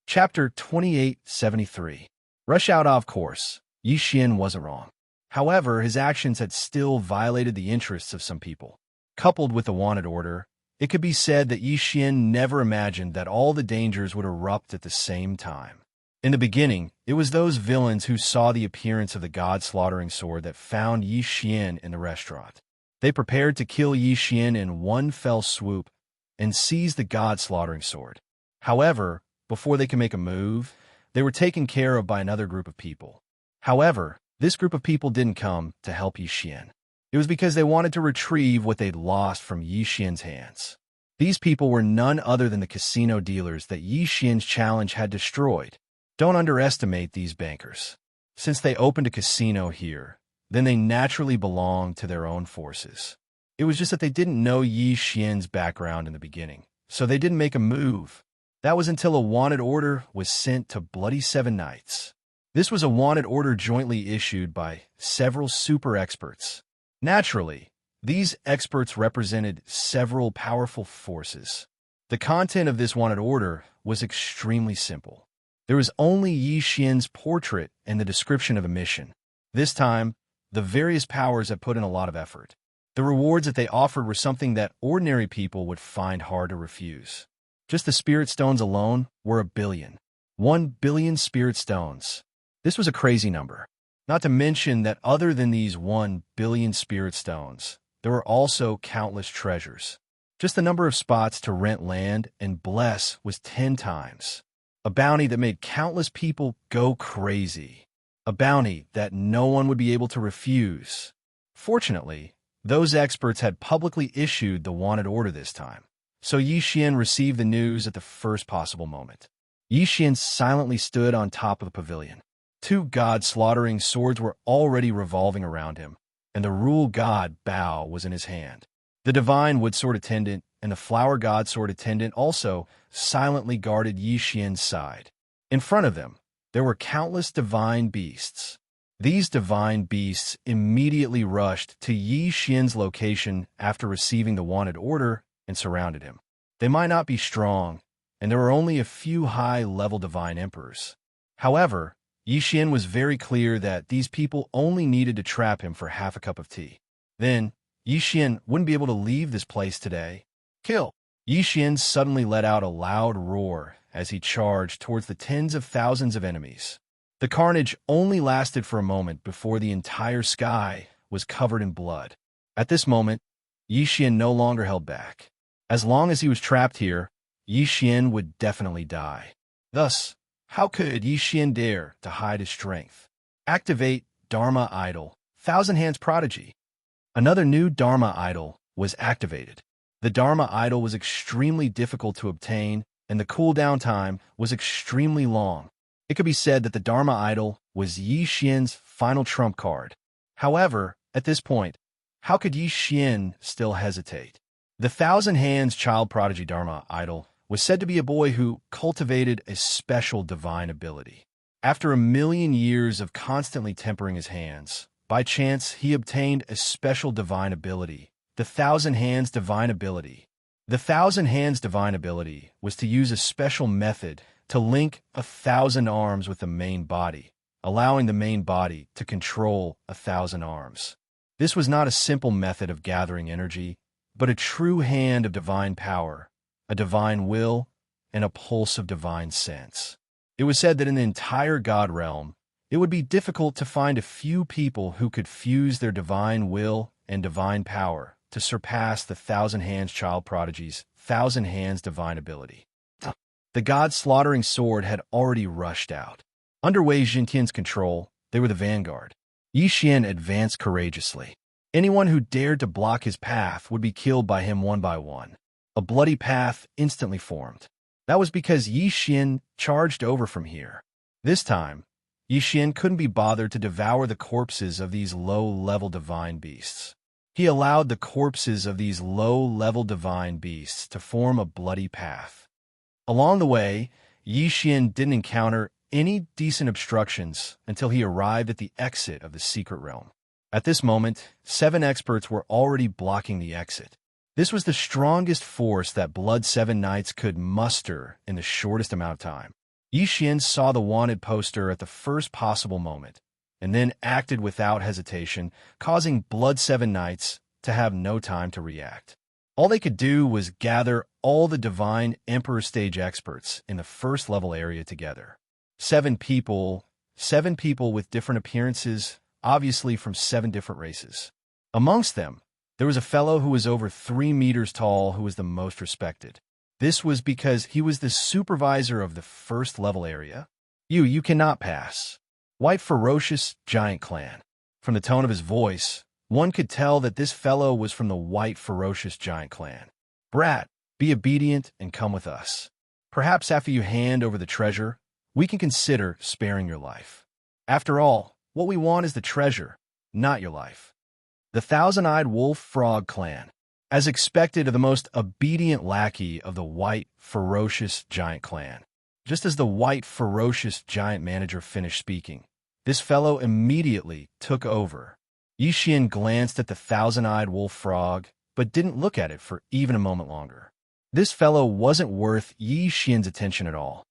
Chapter 2873. Rush out of course. Xian wasn't wrong. However, his actions had still violated the interests of some people. Coupled with the wanted order, it could be said that Xian never imagined that all the dangers would erupt at the same time. In the beginning, it was those villains who saw the appearance of the god-slaughtering sword that found Xian in the restaurant. They prepared to kill Xian in one fell swoop and seize the god-slaughtering sword. However, before they could make a move, they were taken care of by another group of people. However, this group of people didn't come to help Xian. It was because they wanted to retrieve what they'd lost from Xian's hands. These people were none other than the casino dealers that Xian's challenge had destroyed. Don't underestimate these bankers. Since they opened a casino here, then they naturally belonged to their own forces. It was just that they didn't know Xian's background in the beginning, so they didn't make a move. That was until a wanted order was sent to Bloody Seven Nights. This was a wanted order jointly issued by several super experts. Naturally, these experts represented several powerful forces. The content of this wanted order was extremely simple. There was only Xian's portrait and the description of a mission. This time, the various powers had put in a lot of effort. The rewards that they offered were something that ordinary people would find hard to refuse. Just the spirit stones alone were 1 billion. 1 billion spirit stones. This was a crazy number. Not to mention that other than these 1 billion spirit stones, there were also countless treasures. Just the number of spots to rent land and bless was 10 times. A bounty that made countless people go crazy. A bounty that no one would be able to refuse. Fortunately, those experts had publicly issued the wanted order this time, so Xian received the news at the first possible moment. Xian silently stood on top of the pavilion. 2 god-slaughtering swords were already revolving around him, and the rule god bow was in his hand. The divine wood sword attendant and the flower god sword attendant also silently guarded Xian's side. In front of them, there were countless divine beasts. These divine beasts immediately rushed to Yi Xian's location after receiving the wanted order and surrounded him. They might not be strong, and there were only a few high-level divine emperors. However, Yi Xian was very clear that these people only needed to trap him for half a cup of tea. Then, Yi Xian wouldn't be able to leave this place today. Kill! Yi Xian suddenly let out a loud roar as he charged towards the tens of thousands of enemies. The carnage only lasted for a moment before the entire sky was covered in blood. At this moment, Yi Xian no longer held back. As long as he was trapped here, Yi Xian would definitely die. Thus, how could Yi Xian dare to hide his strength? Activate Dharma Idol, Thousand Hands Prodigy. Another new Dharma Idol was activated. The Dharma Idol was extremely difficult to obtain, and the cooldown time was extremely long. It could be said that the Dharma Idol was Yi Xian's final trump card. However, at this point, how could Yi Xian still hesitate? The Thousand Hands Child Prodigy Dharma Idol was said to be a boy who cultivated a special divine ability. After 1,000,000 years of constantly tempering his hands, by chance he obtained a special divine ability, the Thousand Hands Divine Ability. The Thousand Hands Divine Ability was to use a special method to link 1,000 arms with the main body, allowing the main body to control 1,000 arms. This was not a simple method of gathering energy, but a true hand of divine power, a divine will, and a pulse of divine sense. It was said that in the entire God realm, it would be difficult to find a few people who could fuse their divine will and divine power to surpass the Thousand Hands Child Prodigy's Thousand Hands Divine Ability. The God-slaughtering sword had already rushed out. Under Wei Xintian's control, they were the vanguard. Yi Xian advanced courageously. Anyone who dared to block his path would be killed by him one by one. A bloody path instantly formed. That was because Yi Xian charged over from here. This time, Yi Xian couldn't be bothered to devour the corpses of these low-level divine beasts. He allowed the corpses of these low-level divine beasts to form a bloody path. Along the way, Yi Xian didn't encounter any decent obstructions until he arrived at the exit of the secret realm. At this moment, 7 experts were already blocking the exit. This was the strongest force that Blood 7 Knights could muster in the shortest amount of time. Yi Xian saw the wanted poster at the first possible moment, and then acted without hesitation, causing Blood 7 Knights to have no time to react. All they could do was gather all the Divine Emperor Stage experts in the first level area together. 7 people with different appearances, obviously from 7 different races. Amongst them, there was a fellow who was over 3 meters tall who was the most respected. This was because he was the supervisor of the first level area. You cannot pass. White Ferocious Giant Clan. From the tone of his voice, one could tell that this fellow was from the White Ferocious Giant Clan. Brat, be obedient and come with us. Perhaps after you hand over the treasure, we can consider sparing your life. After all, what we want is the treasure, not your life. The Thousand-Eyed Wolf Frog Clan. As expected, of the most obedient lackey of the White Ferocious Giant Clan. Just as the White Ferocious Giant manager finished speaking, this fellow immediately took over. Yi Xian glanced at the Thousand-Eyed Wolf Frog, but didn't look at it for even a moment longer. This fellow wasn't worth Yi Xian's attention at all.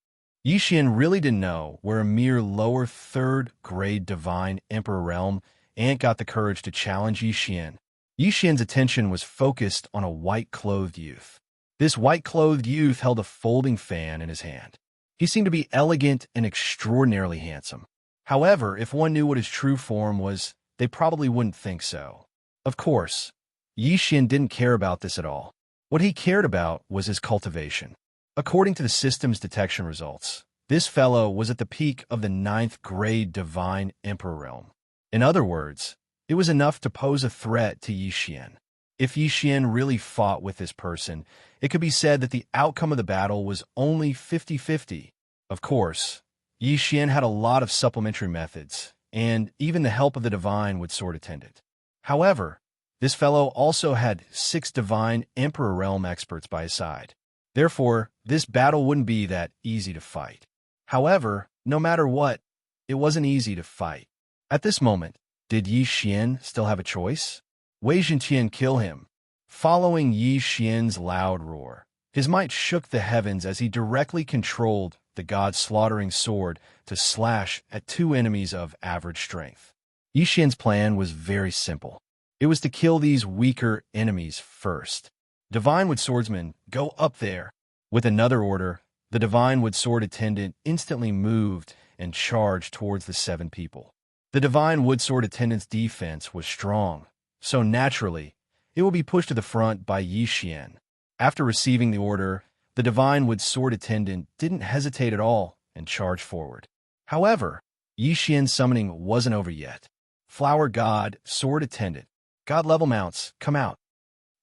Yi Xian really didn't know where a mere lower third-grade Divine Emperor realm Ant got the courage to challenge Yi Xian. Yi Xian's attention was focused on a white-clothed youth. This white-clothed youth held a folding fan in his hand. He seemed to be elegant and extraordinarily handsome. However, if one knew what his true form was, they probably wouldn't think so. Of course, Yi Xian didn't care about this at all. What he cared about was his cultivation. According to the system's detection results, this fellow was at the peak of the 9th-grade Divine Emperor realm. In other words, it was enough to pose a threat to Yi Xian. If Yi Xian really fought with this person, it could be said that the outcome of the battle was only 50-50. Of course, Yi Xian had a lot of supplementary methods, and even the help of the divine would sort attend it. However, this fellow also had 6 Divine Emperor realm experts by his side. Therefore, this battle wouldn't be that easy to fight. However, no matter what, it wasn't easy to fight. At this moment, did Yi Xian still have a choice? Wei Zhenqian kill him. Following Yi Xian's loud roar, his might shook the heavens as he directly controlled the god-slaughtering sword to slash at two enemies of average strength. Yi Xian's plan was very simple. It was to kill these weaker enemies first. Divine Wood Swordsman, go up there. With another order, the Divine Wood Sword Attendant instantly moved and charged towards the 7 people. The Divine Wood Sword Attendant's defense was strong, so naturally, it will be pushed to the front by Yi Xian. After receiving the order, the Divine Wood Sword Attendant didn't hesitate at all and charged forward. However, Yi Xian's summoning wasn't over yet. Flower God, Sword Attendant, God level mounts, come out.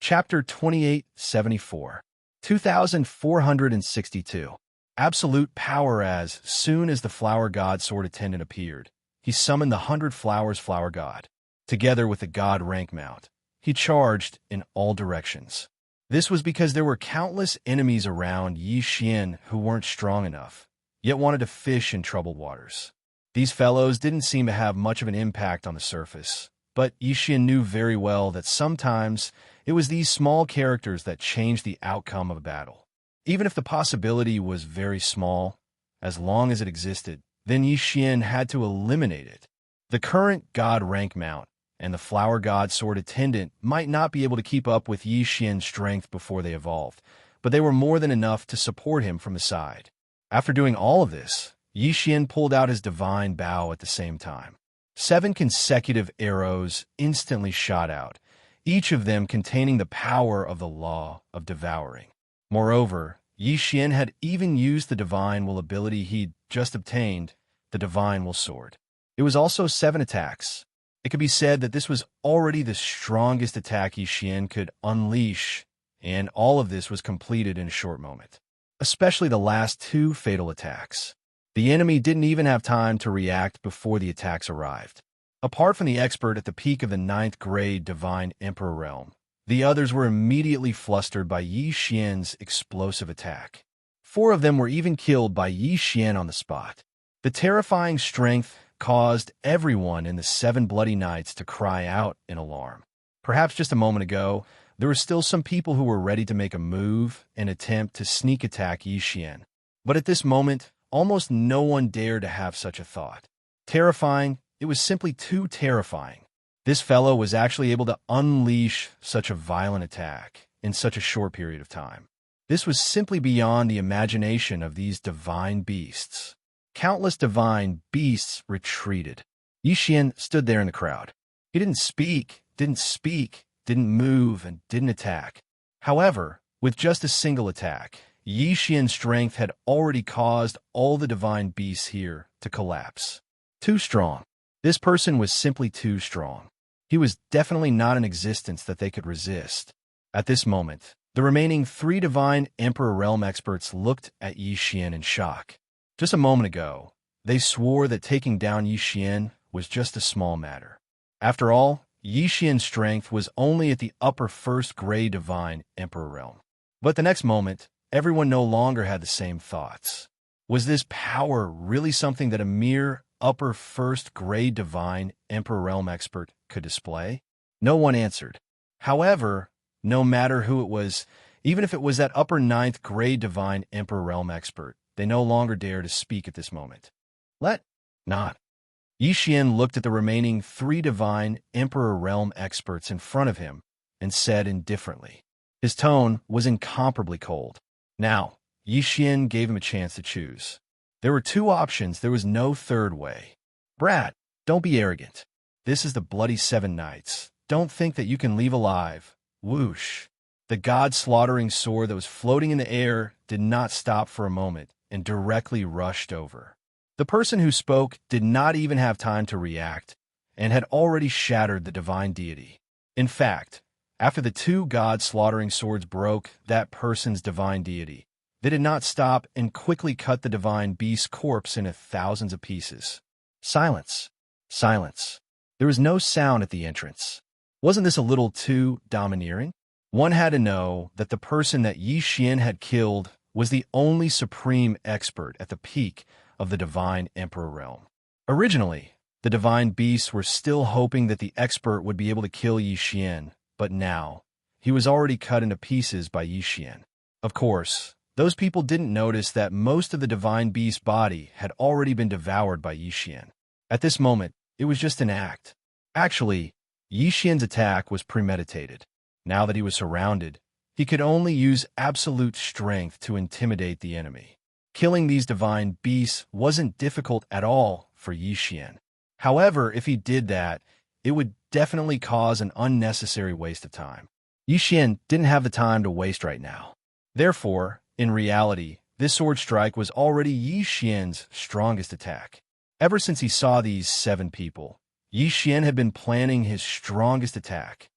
Chapter 2874, 2462. Absolute power. As soon as the Flower God Sword Attendant appeared, he summoned the 100 Flowers Flower God. Together with the God rank mount, he charged in all directions. This was because there were countless enemies around Yi Xian who weren't strong enough, yet wanted to fish in troubled waters. These fellows didn't seem to have much of an impact on the surface, but Yi Xian knew very well that sometimes it was these small characters that changed the outcome of a battle. Even if the possibility was very small, as long as it existed, then Yi Xian had to eliminate it. The current God rank mount and the Flower God Sword Attendant might not be able to keep up with Yi Xian's strength before they evolved, but they were more than enough to support him from the side. After doing all of this, Yi Xian pulled out his divine bow at the same time. 7 consecutive arrows instantly shot out, each of them containing the power of the law of devouring. Moreover, Yi Xian had even used the Divine Will ability he'd just obtained, the Divine Will Sword. It was also 7 attacks. It could be said that this was already the strongest attack Yi Xian could unleash, and all of this was completed in a short moment. Especially the last 2 fatal attacks. The enemy didn't even have time to react before the attacks arrived. Apart from the expert at the peak of the 9th grade Divine Emperor realm, the others were immediately flustered by Yi Xian's explosive attack. 4 of them were even killed by Yi Xian on the spot. The terrifying strength caused everyone in the 7 Bloody Knights to cry out in alarm. Perhaps just a moment ago, there were still some people who were ready to make a move and attempt to sneak attack Yi Xian. But at this moment, almost no one dared to have such a thought. Terrifying, it was simply too terrifying. This fellow was actually able to unleash such a violent attack in such a short period of time. This was simply beyond the imagination of these divine beasts. Countless divine beasts retreated. Yi Xian stood there in the crowd. He didn't speak, didn't move, and didn't attack. However, with just a single attack, Yi Xian's strength had already caused all the divine beasts here to collapse. Too strong. This person was simply too strong. He was definitely not an existence that they could resist. At this moment, the remaining 3 Divine Emperor Realm experts looked at Yi Xian in shock. Just a moment ago, they swore that taking down Yi Xian was just a small matter. After all, Yi Xian's strength was only at the upper 1st grade Divine Emperor Realm. But the next moment, everyone no longer had the same thoughts. Was this power really something that a mere upper 1st grade Divine Emperor Realm expert could display? No one answered. However, no matter who it was, even if it was that upper 9th grade Divine Emperor Realm expert, they no longer dared to speak at this moment. Let not. Yi Xian looked at the remaining 3 Divine Emperor Realm experts in front of him and said indifferently. His tone was incomparably cold. Now, Yi Xian gave him a chance to choose. There were 2 options, there was no third way. Brat, don't be arrogant. This is the Bloody 7 Knights. Don't think that you can leave alive. Whoosh. The god-slaughtering sword that was floating in the air did not stop for a moment and directly rushed over. The person who spoke did not even have time to react and had already shattered the divine deity. In fact, after the 2 god-slaughtering swords broke that person's divine deity, they did not stop and quickly cut the divine beast's corpse into thousands of pieces. Silence. Silence. There was no sound at the entrance. Wasn't this a little too domineering? One had to know that the person that Yi Xian had killed was the only supreme expert at the peak of the Divine Emperor realm. Originally, The divine beasts were still hoping that the expert would be able to kill Xian, but now, he was already cut into pieces by Xian. Of course, those people didn't notice that most of the divine beast's body had already been devoured by Xian. At this moment, it was just an act. Actually, Xian's attack was premeditated. Now that he was surrounded, he could only use absolute strength to intimidate the enemy. Killing these divine beasts wasn't difficult at all for Xian. However, if he did that, it would definitely cause an unnecessary waste of time. Xian didn't have the time to waste right now. Therefore, in reality, this sword strike was already Xian's strongest attack. Ever since he saw these 7 people, Xian had been planning his strongest attack.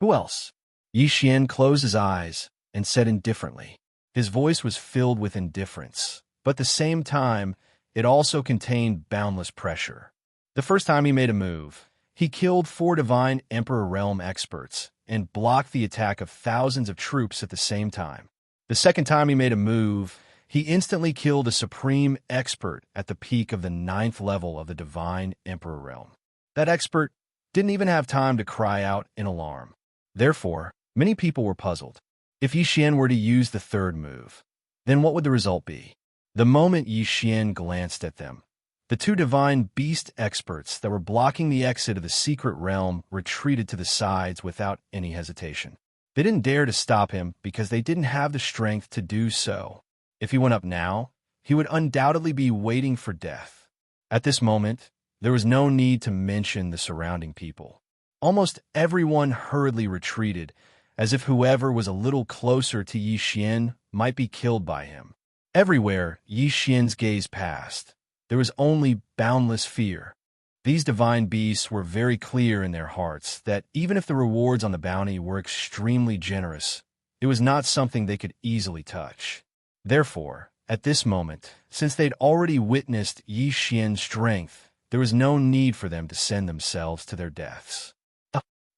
Who else? Xian closed his eyes and said indifferently. His voice was filled with indifference, but at the same time, it also contained boundless pressure. The first time he made a move, he killed 4 Divine Emperor Realm experts and blocked the attack of thousands of troops at the same time. The second time he made a move, he instantly killed a Supreme Expert at the peak of the 9th level of the Divine Emperor Realm. That expert didn't even have time to cry out in alarm. Therefore, many people were puzzled. If Xian were to use the third move, then what would the result be? The moment Xian glanced at them, the 2 divine beast experts that were blocking the exit of the secret realm retreated to the sides without any hesitation. They didn't dare to stop him because they didn't have the strength to do so. If he went up now, he would undoubtedly be waiting for death. At this moment, there was no need to mention the surrounding people. Almost everyone hurriedly retreated, as if whoever was a little closer to Xian might be killed by him. Everywhere Xian's gaze passed, there was only boundless fear. These divine beasts were very clear in their hearts that even if the rewards on the bounty were extremely generous, it was not something they could easily touch. Therefore, at this moment, since they'd already witnessed Xian's strength, there was no need for them to send themselves to their deaths.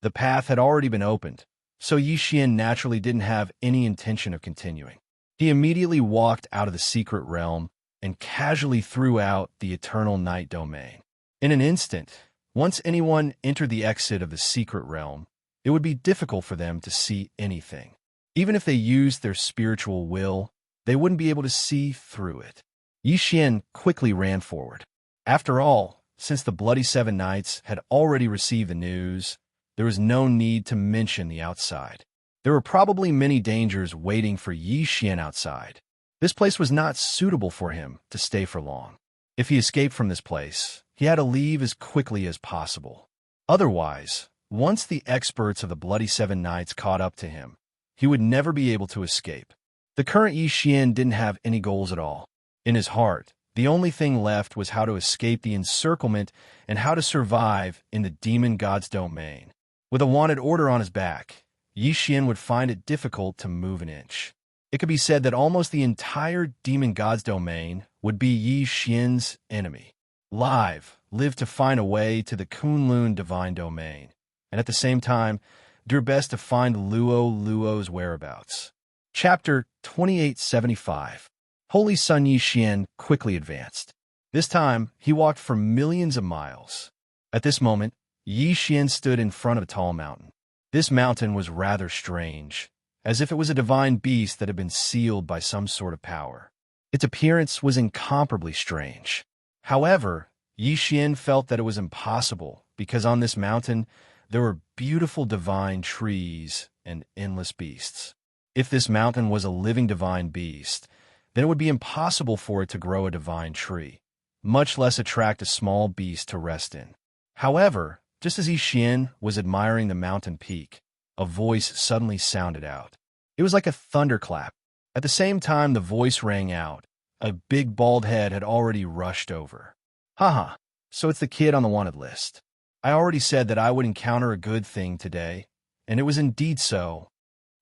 The path had already been opened, so Xian naturally didn't have any intention of continuing. He immediately walked out of the secret realm and casually threw out the Eternal Night Domain. In an instant, once anyone entered the exit of the secret realm, it would be difficult for them to see anything. Even if they used their spiritual will, they wouldn't be able to see through it. Xian quickly ran forward. After all, since the Bloody 7 Knights had already received the news, there was no need to mention the outside. There were probably many dangers waiting for Xian outside. This place was not suitable for him to stay for long. If he escaped from this place, he had to leave as quickly as possible. Otherwise, once the experts of the Bloody 7 Knights caught up to him, he would never be able to escape. The current Xian didn't have any goals at all. In his heart, the only thing left was how to escape the encirclement and how to survive in the demon god's domain. With a wanted order on his back, Xian would find it difficult to move an inch. It could be said that almost the entire demon god's domain would be Xian's enemy. Live to find a way to the Kunlun divine domain, and at the same time, do your best to find Luo's whereabouts. Chapter 2875. Holy Sun Xian quickly advanced. This time, he walked for millions of miles. At this moment, Xian stood in front of a tall mountain. This mountain was rather strange, as if it was a divine beast that had been sealed by some sort of power. Its appearance was incomparably strange. However, Xian felt that it was impossible because on this mountain there were beautiful divine trees and endless beasts. If this mountain was a living divine beast, then it would be impossible for it to grow a divine tree, much less attract a small beast to rest in. However, just as Xian was admiring the mountain peak, a voice suddenly sounded out. It was like a thunderclap. At the same time the voice rang out, a big bald head had already rushed over. Haha, so it's the kid on the wanted list. I already said that I would encounter a good thing today, and it was indeed so.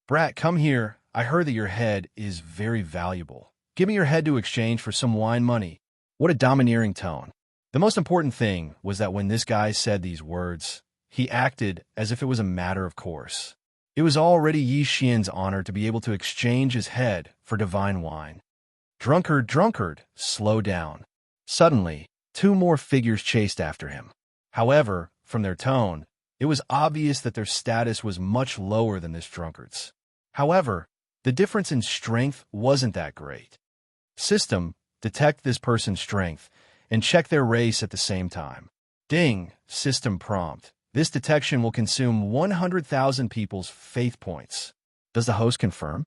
Brat, come here. I heard that your head is very valuable. Give me your head to exchange for some wine money. What a domineering tone. The most important thing was that when this guy said these words, he acted as if it was a matter of course. It was already Xian's honor to be able to exchange his head for divine wine. Drunkard, slow down. Suddenly, 2 more figures chased after him. However, from their tone, it was obvious that their status was much lower than this drunkard's. However, the difference in strength wasn't that great. System, detect this person's strength and check their race at the same time. Ding, system prompt. This detection will consume 100,000 people's faith points. Does the host confirm?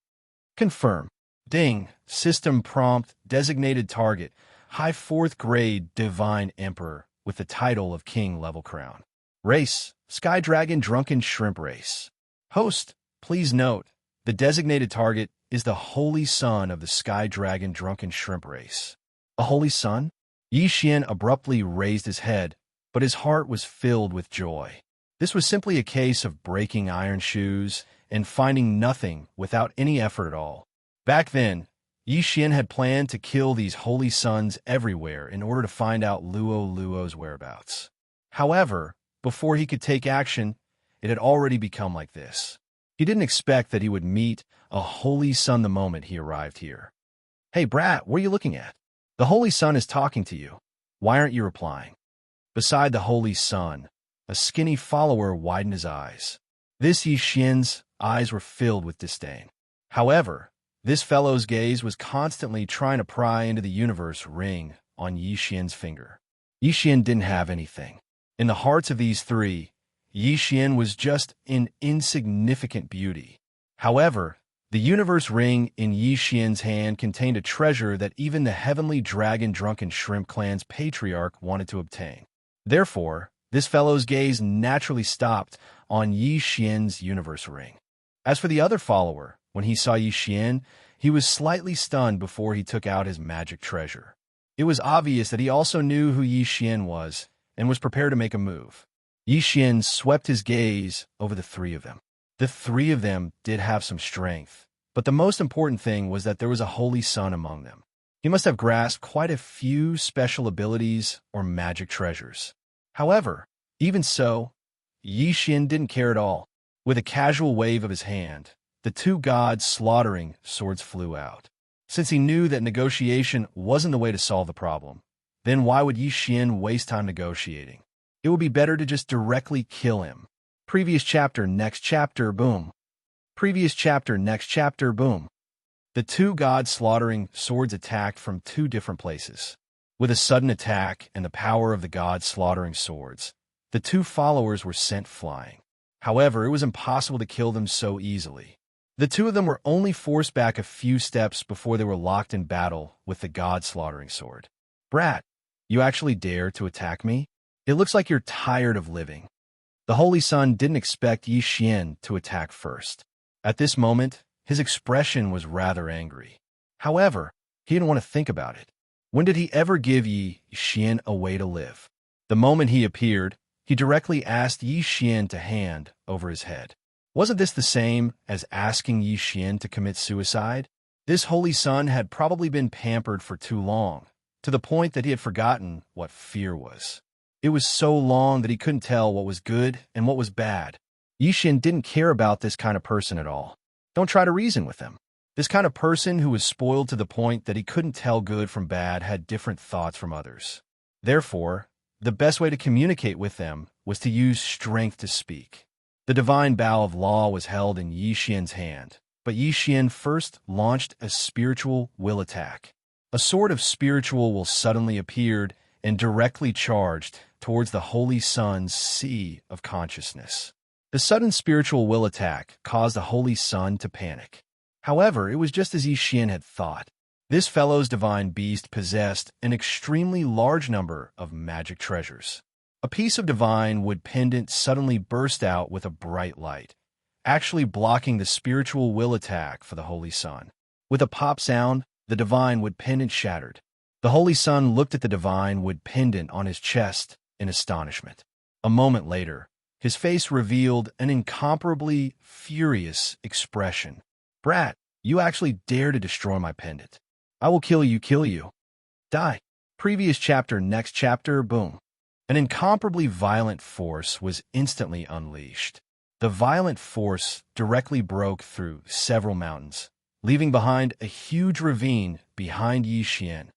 Confirm. Ding, system prompt, designated target, high 4th grade divine emperor with the title of king level crown. Race, Sky Dragon Drunken Shrimp Race. Host, please note, the designated target is the holy son of the Sky Dragon Drunken Shrimp Race. A holy son? Xian abruptly raised his head, but his heart was filled with joy. This was simply a case of breaking iron shoes and finding nothing without any effort at all. Back then, Xian had planned to kill these holy sons everywhere in order to find out Luo's whereabouts. However, before he could take action, it had already become like this. He didn't expect that he would meet a holy son the moment he arrived here. Hey, brat, what are you looking at? The holy son is talking to you. Why aren't you replying? Beside the holy son, a skinny follower widened his eyes. This Xian's eyes were filled with disdain. However, this fellow's gaze was constantly trying to pry into the universe ring on Xian's finger. Xian didn't have anything. In the hearts of these three, Xian was just an insignificant beauty. However, the universe ring in Xian's hand contained a treasure that even the heavenly dragon drunken shrimp clan's patriarch wanted to obtain. Therefore, this fellow's gaze naturally stopped on Xian's universe ring. As for the other follower, when he saw Xian, he was slightly stunned before he took out his magic treasure. It was obvious that he also knew who Xian was and was prepared to make a move. Xian swept his gaze over the three of them. The three of them did have some strength, but the most important thing was that there was a holy son among them. He must have grasped quite a few special abilities or magic treasures. However, even so, Xian didn't care at all. With a casual wave of his hand, the two gods slaughtering swords flew out. Since he knew that negotiation wasn't the way to solve the problem, then why would Xian waste time negotiating? It would be better to just directly kill him. Previous chapter, next chapter, boom. Previous chapter, next chapter, boom. The two gods slaughtering swords attacked from two different places. With a sudden attack and the power of the gods slaughtering swords, the two followers were sent flying. However, it was impossible to kill them so easily. The two of them were only forced back a few steps before they were locked in battle with the god slaughtering sword. Brat, you actually dare to attack me? It looks like you're tired of living. The Holy Son didn't expect Xian to attack first. At this moment, his expression was rather angry. However, he didn't want to think about it. When did he ever give Xian a way to live? The moment he appeared, he directly asked Xian to hand over his head. Wasn't this the same as asking Xian to commit suicide? This Holy Son had probably been pampered for too long, to the point that he had forgotten what fear was. It was so long that he couldn't tell what was good and what was bad. Xian didn't care about this kind of person at all. Don't try to reason with him. This kind of person who was spoiled to the point that he couldn't tell good from bad had different thoughts from others. Therefore, the best way to communicate with them was to use strength to speak. The divine bow of law was held in Xian's hand, but Xian first launched a spiritual will attack. A sword of spiritual will suddenly appeared and directly charged towards the Holy Son's sea of consciousness. The sudden spiritual will attack caused the Holy Son to panic. However, it was just as Xian had thought. This fellow's divine beast possessed an extremely large number of magic treasures. A piece of divine wood pendant suddenly burst out with a bright light, actually blocking the spiritual will attack for the Holy Son. With a pop sound, the divine wood pendant shattered. The Holy Son looked at the divine wood pendant on his chest in astonishment. A moment later, his face revealed an incomparably furious expression. Brat, you actually dare to destroy my pendant. I will kill you, Die. Previous chapter, next chapter, boom. An incomparably violent force was instantly unleashed. The violent force directly broke through several mountains, leaving behind a huge ravine behind Xian.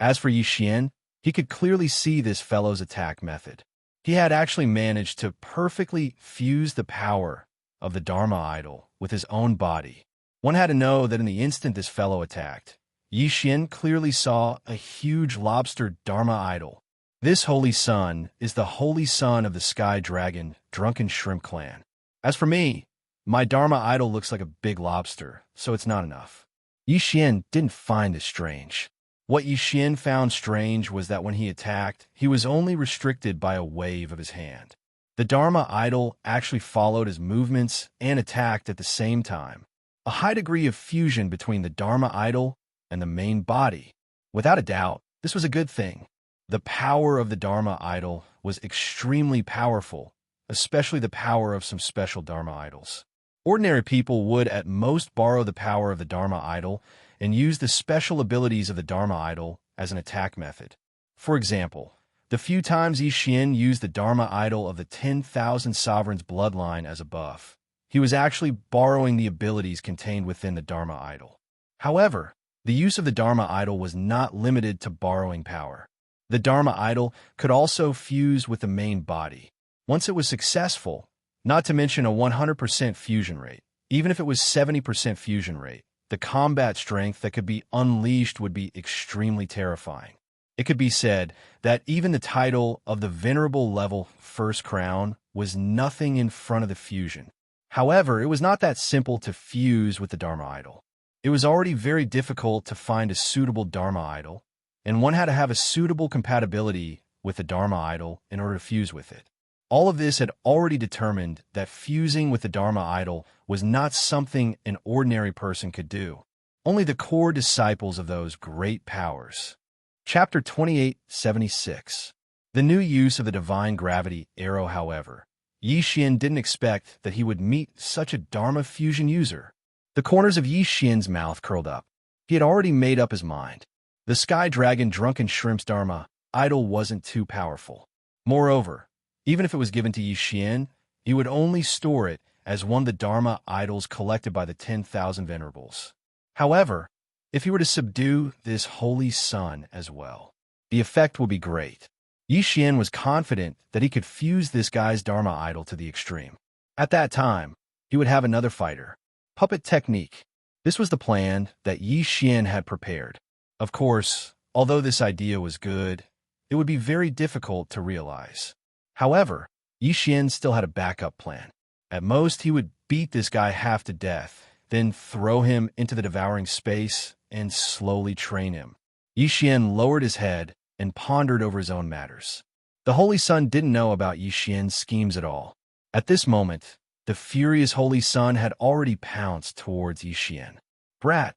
As for Xian, he could clearly see this fellow's attack method. He had actually managed to perfectly fuse the power of the Dharma idol with his own body. One had to know that in the instant this fellow attacked, Yi Xian clearly saw a huge lobster Dharma idol. This holy son is the holy son of the Sky Dragon Drunken Shrimp Clan. As for me, my Dharma idol looks like a big lobster, so it's not enough. Yi Xian didn't find this strange. What Yi Xian found strange was that when he attacked, he was only restricted by a wave of his hand. The Dharma idol actually followed his movements and attacked at the same time. A high degree of fusion between the Dharma idol and the main body. Without a doubt, this was a good thing. The power of the Dharma idol was extremely powerful, especially the power of some special Dharma idols. Ordinary people would at most borrow the power of the Dharma idol and use the special abilities of the Dharma idol as an attack method. For example, the few times Yi Xian used the Dharma idol of the 10,000 Sovereigns bloodline as a buff, he was actually borrowing the abilities contained within the Dharma idol. However, the use of the Dharma idol was not limited to borrowing power. The Dharma idol could also fuse with the main body. Once it was successful, not to mention a 100% fusion rate, even if it was 70% fusion rate, the combat strength that could be unleashed would be extremely terrifying. It could be said that even the title of the venerable level First Crown was nothing in front of the fusion. However, it was not that simple to fuse with the Dharma idol. It was already very difficult to find a suitable Dharma idol, and one had to have a suitable compatibility with the Dharma idol in order to fuse with it. All of this had already determined that fusing with the Dharma idol was not something an ordinary person could do. Only the core disciples of those great powers. Chapter 2876. The new use of the divine gravity arrow, however. Yi Xian didn't expect that he would meet such a Dharma fusion user. The corners of Yi Xian's mouth curled up. He had already made up his mind. The Sky Dragon Drunken Shrimp's Dharma idol wasn't too powerful. Moreover, even if it was given to Yi Xian, he would only store it as one of the Dharma idols collected by the 10,000 venerables. However, if he were to subdue this holy son as well, the effect would be great. Yi Xian was confident that he could fuse this guy's Dharma idol to the extreme. At that time, he would have another fighter. Puppet technique. This was the plan that Yi Xian had prepared. Of course, although this idea was good, it would be very difficult to realize. However, Yi Xian still had a backup plan. At most, he would beat this guy half to death, then throw him into the devouring space and slowly train him. Yi Xian lowered his head and pondered over his own matters. The Holy Sun didn't know about Yi Xian's schemes at all. At this moment, the furious Holy Sun had already pounced towards Yi Xian. "Brat,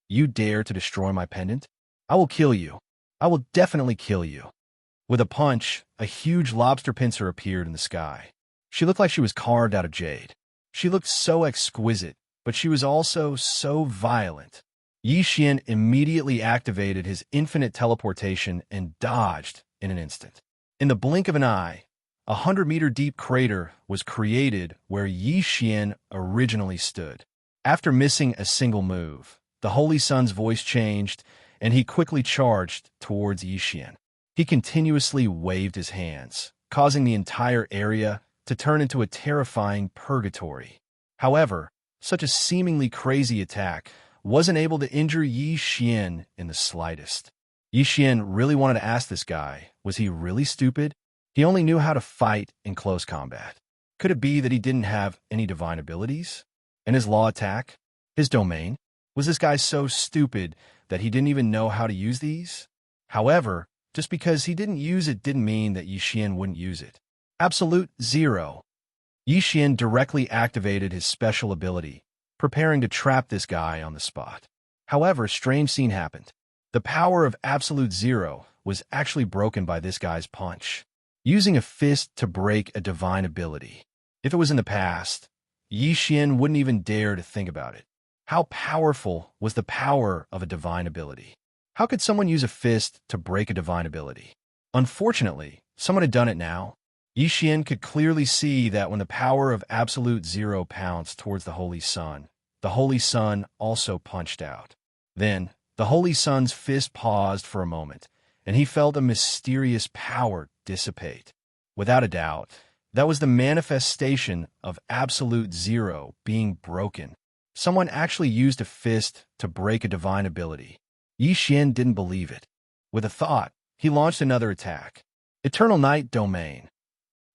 you dare to destroy my pendant? I will kill you. I will definitely kill you." With a punch, a huge lobster pincer appeared in the sky. She looked like she was carved out of jade. She looked so exquisite, but she was also so violent. Yi Xian immediately activated his infinite teleportation and dodged in an instant. In the blink of an eye, a 100-meter deep crater was created where Yi Xian originally stood. After missing a single move, the Holy Sun's voice changed, and he quickly charged towards Yi Xian. He continuously waved his hands, causing the entire area to turn into a terrifying purgatory. However, such a seemingly crazy attack wasn't able to injure Yi Xian in the slightest. Yi Xian really wanted to ask this guy, was he really stupid? He only knew how to fight in close combat. Could it be that he didn't have any divine abilities? And his law attack? His domain? Was this guy so stupid that he didn't even know how to use these? However, just because he didn't use it didn't mean that Yi Xian wouldn't use it. Absolute zero. Yi Xian directly activated his special ability, preparing to trap this guy on the spot. However, a strange scene happened. The power of absolute zero was actually broken by this guy's punch, using a fist to break a divine ability. If it was in the past, Yi Xian wouldn't even dare to think about it. How powerful was the power of a divine ability? How could someone use a fist to break a divine ability? Unfortunately, someone had done it now. Yi Xian could clearly see that when the power of absolute zero pounced towards the Holy Sun, the Holy Sun also punched out. Then, the Holy Sun's fist paused for a moment, and he felt a mysterious power dissipate. Without a doubt, that was the manifestation of absolute zero being broken. Someone actually used a fist to break a divine ability. Xian didn't believe it. With a thought, he launched another attack. Eternal Night Domain.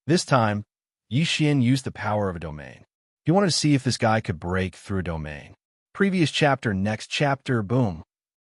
This time, Xian used the power of a domain. He wanted to see if this guy could break through a domain. Previous chapter, next chapter, boom.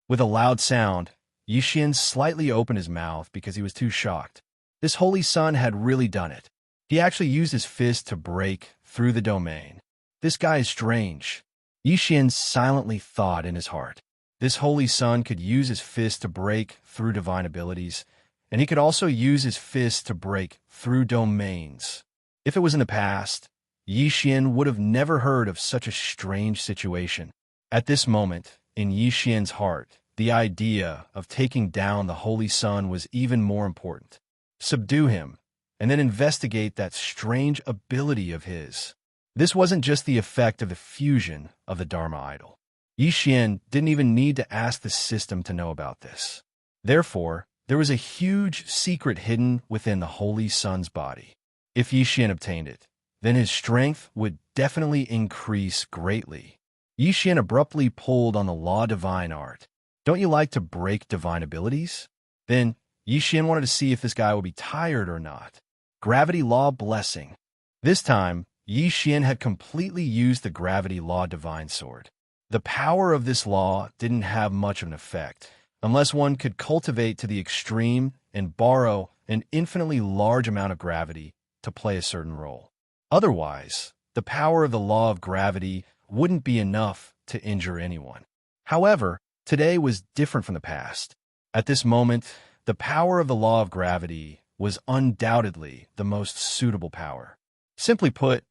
With a loud sound, Xian slightly opened his mouth because he was too shocked. This holy son had really done it. He actually used his fist to break through the domain. This guy is strange. Xian silently thought in his heart. This holy son could use his fist to break through divine abilities, and he could also use his fist to break through domains. If it was in the past, Xian would have never heard of such a strange situation. At this moment, in Xian's heart, the idea of taking down the holy son was even more important. Subdue him, and then investigate that strange ability of his. This wasn't just the effect of the fusion of the Dharma idol. Xian didn't even need to ask the system to know about this. Therefore, there was a huge secret hidden within the holy son's body. If Xian obtained it, then his strength would definitely increase greatly. Xian abruptly pulled on the law divine art. Don't you like to break divine abilities? Then Xian wanted to see if this guy would be tired or not. Gravity Law Blessing. This time, Xian had completely used the Gravity Law Divine Sword. The power of this law didn't have much of an effect, unless one could cultivate to the extreme and borrow an infinitely large amount of gravity to play a certain role. Otherwise, the power of the law of gravity wouldn't be enough to injure anyone. However, today was different from the past. At this moment, the power of the law of gravity was undoubtedly the most suitable power. Simply put,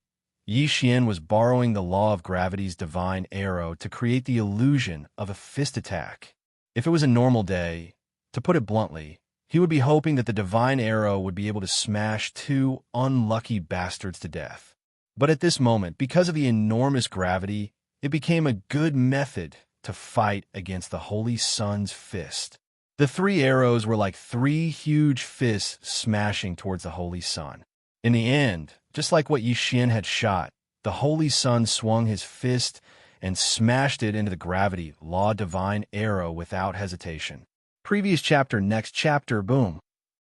Xian was borrowing the law of gravity's divine arrow to create the illusion of a fist attack. If it was a normal day, to put it bluntly, he would be hoping that the divine arrow would be able to smash two unlucky bastards to death. But at this moment, because of the enormous gravity, it became a good method to fight against the Holy Sun's fist. The three arrows were like three huge fists smashing towards the Holy Sun. In the end, just like what Xian had shot, the Holy Sun swung his fist and smashed it into the gravity law divine arrow without hesitation. Previous chapter, next chapter, boom.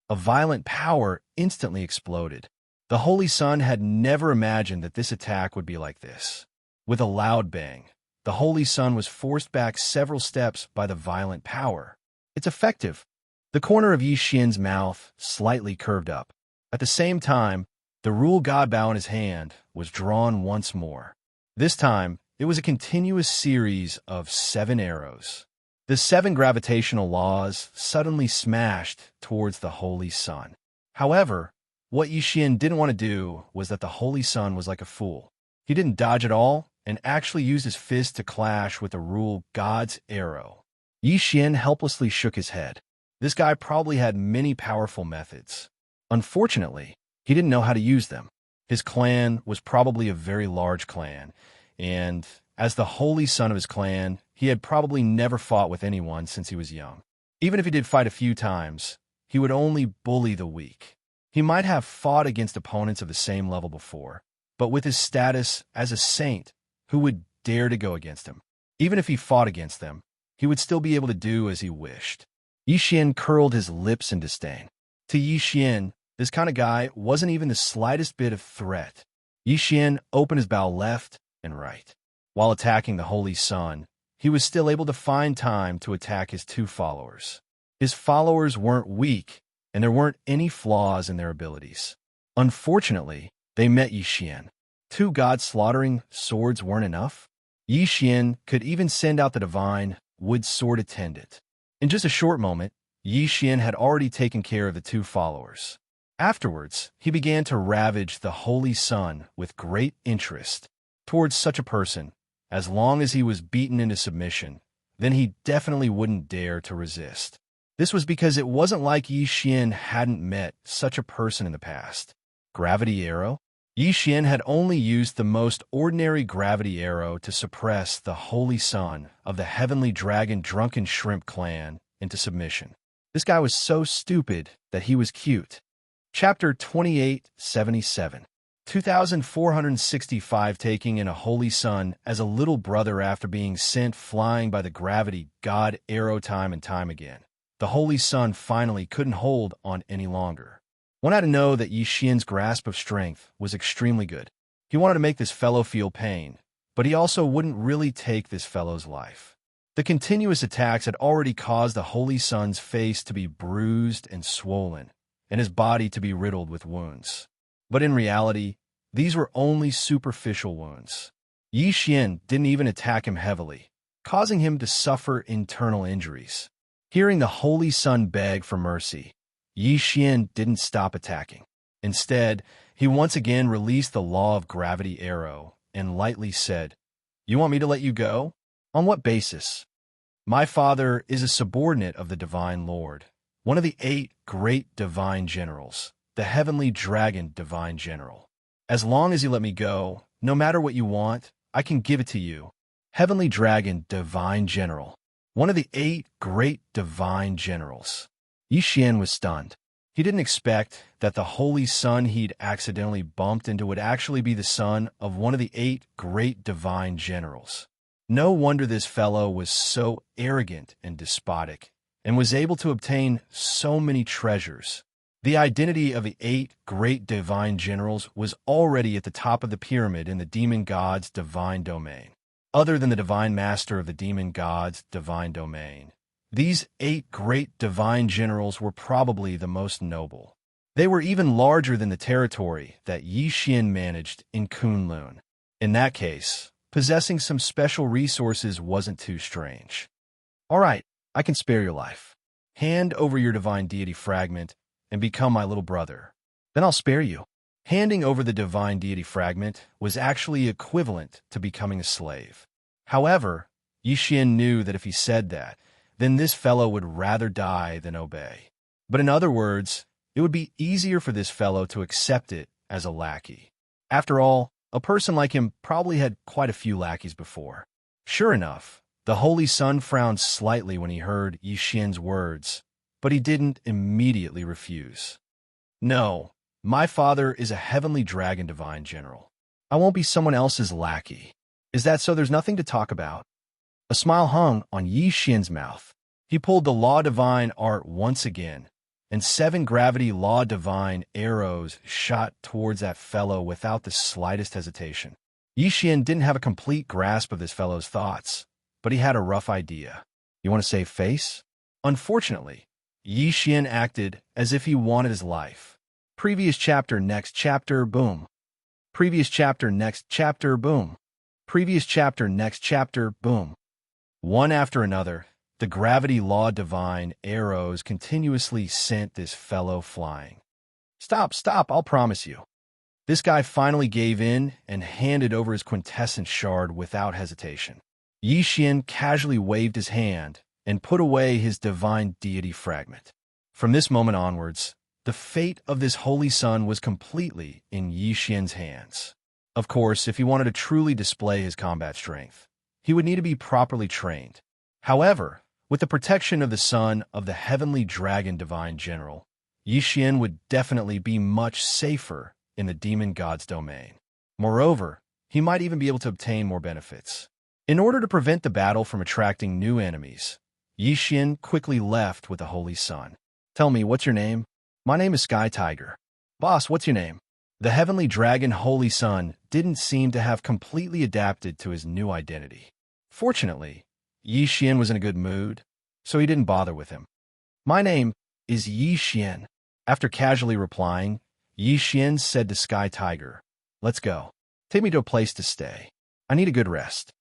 A violent power instantly exploded. The Holy Sun had never imagined that this attack would be like this. With a loud bang, the Holy Sun was forced back several steps by the violent power. It's effective. The corner of Xian's mouth slightly curved up. At the same time, the rule God bow in his hand was drawn once more. This time, it was a continuous series of 7 arrows. The 7 gravitational laws suddenly smashed towards the Holy Sun. However, what Xian didn't want to do was that the Holy Sun was like a fool. He didn't dodge at all and actually used his fist to clash with the rule God's arrow. Xian helplessly shook his head. This guy probably had many powerful methods. Unfortunately, he didn't know how to use them. His clan was probably a very large clan, and as the holy son of his clan, he had probably never fought with anyone since he was young. Even if he did fight a few times, he would only bully the weak. He might have fought against opponents of the same level before, but with his status as a saint, who would dare to go against him? Even if he fought against them, he would still be able to do as he wished. Xian curled his lips in disdain. To Xian, this kind of guy wasn't even the slightest bit of threat. Xian opened his bow left and right. While attacking the Holy Sun, he was still able to find time to attack his 2 followers. His followers weren't weak, and there weren't any flaws in their abilities. Unfortunately, they met Xian. 2 god-slaughtering swords weren't enough. Xian could even send out the divine wood sword attendant. In just a short moment, Xian had already taken care of the 2 followers. Afterwards, he began to ravage the Holy Sun with great interest. Towards such a person, as long as he was beaten into submission, then he definitely wouldn't dare to resist. This was because it wasn't like Xian hadn't met such a person in the past. Gravity arrow? Xian had only used the most ordinary gravity arrow to suppress the Holy Son of the Heavenly Dragon Drunken Shrimp clan into submission. This guy was so stupid that he was cute. Chapter 2877. 2465. Taking in a holy son as a little brother after being sent flying by the gravity god arrow time and time again. The holy son finally couldn't hold on any longer. One had to know that Xianxia's grasp of strength was extremely good. He wanted to make this fellow feel pain, but he also wouldn't really take this fellow's life. The continuous attacks had already caused the holy son's face to be bruised and swollen, and his body to be riddled with wounds. But in reality, these were only superficial wounds. Xian didn't even attack him heavily, causing him to suffer internal injuries. Hearing the holy son beg for mercy, Xian didn't stop attacking. Instead, he once again released the law of gravity arrow and lightly said, "You want me to let you go? On what basis? My father is a subordinate of the Divine Lord, one of the 8 great divine generals, the heavenly dragon divine general. As long as you let me go, no matter what you want, I can give it to you." Heavenly dragon divine general, one of the 8 great divine generals. Xian was stunned. He didn't expect that the holy son he'd accidentally bumped into would actually be the son of one of the 8 great divine generals. No wonder this fellow was so arrogant and despotic, and was able to obtain so many treasures. The identity of the 8 great divine generals was already at the top of the pyramid in the demon god's divine domain. Other than the divine master of the demon god's divine domain, these 8 great divine generals were probably the most noble. They were even larger than the territory that Xian managed in Kunlun. In that case, possessing some special resources wasn't too strange. "All right, I can spare your life. Hand over your divine deity fragment and become my little brother. Then I'll spare you." Handing over the divine deity fragment was actually equivalent to becoming a slave. However, Xian knew that if he said that, then this fellow would rather die than obey. But in other words, it would be easier for this fellow to accept it as a lackey. After all, a person like him probably had quite a few lackeys before. Sure enough, the holy son frowned slightly when he heard Xian's words, but he didn't immediately refuse. "No, my father is a heavenly dragon divine general. I won't be someone else's lackey. Is that so there's nothing to talk about?" A smile hung on Xian's mouth. He pulled the law divine art once again, and 7 gravity law divine arrows shot towards that fellow without the slightest hesitation. Xian didn't have a complete grasp of this fellow's thoughts, but he had a rough idea. "You want to save face?" Unfortunately, Xian acted as if he wanted his life. Previous chapter, next chapter, boom. Previous chapter, next chapter, boom. Previous chapter, next chapter, boom. One after another, the gravity law divine arrows continuously sent this fellow flying. "Stop, stop, I'll promise you." This guy finally gave in and handed over his quintessence shard without hesitation. Xian casually waved his hand and put away his divine deity fragment. From this moment onwards, the fate of this holy son was completely in Xian's hands. Of course, if he wanted to truly display his combat strength, he would need to be properly trained. However, with the protection of the son of the heavenly dragon divine general, Xian would definitely be much safer in the demon god's domain. Moreover, he might even be able to obtain more benefits. In order to prevent the battle from attracting new enemies, Xian quickly left with the holy son. "Tell me, what's your name?" "My name is Sky Tiger." "Boss, what's your name?" The heavenly dragon holy son didn't seem to have completely adapted to his new identity. Fortunately, Xian was in a good mood, so he didn't bother with him. "My name is Xian." After casually replying, Xian said to Sky Tiger, "Let's go. Take me to a place to stay. I need a good rest."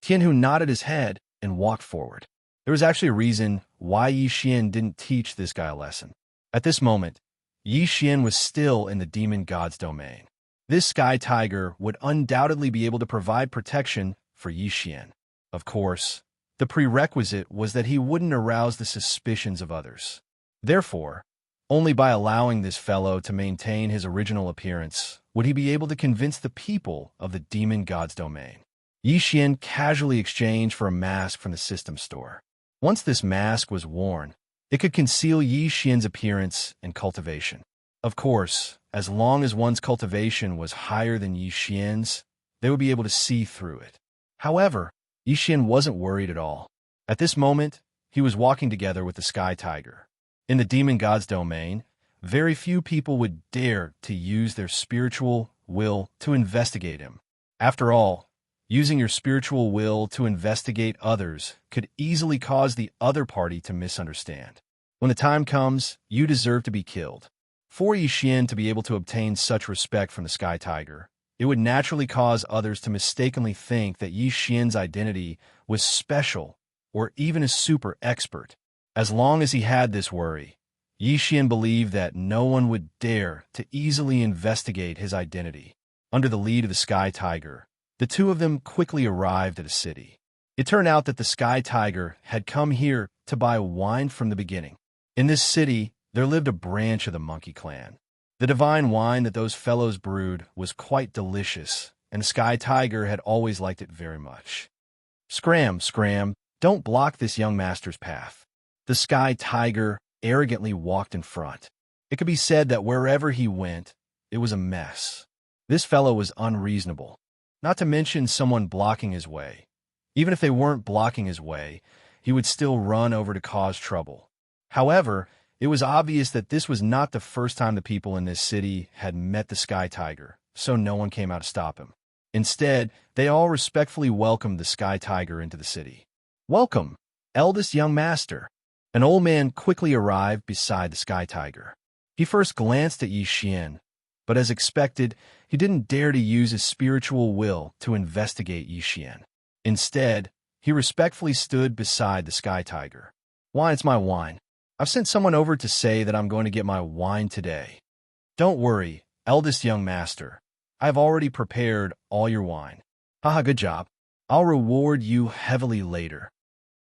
Tianhu nodded his head and walked forward. There was actually a reason why Xian didn't teach this guy a lesson. At this moment, Xian was still in the demon god's domain. This Sky Tiger would undoubtedly be able to provide protection for Xian. Of course, the prerequisite was that he wouldn't arouse the suspicions of others. Therefore, only by allowing this fellow to maintain his original appearance would he be able to convince the people of the demon god's domain. Xian casually exchanged for a mask from the system store. Once this mask was worn, it could conceal Xian's appearance and cultivation. Of course, as long as one's cultivation was higher than Xian's, they would be able to see through it. However, Xian wasn't worried at all. At this moment, he was walking together with the Sky Tiger. In the demon god's domain, very few people would dare to use their spiritual will to investigate him. After all, using your spiritual will to investigate others could easily cause the other party to misunderstand. When the time comes, you deserve to be killed. For Xian to be able to obtain such respect from the Sky Tiger, it would naturally cause others to mistakenly think that Xian's identity was special or even a super expert. As long as he had this worry, Xian believed that no one would dare to easily investigate his identity. Under the lead of the Sky Tiger, the two of them quickly arrived at a city. It turned out that the Sky Tiger had come here to buy wine from the beginning. In this city, there lived a branch of the Monkey Clan. The divine wine that those fellows brewed was quite delicious, and the Sky Tiger had always liked it very much. Scram, scram, don't block this young master's path. The Sky Tiger arrogantly walked in front. It could be said that wherever he went, it was a mess. This fellow was unreasonable, not to mention someone blocking his way. Even if they weren't blocking his way, he would still run over to cause trouble. However, it was obvious that this was not the first time the people in this city had met the Sky Tiger, so no one came out to stop him. Instead, they all respectfully welcomed the Sky Tiger into the city. "Welcome, eldest young master." An old man quickly arrived beside the Sky Tiger. He first glanced at Xian, but as expected, he didn't dare to use his spiritual will to investigate Xian. Instead, he respectfully stood beside the Sky Tiger. "Wine's my wine. I've sent someone over to say that I'm going to get my wine today. Don't worry, eldest young master. I've already prepared all your wine. Haha, good job. I'll reward you heavily later."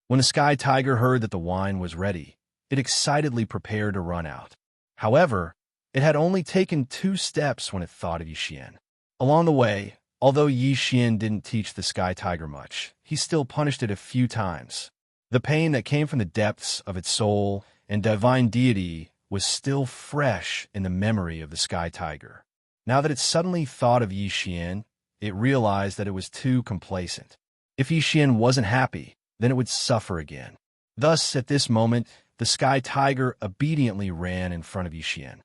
When the Sky Tiger heard that the wine was ready, it excitedly prepared to run out. However, it had only taken 2 steps when it thought of Xian. Along the way, although Xian didn't teach the Sky Tiger much, he still punished it a few times. The pain that came from the depths of its soul and divine deity was still fresh in the memory of the Sky Tiger. Now that it suddenly thought of Xian, it realized that it was too complacent. If Xian wasn't happy, then it would suffer again. Thus, at this moment, the Sky Tiger obediently ran in front of Xian.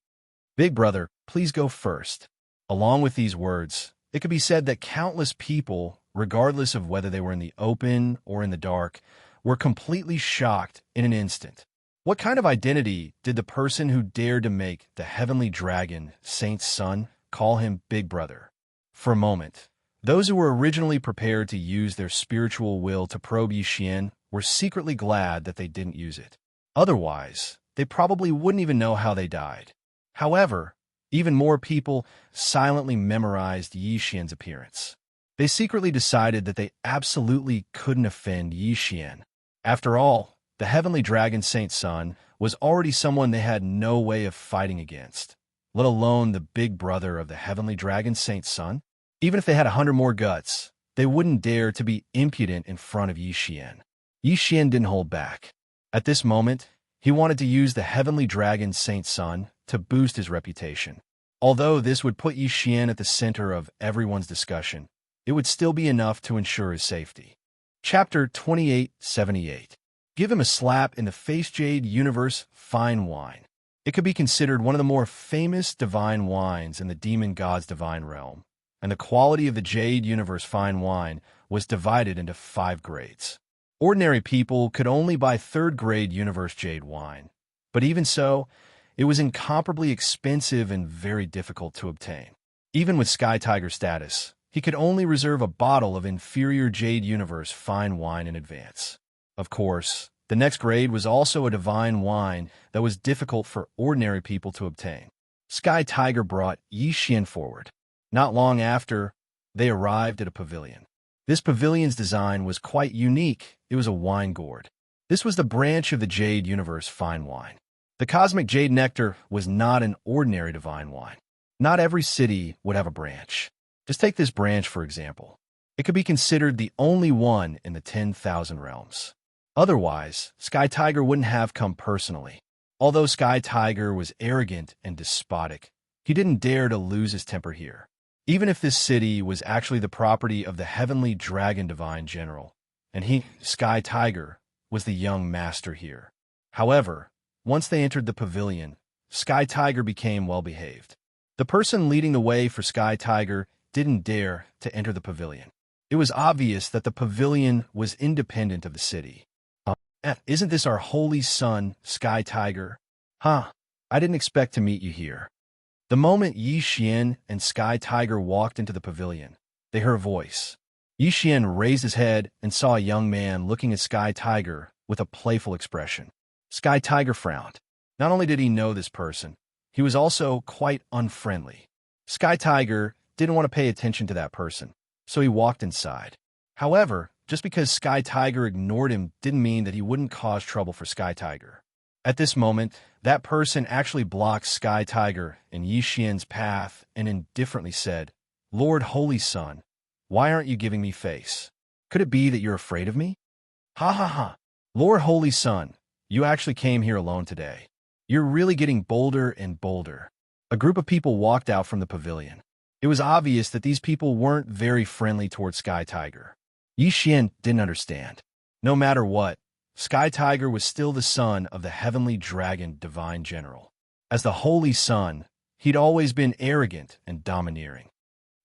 "Big brother, please go first." Along with these words, it could be said that countless people, regardless of whether they were in the open or in the dark, were completely shocked in an instant. What kind of identity did the person who dared to make the heavenly dragon, Saint's son, call him Big Brother? For a moment, those who were originally prepared to use their spiritual will to probe Xian were secretly glad that they didn't use it. Otherwise, they probably wouldn't even know how they died. However, even more people silently memorized Xian's appearance. They secretly decided that they absolutely couldn't offend Xian. After all, the heavenly dragon Saint's son was already someone they had no way of fighting against, let alone the big brother of the heavenly dragon Saint's son. Even if they had 100 more guts, they wouldn't dare to be impudent in front of Xian. Xian didn't hold back. At this moment, he wanted to use the heavenly dragon Saint's son to boost his reputation. Although this would put Xian at the center of everyone's discussion, it would still be enough to ensure his safety. Chapter 2878. Give him a slap in the face. Jade Universe Fine Wine. It could be considered one of the more famous divine wines in the demon god's divine realm, and the quality of the Jade Universe Fine Wine was divided into 5 grades. Ordinary people could only buy 3rd grade Universe Jade wine, but even so, it was incomparably expensive and very difficult to obtain. Even with Sky Tiger status, he could only reserve a bottle of inferior Jade Universe Fine Wine in advance. Of course, the next grade was also a divine wine that was difficult for ordinary people to obtain. Sky Tiger brought Xian forward. Not long after, they arrived at a pavilion. This pavilion's design was quite unique. It was a wine gourd. This was the branch of the Jade Universe Fine Wine. The Cosmic Jade Nectar was not an ordinary divine wine. Not every city would have a branch. Just take this branch, for example. It could be considered the only one in the 10,000 realms. Otherwise, Sky Tiger wouldn't have come personally. Although Sky Tiger was arrogant and despotic, he didn't dare to lose his temper here. Even if this city was actually the property of the heavenly dragon divine general, and he, Sky Tiger, was the young master here. However, once they entered the pavilion, Sky Tiger became well-behaved. The person leading the way for Sky Tiger didn't dare to enter the pavilion. It was obvious that the pavilion was independent of the city. Isn't this our holy son, Sky Tiger? I didn't expect to meet you here. The moment Xian and Sky Tiger walked into the pavilion, they heard a voice. Xian raised his head and saw a young man looking at Sky Tiger with a playful expression. Sky Tiger frowned. Not only did he know this person, he was also quite unfriendly. Sky Tiger didn't want to pay attention to that person, so he walked inside. However, just because Sky Tiger ignored him didn't mean that he wouldn't cause trouble for Sky Tiger. At this moment, that person actually blocked Sky Tiger in Xian's path and indifferently said, "Lord Holy Son, why aren't you giving me face? Could it be that you're afraid of me?" Ha ha ha. Lord Holy Son, you actually came here alone today. You're really getting bolder and bolder. A group of people walked out from the pavilion. It was obvious that these people weren't very friendly towards Sky Tiger. Xian didn't understand. No matter what, Sky Tiger was still the son of the heavenly dragon divine general. As the holy son, he'd always been arrogant and domineering.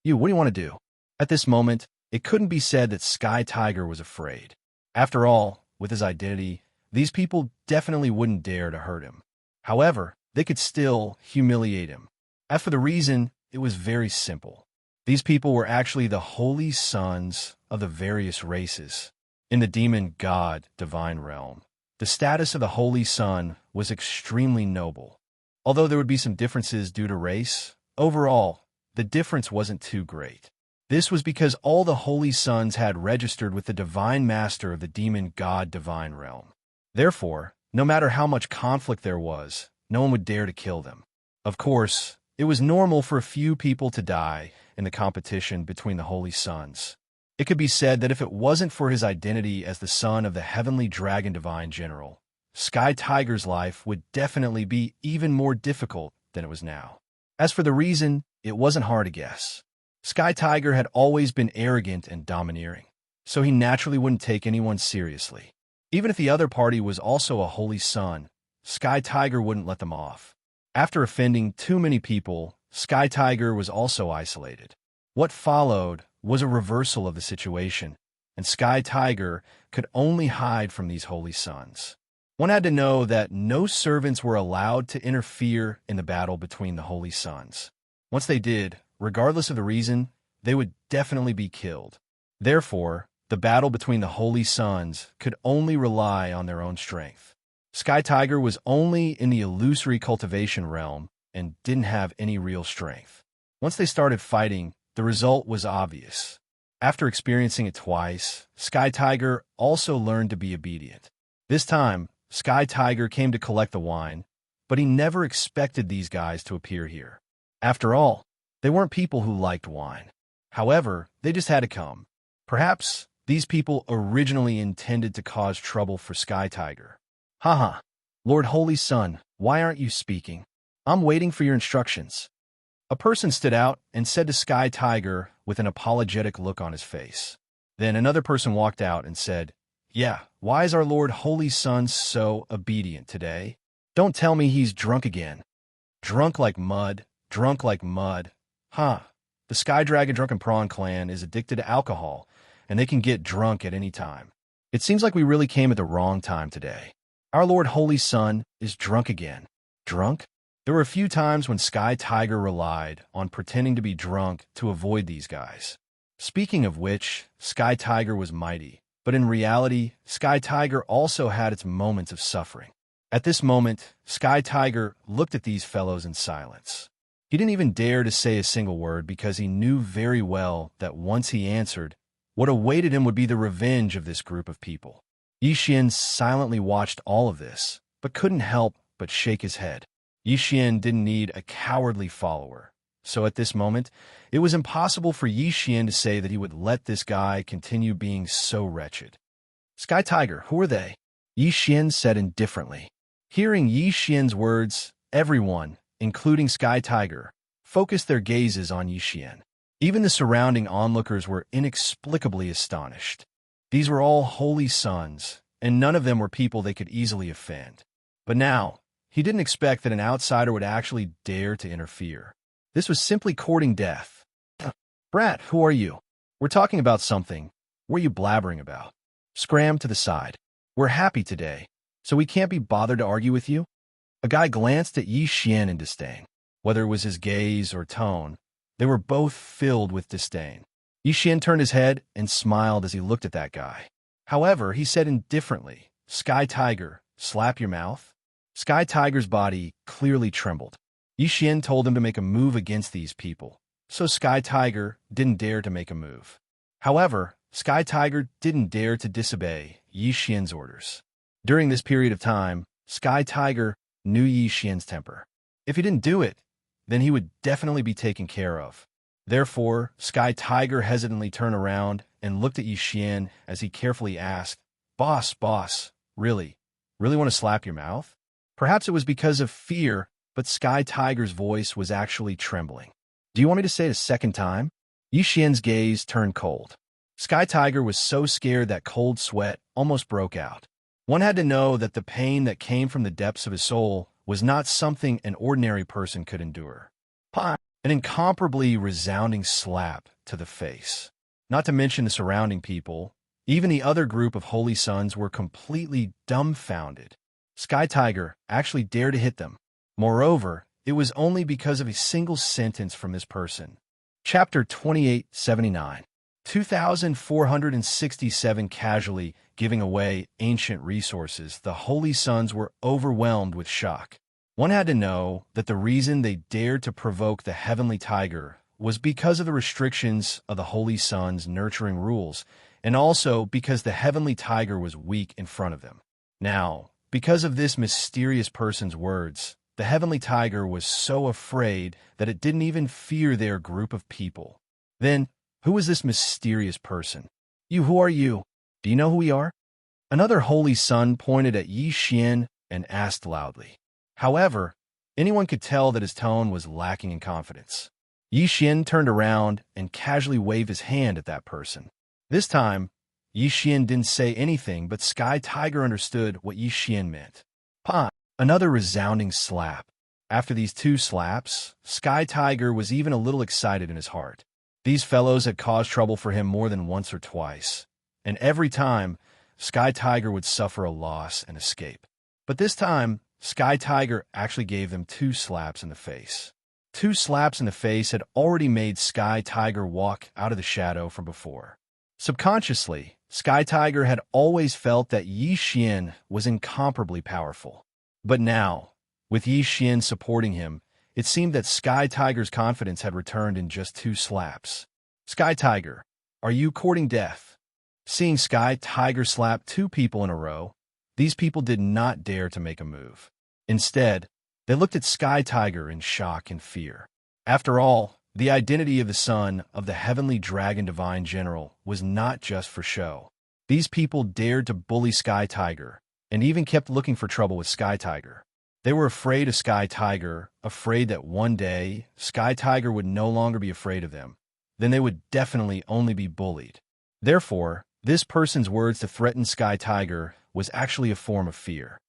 What do you want to do? At this moment, it couldn't be said that Sky Tiger was afraid. After all, with his identity, these people definitely wouldn't dare to hurt him. However, they could still humiliate him. As for the reason, it was very simple. These people were actually the holy sons of the various races. In the demon god divine realm, the status of the holy son was extremely noble. Although there would be some differences due to race, overall, the difference wasn't too great. This was because all the holy sons had registered with the divine master of the demon god divine realm. Therefore, no matter how much conflict there was, no one would dare to kill them. Of course, it was normal for a few people to die in the competition between the holy sons. It could be said that if it wasn't for his identity as the son of the heavenly dragon divine general, Sky Tiger's life would definitely be even more difficult than it was now. As for the reason, it wasn't hard to guess. Sky Tiger had always been arrogant and domineering, so he naturally wouldn't take anyone seriously. Even if the other party was also a holy son, Sky Tiger wouldn't let them off. After offending too many people, Sky Tiger was also isolated. What followed was a reversal of the situation, and Sky Tiger could only hide from these holy sons. One had to know that no servants were allowed to interfere in the battle between the holy sons. Once they did, regardless of the reason, they would definitely be killed. Therefore, the battle between the holy sons could only rely on their own strength. Sky Tiger was only in the illusory cultivation realm and didn't have any real strength. Once they started fighting, the result was obvious. After experiencing it twice, Sky Tiger also learned to be obedient. This time, Sky Tiger came to collect the wine, but he never expected these guys to appear here. After all, they weren't people who liked wine. However, they just had to come. Perhaps these people originally intended to cause trouble for Sky Tiger. Haha, Lord Holy Son, why aren't you speaking? I'm waiting for your instructions. A person stood out and said to Sky Tiger with an apologetic look on his face. Then another person walked out and said, "Yeah, why is our Lord Holy Son so obedient today? Don't tell me he's drunk again." Drunk like mud, drunk like mud. The Sky Dragon Drunken Prawn clan is addicted to alcohol, and they can get drunk at any time. It seems like we really came at the wrong time today. Our Lord Holy Son is drunk again. Drunk? There were a few times when Sky Tiger relied on pretending to be drunk to avoid these guys. Speaking of which, Sky Tiger was mighty, but in reality, Sky Tiger also had its moments of suffering. At this moment, Sky Tiger looked at these fellows in silence. He didn't even dare to say a single word because he knew very well that once he answered, what awaited him would be the revenge of this group of people. Xian silently watched all of this, but couldn't help but shake his head. Xian didn't need a cowardly follower, so at this moment, it was impossible for Xian to say that he would let this guy continue being so wretched. "Sky Tiger, who are they?" Xian said indifferently. Hearing Yi Xian's words, everyone, including Sky Tiger, focused their gazes on Yi Xian. Even the surrounding onlookers were inexplicably astonished. These were all holy sons, and none of them were people they could easily offend. But now, he didn't expect that an outsider would actually dare to interfere. This was simply courting death. Brat, who are you? We're talking about something. What are you blabbering about? Scram to the side. We're happy today, so we can't be bothered to argue with you? A guy glanced at Yi Xian in disdain. Whether it was his gaze or tone, they were both filled with disdain. Yi Xian turned his head and smiled as he looked at that guy. However, he said indifferently, Sky Tiger, slap your mouth? Sky Tiger's body clearly trembled. Yi Xian told him to make a move against these people, so Sky Tiger didn't dare to make a move. However, Sky Tiger didn't dare to disobey Yi Xian's orders. During this period of time, Sky Tiger knew Yi Xian's temper. If he didn't do it, then he would definitely be taken care of. Therefore, Sky Tiger hesitantly turned around and looked at Yi Xian as he carefully asked, Boss, really want to slap your mouth? Perhaps it was because of fear, but Sky Tiger's voice was actually trembling. Do you want me to say it a second time? Yi Xian's gaze turned cold. Sky Tiger was so scared that cold sweat almost broke out. One had to know that the pain that came from the depths of his soul was not something an ordinary person could endure. An incomparably resounding slap to the face. Not to mention the surrounding people, even the other group of holy sons were completely dumbfounded. Sky Tiger actually dared to hit them. Moreover, it was only because of a single sentence from this person. Chapter 2879. 2,467 Casually giving away ancient resources, the holy sons were overwhelmed with shock. One had to know that the reason they dared to provoke the heavenly tiger was because of the restrictions of the holy sons' nurturing rules, and also because the heavenly tiger was weak in front of them. Now, because of this mysterious person's words, the heavenly tiger was so afraid that it didn't even fear their group of people. Then, who is this mysterious person? Who are you? Do you know who we are? Another holy son pointed at Yi Xian and asked loudly. However, anyone could tell that his tone was lacking in confidence. Yi Xian turned around and casually waved his hand at that person. This time, Yi Xian didn't say anything, but Sky Tiger understood what Yi Xian meant. Another resounding slap. After these two slaps, Sky Tiger was even a little excited in his heart. These fellows had caused trouble for him more than once or twice, and every time, Sky Tiger would suffer a loss and escape. But this time, Sky Tiger actually gave them two slaps in the face. Two slaps in the face had already made Sky Tiger walk out of the shadow from before. Subconsciously, Sky Tiger had always felt that Yi Xian was incomparably powerful. But now, with Yi Xian supporting him, it seemed that Sky Tiger's confidence had returned in just two slaps. Sky Tiger, are you courting death? Seeing Sky Tiger slap two people in a row, these people did not dare to make a move. Instead, they looked at Sky Tiger in shock and fear. After all, the identity of the son of the heavenly dragon divine general was not just for show. These people dared to bully Sky Tiger, and even kept looking for trouble with Sky Tiger. They were afraid of Sky Tiger, afraid that one day, Sky Tiger would no longer be afraid of them. Then they would definitely only be bullied. Therefore, this person's words to threaten Sky Tiger was actually a form of fear.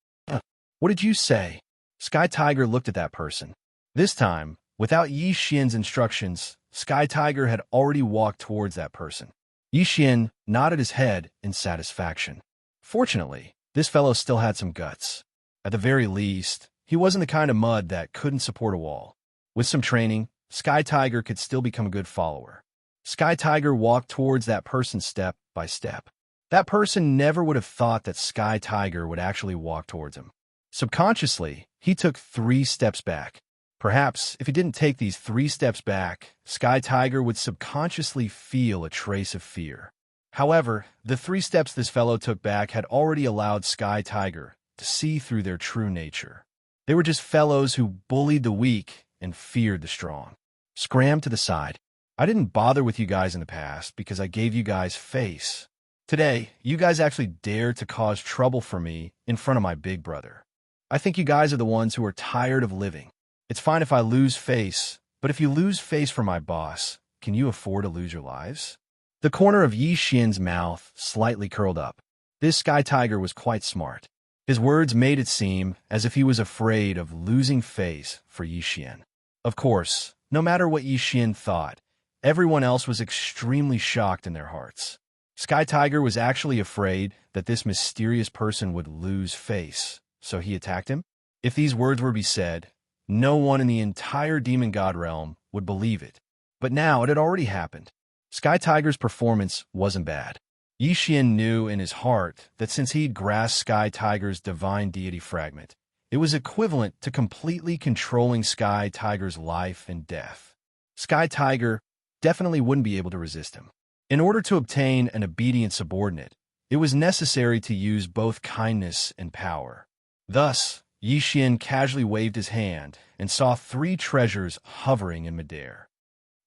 What did you say? Sky Tiger looked at that person. This time, without Yi Xian's instructions, Sky Tiger had already walked towards that person. Yi Xian nodded his head in satisfaction. Fortunately, this fellow still had some guts. At the very least, he wasn't the kind of mud that couldn't support a wall. With some training, Sky Tiger could still become a good follower. Sky Tiger walked towards that person step by step. That person never would have thought that Sky Tiger would actually walk towards him. Subconsciously, he took 3 steps back. Perhaps, if he didn't take these 3 steps back, Sky Tiger would subconsciously feel a trace of fear. However, the 3 steps this fellow took back had already allowed Sky Tiger to see through their true nature. They were just fellows who bullied the weak and feared the strong. Scram to the side. I didn't bother with you guys in the past because I gave you guys face. Today, you guys actually dared to cause trouble for me in front of my big brother. I think you guys are the ones who are tired of living. It's fine if I lose face, but if you lose face for my boss, can you afford to lose your lives? The corner of Yi Xian's mouth slightly curled up. This Sky Tiger was quite smart. His words made it seem as if he was afraid of losing face for Yi Xian. Of course, no matter what Yi Xian thought, everyone else was extremely shocked in their hearts. Sky Tiger was actually afraid that this mysterious person would lose face, so he attacked him? If these words were to be said, no one in the entire demon god realm would believe it. But now it had already happened. Sky Tiger's performance wasn't bad. Yi Xian knew in his heart that since he'd grasped Sky Tiger's divine deity fragment, it was equivalent to completely controlling Sky Tiger's life and death. Sky Tiger definitely wouldn't be able to resist him. In order to obtain an obedient subordinate, it was necessary to use both kindness and power. Thus, Yi Xian casually waved his hand and saw 3 treasures hovering in midair.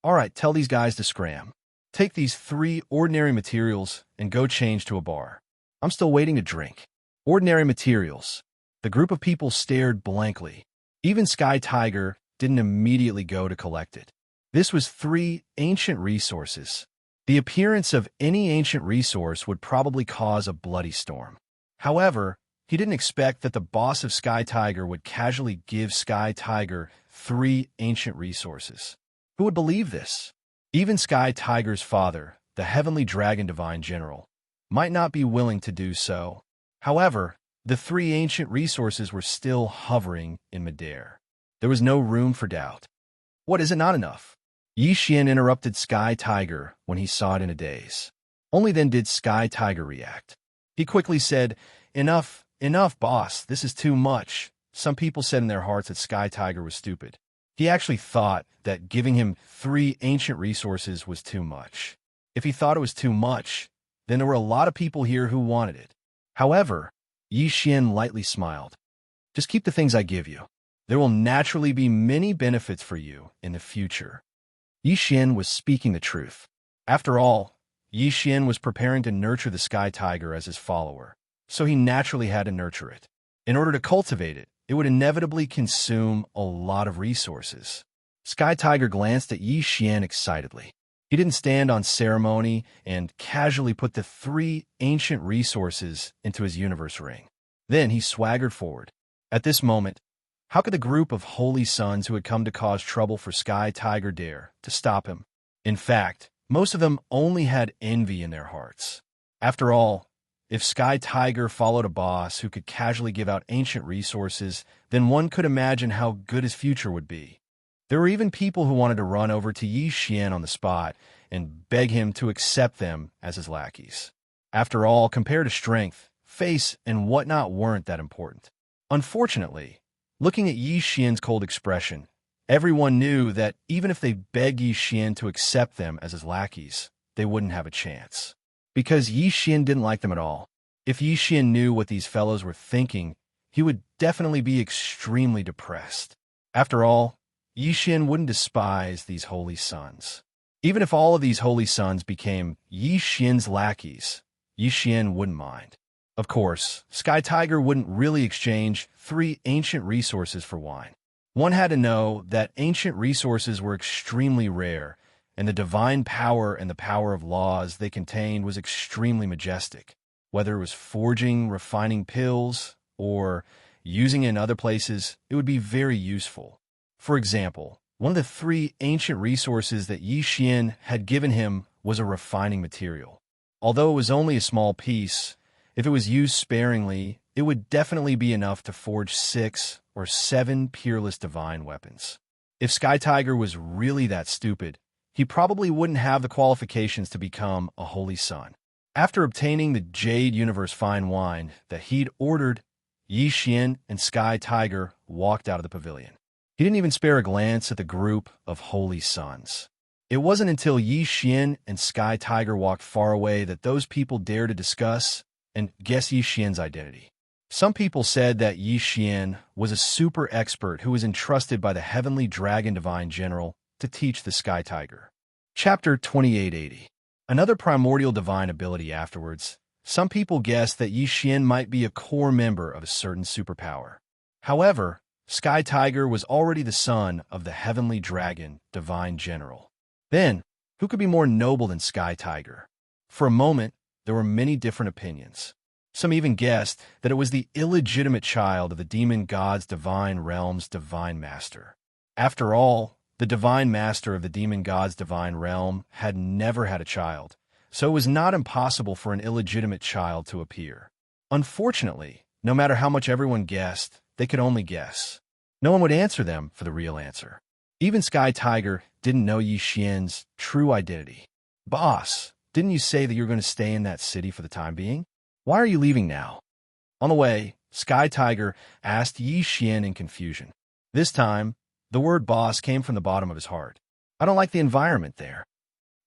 All right, tell these guys to scram. Take these 3 ordinary materials and go change to a bar. I'm still waiting to drink. Ordinary materials. The group of people stared blankly. Even Sky Tiger didn't immediately go to collect it. This was 3 ancient resources. The appearance of any ancient resource would probably cause a bloody storm. However, he didn't expect that the boss of Sky Tiger would casually give Sky Tiger 3 ancient resources. Who would believe this? Even Sky Tiger's father, the Heavenly Dragon Divine General, might not be willing to do so. However, the 3 ancient resources were still hovering in midair. There was no room for doubt. What, is it not enough? Yi Xian interrupted Sky Tiger when he saw it in a daze. Only then did Sky Tiger react. He quickly said, Enough, boss, this is too much. Some people said in their hearts that Sky Tiger was stupid. He actually thought that giving him 3 ancient resources was too much. If he thought it was too much, then there were a lot of people here who wanted it. However, Yi Xian lightly smiled. Just keep the things I give you. There will naturally be many benefits for you in the future. Yi Xian was speaking the truth. After all, Yi Xian was preparing to nurture the Sky Tiger as his follower, so he naturally had to nurture it. In order to cultivate it, it would inevitably consume a lot of resources. Sky Tiger glanced at Yi Xian excitedly. He didn't stand on ceremony and casually put the 3 ancient resources into his universe ring. Then he swaggered forward. At this moment, how could the group of holy sons who had come to cause trouble for Sky Tiger dare to stop him? In fact, most of them only had envy in their hearts. After all, if Sky Tiger followed a boss who could casually give out ancient resources, then one could imagine how good his future would be. There were even people who wanted to run over to Yi Xian on the spot and beg him to accept them as his lackeys. After all, compared to strength, face, and whatnot weren't that important. Unfortunately, looking at Yi Xian's cold expression, everyone knew that even if they begged Yi Xian to accept them as his lackeys, they wouldn't have a chance. Because Yi Xian didn't like them at all. If Yi Xian knew what these fellows were thinking, he would definitely be extremely depressed. After all, Yi Xian wouldn't despise these holy sons. Even if all of these holy sons became Yi Xian's lackeys, Yi Xian wouldn't mind. Of course, Sky Tiger wouldn't really exchange 3 ancient resources for wine. One had to know that ancient resources were extremely rare, and the divine power and the power of laws they contained was extremely majestic. Whether it was forging, refining pills, or using it in other places, it would be very useful. For example, one of the 3 ancient resources that Yi Xian had given him was a refining material. Although it was only a small piece, if it was used sparingly, it would definitely be enough to forge 6 or 7 peerless divine weapons. If Sky Tiger was really that stupid, he probably wouldn't have the qualifications to become a holy son. After obtaining the Jade Universe fine wine that he'd ordered, Yi Xian and Sky Tiger walked out of the pavilion. He didn't even spare a glance at the group of holy sons. It wasn't until Yi Xian and Sky Tiger walked far away that those people dared to discuss and guess Yi Xian's identity. Some people said that Yi Xian was a super expert who was entrusted by the Heavenly Dragon Divine General to teach the Sky Tiger. Chapter 2880. Another primordial divine ability afterwards. Some people guessed that Yi Xian might be a core member of a certain superpower. However, Sky Tiger was already the son of the heavenly dragon, Divine General. Then, who could be more noble than Sky Tiger? For a moment, there were many different opinions. Some even guessed that it was the illegitimate child of the demon god's divine realm's divine master. After all, the divine master of the demon god's divine realm had never had a child, so it was not impossible for an illegitimate child to appear. Unfortunately, no matter how much everyone guessed, they could only guess. No one would answer them for the real answer. Even Sky Tiger didn't know Xianxia's true identity. "Boss, didn't you say that you're going to stay in that city for the time being? Why are you leaving now?" On the way, Sky Tiger asked Xian in confusion. This time, the word boss came from the bottom of his heart. "I don't like the environment there."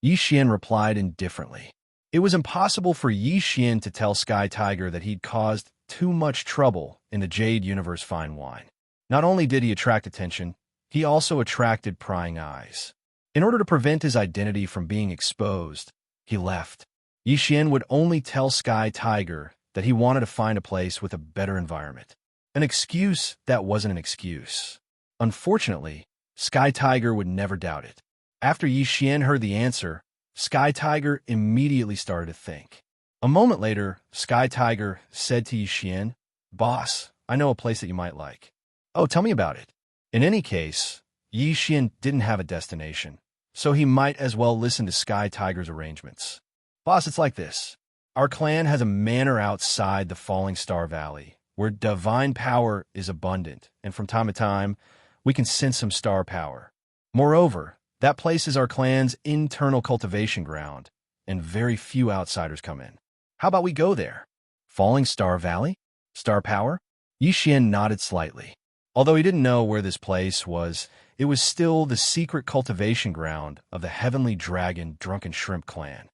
Xian replied indifferently. It was impossible for Xian to tell Sky Tiger that he'd caused too much trouble in the Jade Universe fine wine. Not only did he attract attention, he also attracted prying eyes. In order to prevent his identity from being exposed, he left. Xian would only tell Sky Tiger that he wanted to find a place with a better environment. An excuse that wasn't an excuse. Unfortunately, Sky Tiger would never doubt it. After Xian heard the answer, Sky Tiger immediately started to think. A moment later, Sky Tiger said to Xian, "Boss, I know a place that you might like." "Oh, tell me about it." In any case, Xian didn't have a destination, so he might as well listen to Sky Tiger's arrangements. "Boss, it's like this. Our clan has a manor outside the Falling Star Valley, where divine power is abundant, and from time to time, we can sense some star power. Moreover, that place is our clan's internal cultivation ground, and very few outsiders come in. How about we go there?" "Falling Star Valley? Star power?" Xian nodded slightly. Although he didn't know where this place was, it was still the secret cultivation ground of the heavenly dragon Drunken Shrimp clan.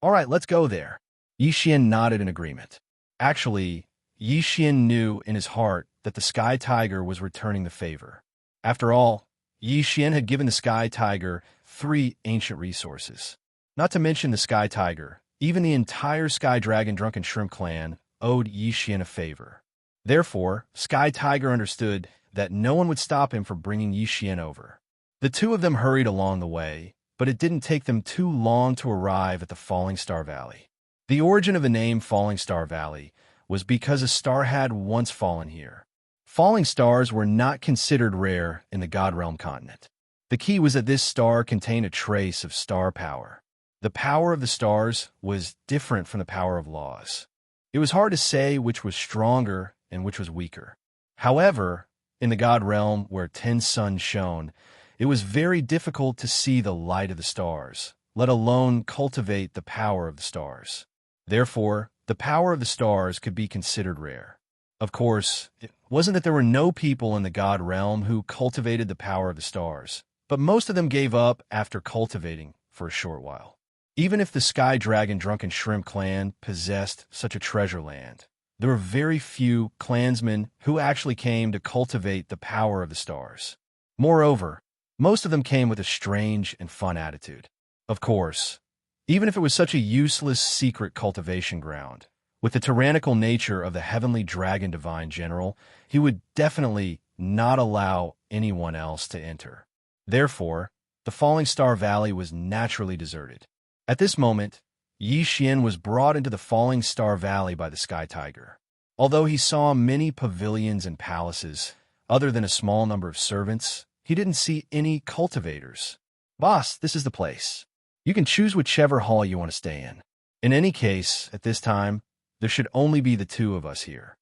"All right, let's go there." Xian nodded in agreement. Actually, Xian knew in his heart that the Sky Tiger was returning the favor. After all, Xian had given the Sky Tiger 3 ancient resources. Not to mention the Sky Tiger, even the entire Sky Dragon Drunken Shrimp clan owed Xian a favor. Therefore, Sky Tiger understood that no one would stop him from bringing Xian over. The two of them hurried along the way, but it didn't take them too long to arrive at the Falling Star Valley. The origin of the name Falling Star Valley was because a star had once fallen here. Falling stars were not considered rare in the God Realm continent. The key was that this star contained a trace of star power. The power of the stars was different from the power of laws. It was hard to say which was stronger and which was weaker. However, in the God Realm where 10 suns shone, it was very difficult to see the light of the stars, let alone cultivate the power of the stars. Therefore, the power of the stars could be considered rare. Of course, it wasn't that there were no people in the God Realm who cultivated the power of the stars, but most of them gave up after cultivating for a short while. Even if the Sky Dragon Drunken Shrimp clan possessed such a treasure land, there were very few clansmen who actually came to cultivate the power of the stars. Moreover, most of them came with a strange and fun attitude. Of course, even if it was such a useless secret cultivation ground, with the tyrannical nature of the heavenly dragon divine general, he would definitely not allow anyone else to enter. Therefore, the Falling Star Valley was naturally deserted. At this moment, Xian was brought into the Falling Star Valley by the Sky Tiger. Although he saw many pavilions and palaces, other than a small number of servants, he didn't see any cultivators. "Boss, this is the place. You can choose whichever hall you want to stay in. In any case, at this time, there should only be the 2 of us here."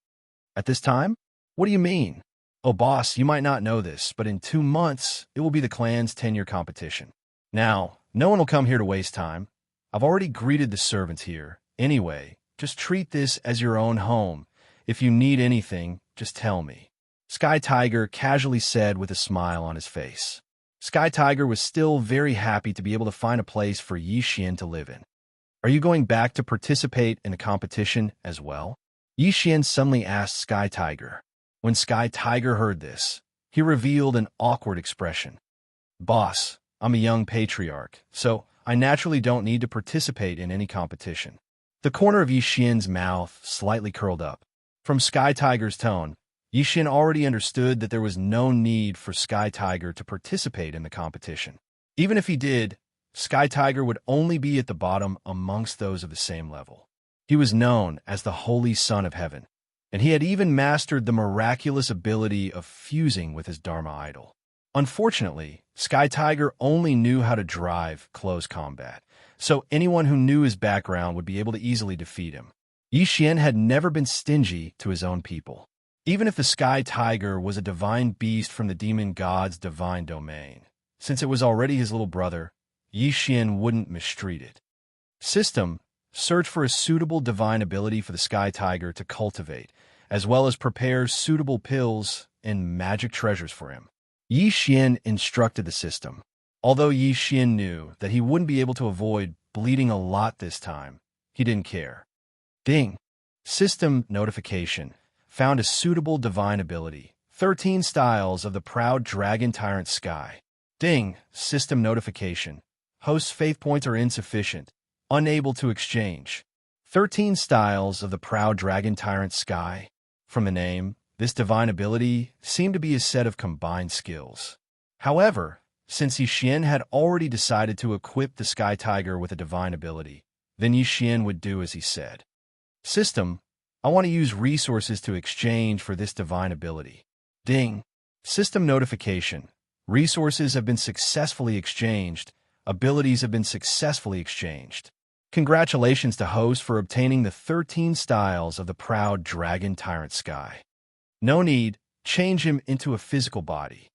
"At this time? What do you mean?" "Oh, boss, you might not know this, but in 2 months, it will be the clan's 10-year competition. Now, no one will come here to waste time. I've already greeted the servants here. Anyway, just treat this as your own home. If you need anything, just tell me," Sky Tiger casually said with a smile on his face. Sky Tiger was still very happy to be able to find a place for Xian to live in. "Are you going back to participate in the competition as well?" Xian suddenly asked Sky Tiger. When Sky Tiger heard this, he revealed an awkward expression. "Boss, I'm a young patriarch, so I naturally don't need to participate in any competition." The corner of Xian's mouth slightly curled up. From Sky Tiger's tone, Xian already understood that there was no need for Sky Tiger to participate in the competition. Even if he did, Sky Tiger would only be at the bottom amongst those of the same level. He was known as the Holy Son of Heaven, and he had even mastered the miraculous ability of fusing with his Dharma idol. Unfortunately, Sky Tiger only knew how to drive close combat, so anyone who knew his background would be able to easily defeat him. Xian had never been stingy to his own people. Even if the Sky Tiger was a divine beast from the demon god's divine domain, since it was already his little brother, Xian wouldn't mistreat it. System: search for a suitable divine ability for the Sky Tiger to cultivate, as well as prepare suitable pills and magic treasures for him. Xian instructed the system. Although Xian knew that he wouldn't be able to avoid bleeding a lot this time, he didn't care. Ding! System notification. Found a suitable divine ability. 13 styles of the proud dragon tyrant Sky. Ding! System notification. Host's faith points are insufficient. Unable to exchange. 13 styles of the proud dragon tyrant Sky. From the name, this divine ability seemed to be a set of combined skills. However, since Xian had already decided to equip the Sky Tiger with a divine ability, then Xian would do as he said. System: I want to use resources to exchange for this divine ability. Ding! System notification. Resources have been successfully exchanged. Abilities have been successfully exchanged. Congratulations to host for obtaining the 13 styles of the proud dragon tyrant Sky. No need, change him into a physical body.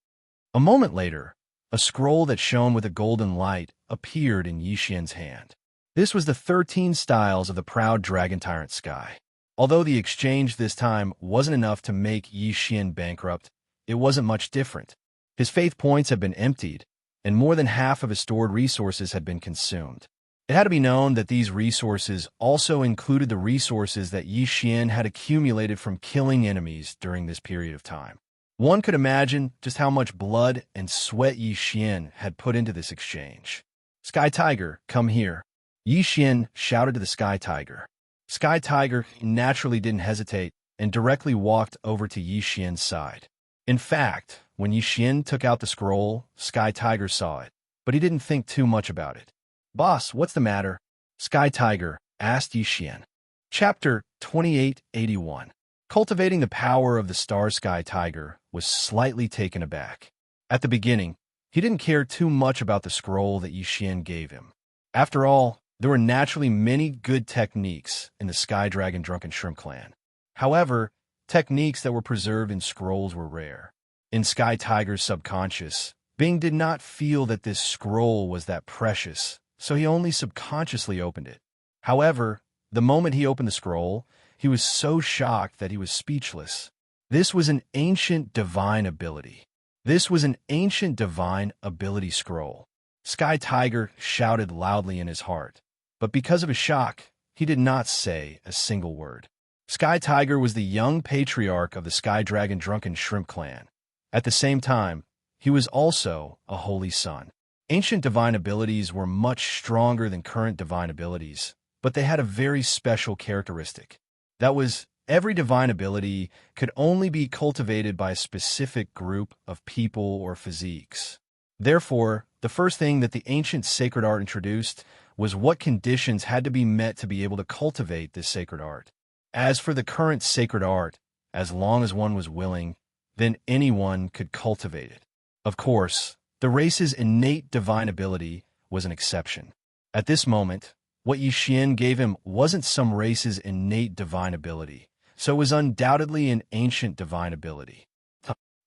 A moment later, a scroll that shone with a golden light appeared in Xian's hand. This was the 13 styles of the proud dragon tyrant Sky. Although the exchange this time wasn't enough to make Xian bankrupt, it wasn't much different. His faith points had been emptied, and more than half of his stored resources had been consumed. It had to be known that these resources also included the resources that Xian had accumulated from killing enemies during this period of time. One could imagine just how much blood and sweat Xian had put into this exchange. Sky Tiger, come here. Xian shouted to the Sky Tiger. Sky Tiger naturally didn't hesitate and directly walked over to Xian's side. In fact, when Xian took out the scroll, Sky Tiger saw it, but he didn't think too much about it. Boss, what's the matter? Sky Tiger asked Xian. Chapter 2881. Cultivating the power of the star. Sky Tiger was slightly taken aback. At the beginning, he didn't care too much about the scroll that Xian gave him. After all, there were naturally many good techniques in the Sky Dragon Drunken Shrimp clan. However, techniques that were preserved in scrolls were rare. In Sky Tiger's subconscious, Bing did not feel that this scroll was that precious, so he only subconsciously opened it. However, the moment he opened the scroll, he was so shocked that he was speechless. This was an ancient divine ability. This was an ancient divine ability scroll. Sky Tiger shouted loudly in his heart, but because of his shock, he did not say a single word. Sky Tiger was the young patriarch of the Sky Dragon Drunken Shrimp clan. At the same time, he was also a holy son. Ancient divine abilities were much stronger than current divine abilities, but they had a very special characteristic. That was, every divine ability could only be cultivated by a specific group of people or physiques. Therefore, the first thing that the ancient sacred art introduced was what conditions had to be met to be able to cultivate this sacred art. As for the current sacred art, as long as one was willing, then anyone could cultivate it. Of course, the race's innate divine ability was an exception. At this moment, what Xian gave him wasn't some race's innate divine ability, so it was undoubtedly an ancient divine ability.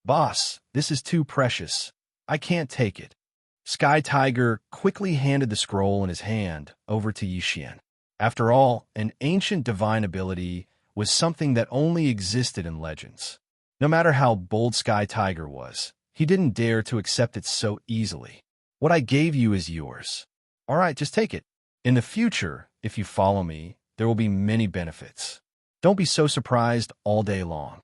Boss, this is too precious. I can't take it. Sky Tiger quickly handed the scroll in his hand over to Xian. After all, an ancient divine ability was something that only existed in legends. No matter how bold Sky Tiger was, he didn't dare to accept it so easily. What I gave you is yours. All right, just take it. In the future, if you follow me, there will be many benefits. Don't be so surprised all day long.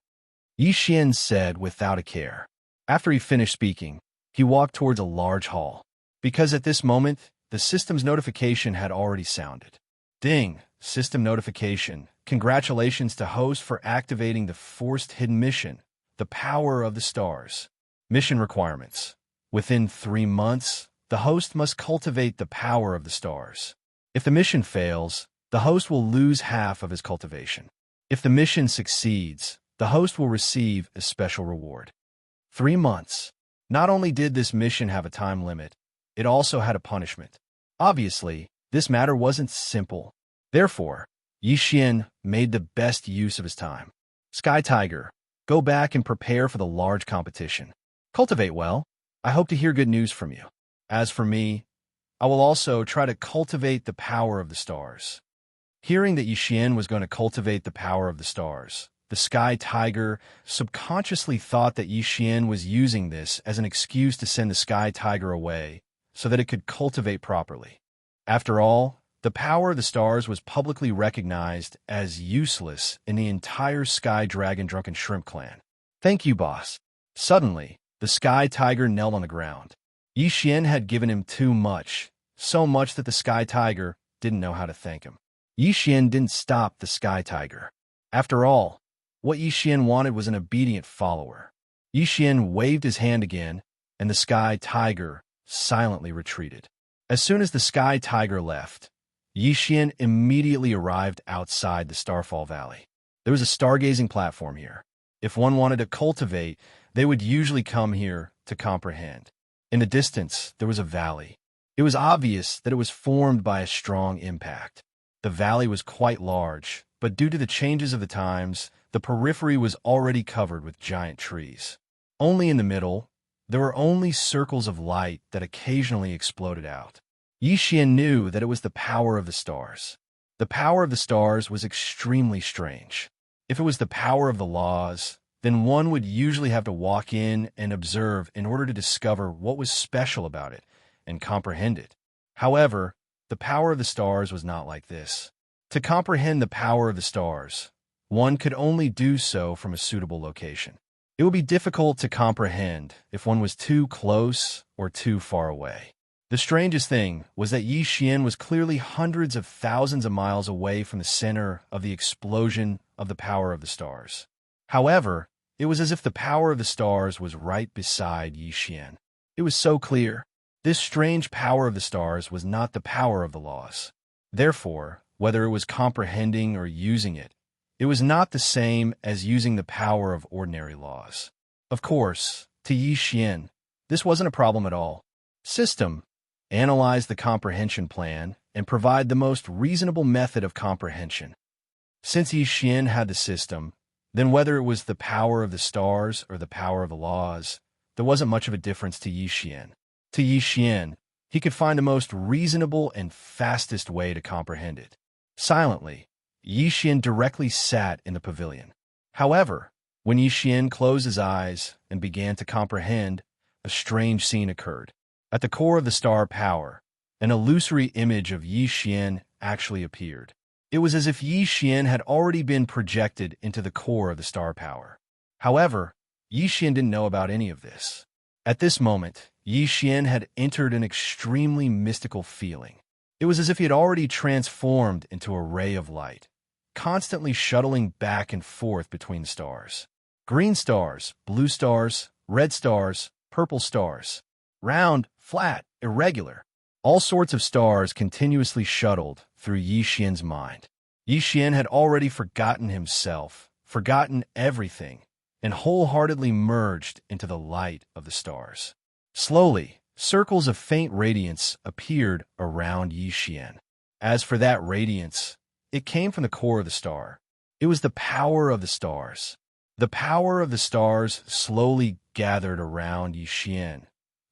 Xian said without a care. After he finished speaking, he walked towards a large hall. Because at this moment, the system's notification had already sounded. Ding! System notification. Congratulations to host for activating the forced hidden mission. the power of the stars. Mission requirements. Within 3 months, the host must cultivate the power of the stars. If the mission fails, the host will lose half of his cultivation. If the mission succeeds, the host will receive a special reward. 3 months. Not only did this mission have a time limit, it also had a punishment. Obviously, this matter wasn't simple. Therefore, Xian made the best use of his time. Sky Tiger, go back and prepare for the large competition. Cultivate well. I hope to hear good news from you. As for me, I will also try to cultivate the power of the stars. Hearing that Xian was going to cultivate the power of the stars, the Sky Tiger subconsciously thought that Xian was using this as an excuse to send the Sky Tiger away so that it could cultivate properly. After all, the power of the stars was publicly recognized as useless in the entire Sky Dragon Drunken Shrimp clan. Thank you, boss. Suddenly, the Sky Tiger knelt on the ground. Xian had given him too much, so much that the Sky Tiger didn't know how to thank him. Xian didn't stop the Sky Tiger. After all, what Xian wanted was an obedient follower. Xian waved his hand again, and the Sky Tiger silently retreated. As soon as the Sky Tiger left, Xian immediately arrived outside the Starfall Valley. There was a stargazing platform here. If one wanted to cultivate, they would usually come here to comprehend. In the distance, there was a valley. It was obvious that it was formed by a strong impact. The valley was quite large, but due to the changes of the times, the periphery was already covered with giant trees. Only in the middle, there were only circles of light that occasionally exploded out. Xian knew that it was the power of the stars. The power of the stars was extremely strange. If it was the power of the laws, then one would usually have to walk in and observe in order to discover what was special about it and comprehend it. However, the power of the stars was not like this. To comprehend the power of the stars, one could only do so from a suitable location. It would be difficult to comprehend if one was too close or too far away. The strangest thing was that Xian was clearly hundreds of thousands of miles away from the center of the explosion of the power of the stars. However, it was as if the power of the stars was right beside Xian. It was so clear. This strange power of the stars was not the power of the laws. Therefore, whether it was comprehending or using it, it was not the same as using the power of ordinary laws. Of course, to Xian, this wasn't a problem at all. System, analyze the comprehension plan and provide the most reasonable method of comprehension. Since Xian had the system, then whether it was the power of the stars or the power of the laws, there wasn't much of a difference to Xian. To Xian, he could find the most reasonable and fastest way to comprehend it. Silently, Xian directly sat in the pavilion. However, when Xian closed his eyes and began to comprehend, a strange scene occurred. At the core of the star power, an illusory image of Xian actually appeared. It was as if Xian had already been projected into the core of the star power. However, Xian didn't know about any of this. At this moment, Xian had entered an extremely mystical feeling. It was as if he had already transformed into a ray of light, constantly shuttling back and forth between the stars. Green stars, blue stars, red stars, purple stars. Round, flat, irregular. All sorts of stars continuously shuttled through Xian's mind. Xian had already forgotten himself, forgotten everything, and wholeheartedly merged into the light of the stars. Slowly, circles of faint radiance appeared around Xian. As for that radiance, it came from the core of the star. It was the power of the stars. The power of the stars slowly gathered around Xian,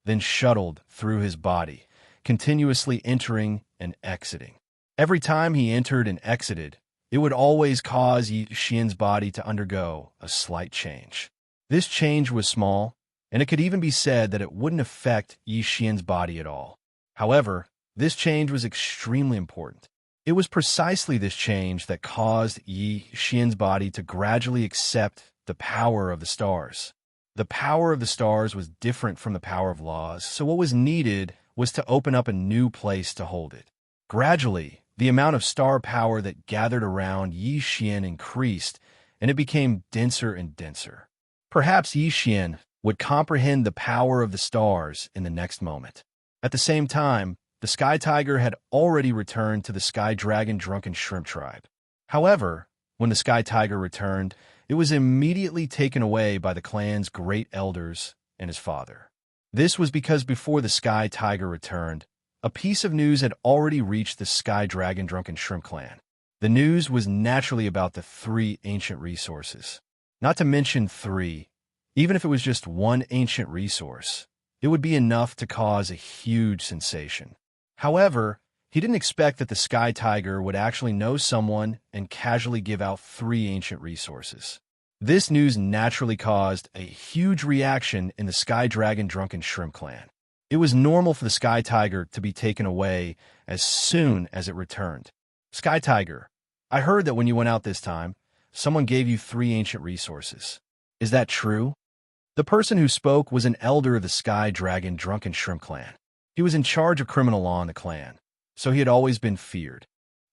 then shuttled through his body, continuously entering and exiting. Every time he entered and exited, it would always cause Xian's body to undergo a slight change. This change was small, and it could even be said that it wouldn't affect Xian's body at all. However, this change was extremely important. It was precisely this change that caused Xian's body to gradually accept the power of the stars. The power of the stars was different from the power of laws, so what was needed was to open up a new place to hold it. Gradually, the amount of star power that gathered around Xian increased, and it became denser and denser. Perhaps Yixian would comprehend the power of the stars in the next moment. At the same time, the Sky Tiger had already returned to the Sky Dragon Drunken Shrimp tribe. However, when the Sky Tiger returned, it was immediately taken away by the clan's great elders and his father. This was because before the Sky Tiger returned, a piece of news had already reached the Sky Dragon Drunken Shrimp clan. The news was naturally about the 3 ancient resources. Not to mention 3, even if it was just one ancient resource, it would be enough to cause a huge sensation. However, he didn't expect that the Sky Tiger would actually know someone and casually give out 3 ancient resources. This news naturally caused a huge reaction in the Sky Dragon Drunken Shrimp clan. It was normal for the Sky Tiger to be taken away as soon as it returned. Sky Tiger, I heard that when you went out this time, someone gave you 3 ancient resources. Is that true? The person who spoke was an elder of the Sky Dragon Drunken Shrimp clan. He was in charge of criminal law in the clan, so he had always been feared.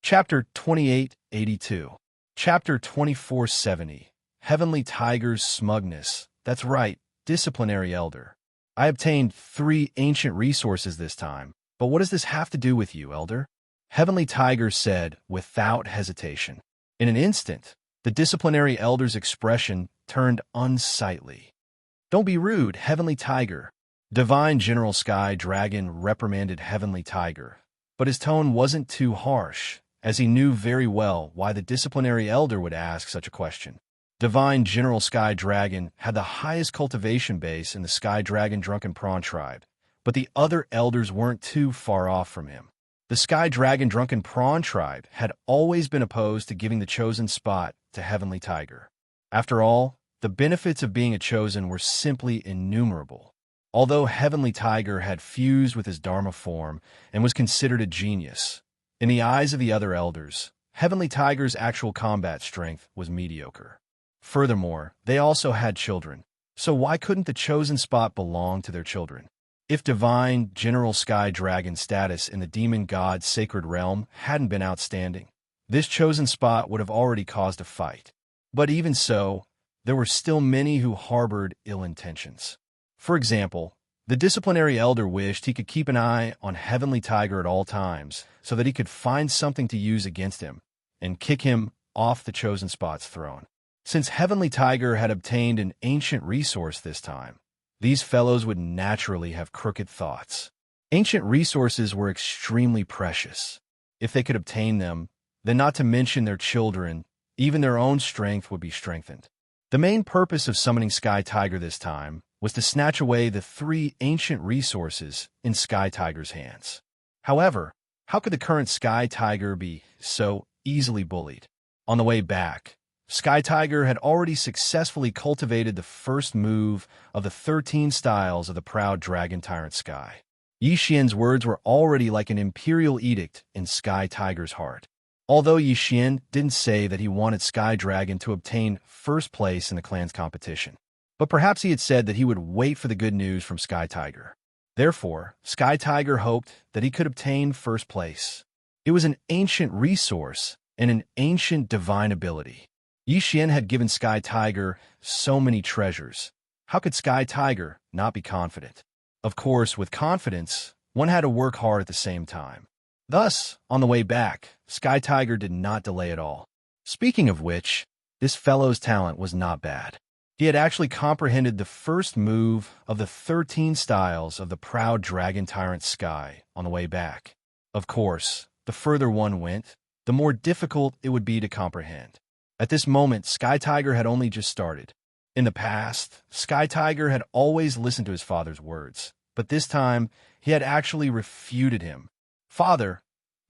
Chapter 2882. Chapter 2470. Heavenly Tiger's Smugness. That's right, disciplinary elder. I obtained 3 ancient resources this time, but what does this have to do with you, elder? Heavenly Tiger said without hesitation. In an instant, the disciplinary elder's expression turned unsightly. Don't be rude, Heavenly Tiger. Divine General Sky Dragon reprimanded Heavenly Tiger, but his tone wasn't too harsh, as he knew very well why the disciplinary elder would ask such a question. Divine General Sky Dragon had the highest cultivation base in the Sky Dragon Drunken Prawn tribe, but the other elders weren't too far off from him. The Sky Dragon Drunken Prawn tribe had always been opposed to giving the chosen spot to Heavenly Tiger. After all, the benefits of being a chosen were simply innumerable. Although Heavenly Tiger had fused with his Dharma form and was considered a genius, in the eyes of the other elders, Heavenly Tiger's actual combat strength was mediocre. Furthermore, they also had children, so why couldn't the chosen spot belong to their children? If Divine General Sky Dragon's status in the Demon God's sacred realm hadn't been outstanding, this chosen spot would have already caused a fight. But even so, there were still many who harbored ill intentions. For example, the disciplinary elder wished he could keep an eye on Heavenly Tiger at all times so that he could find something to use against him and kick him off the chosen spot's throne. Since Heavenly Tiger had obtained an ancient resource this time, these fellows would naturally have crooked thoughts. Ancient resources were extremely precious. If they could obtain them, then not to mention their children, even their own strength would be strengthened. The main purpose of summoning Sky Tiger this time was to snatch away the 3 ancient resources in Sky Tiger's hands. However, how could the current Sky Tiger be so easily bullied? On the way back, Sky Tiger had already successfully cultivated the first move of the 13 styles of the proud dragon tyrant Sky. Yixian's words were already like an imperial edict in Sky Tiger's heart. Although Yixian didn't say that he wanted Sky Dragon to obtain first place in the clan's competition, but perhaps he had said that he would wait for the good news from Sky Tiger. Therefore, Sky Tiger hoped that he could obtain first place. It was an ancient resource and an ancient divine ability. Yixian had given Sky Tiger so many treasures. How could Sky Tiger not be confident? Of course, with confidence, one had to work hard at the same time. Thus, on the way back, Sky Tiger did not delay at all. Speaking of which, this fellow's talent was not bad. He had actually comprehended the first move of the 13 styles of the proud dragon tyrant Sky on the way back. Of course, the further one went, the more difficult it would be to comprehend. At this moment, Sky Tiger had only just started. In the past, Sky Tiger had always listened to his father's words, but this time, he had actually refuted him. Father,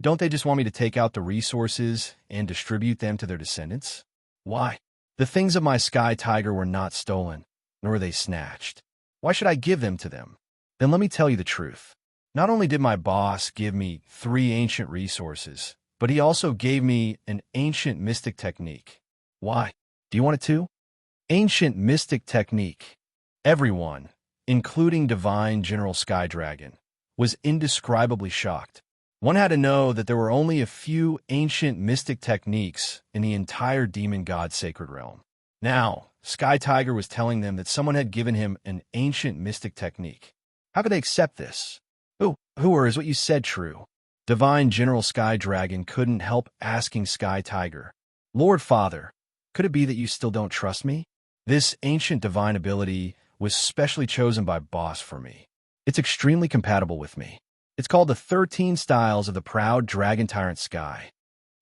don't they just want me to take out the resources and distribute them to their descendants? Why? The things of my Sky Tiger were not stolen, nor were they snatched. Why should I give them to them? Then let me tell you the truth. Not only did my boss give me 3 ancient resources, but he also gave me an ancient mystic technique. Why? Do you want it too? Ancient mystic technique. Everyone, including Divine General Sky Dragon, was indescribably shocked. One had to know that there were only a few ancient mystic techniques in the entire Demon God Sacred Realm. Now, Sky Tiger was telling them that someone had given him an ancient mystic technique. How could they accept this? Who is what you said true? Divine General Sky Dragon couldn't help asking Sky Tiger, Lord Father, could it be that you still don't trust me? This ancient divine ability was specially chosen by Boss for me. It's extremely compatible with me. It's called the 13 Styles of the Proud Dragon Tyrant Sky.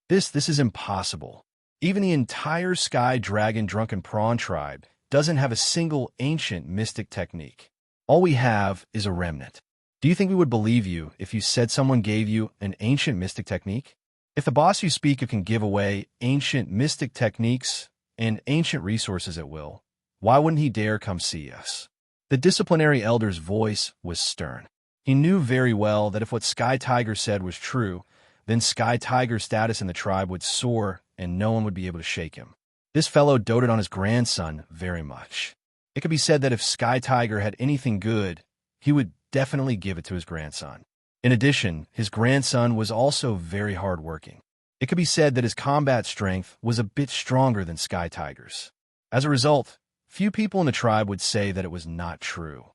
This is impossible. Even the entire Sky Dragon Drunken Prawn tribe doesn't have a single ancient mystic technique. All we have is a remnant. Do you think we would believe you if you said someone gave you an ancient mystic technique? If the boss you speak of can give away ancient mystic techniques and ancient resources at will, why wouldn't he dare come see us? The disciplinary elder's voice was stern. He knew very well that if what Sky Tiger said was true, then Sky Tiger's status in the tribe would soar and no one would be able to shake him. This fellow doted on his grandson very much. It could be said that if Sky Tiger had anything good, he would definitely give it to his grandson. In addition, his grandson was also very hardworking. It could be said that his combat strength was a bit stronger than Sky Tiger's. As a result, few people in the tribe would say that it was not true.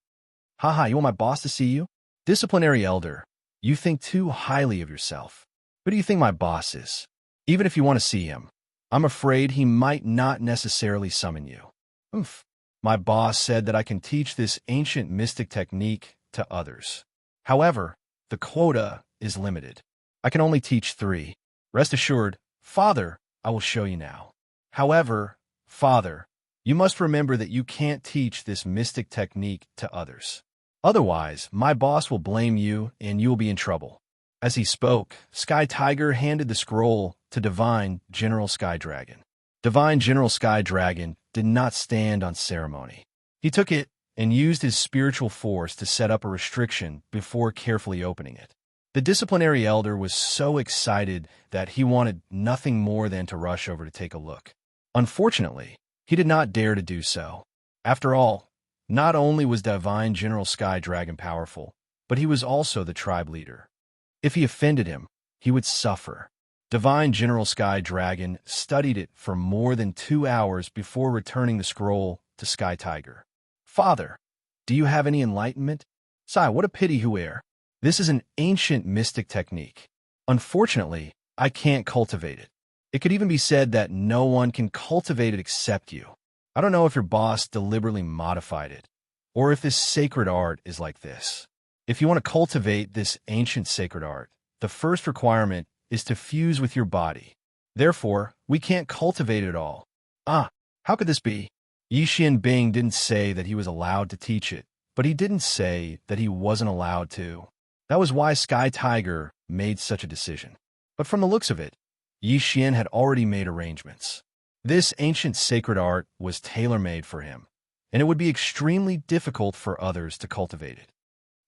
Haha, you want my boss to see you? Disciplinary elder, you think too highly of yourself. Who do you think my boss is? Even if you want to see him, I'm afraid he might not necessarily summon you. My boss said that I can teach this ancient mystic technique to others. However, the quota is limited. I can only teach 3. Rest assured, Father, I will show you now. However, Father, you must remember that you can't teach this mystic technique to others. Otherwise, my boss will blame you and you will be in trouble. As he spoke, Sky Tiger handed the scroll to Divine General Sky Dragon. Divine General Sky Dragon did not stand on ceremony. He took it and used his spiritual force to set up a restriction before carefully opening it. The disciplinary elder was so excited that he wanted nothing more than to rush over to take a look. Unfortunately, he did not dare to do so. After all, not only was Divine General Sky Dragon powerful, but he was also the tribe leader. If he offended him, he would suffer. Divine General Sky Dragon studied it for more than 2 hours before returning the scroll to Sky Tiger. Father, do you have any enlightenment? Sai, what a pity, Huer. This is an ancient mystic technique. Unfortunately, I can't cultivate it. It could even be said that no one can cultivate it except you. I don't know if your boss deliberately modified it, or if this sacred art is like this. If you want to cultivate this ancient sacred art, the first requirement is to fuse with your body. Therefore, we can't cultivate it all. How could this be? Yi Xianbing didn't say that he was allowed to teach it, but he didn't say that he wasn't allowed to. That was why Sky Tiger made such a decision. But from the looks of it, Yi Xian had already made arrangements. This ancient sacred art was tailor-made for him, and it would be extremely difficult for others to cultivate it.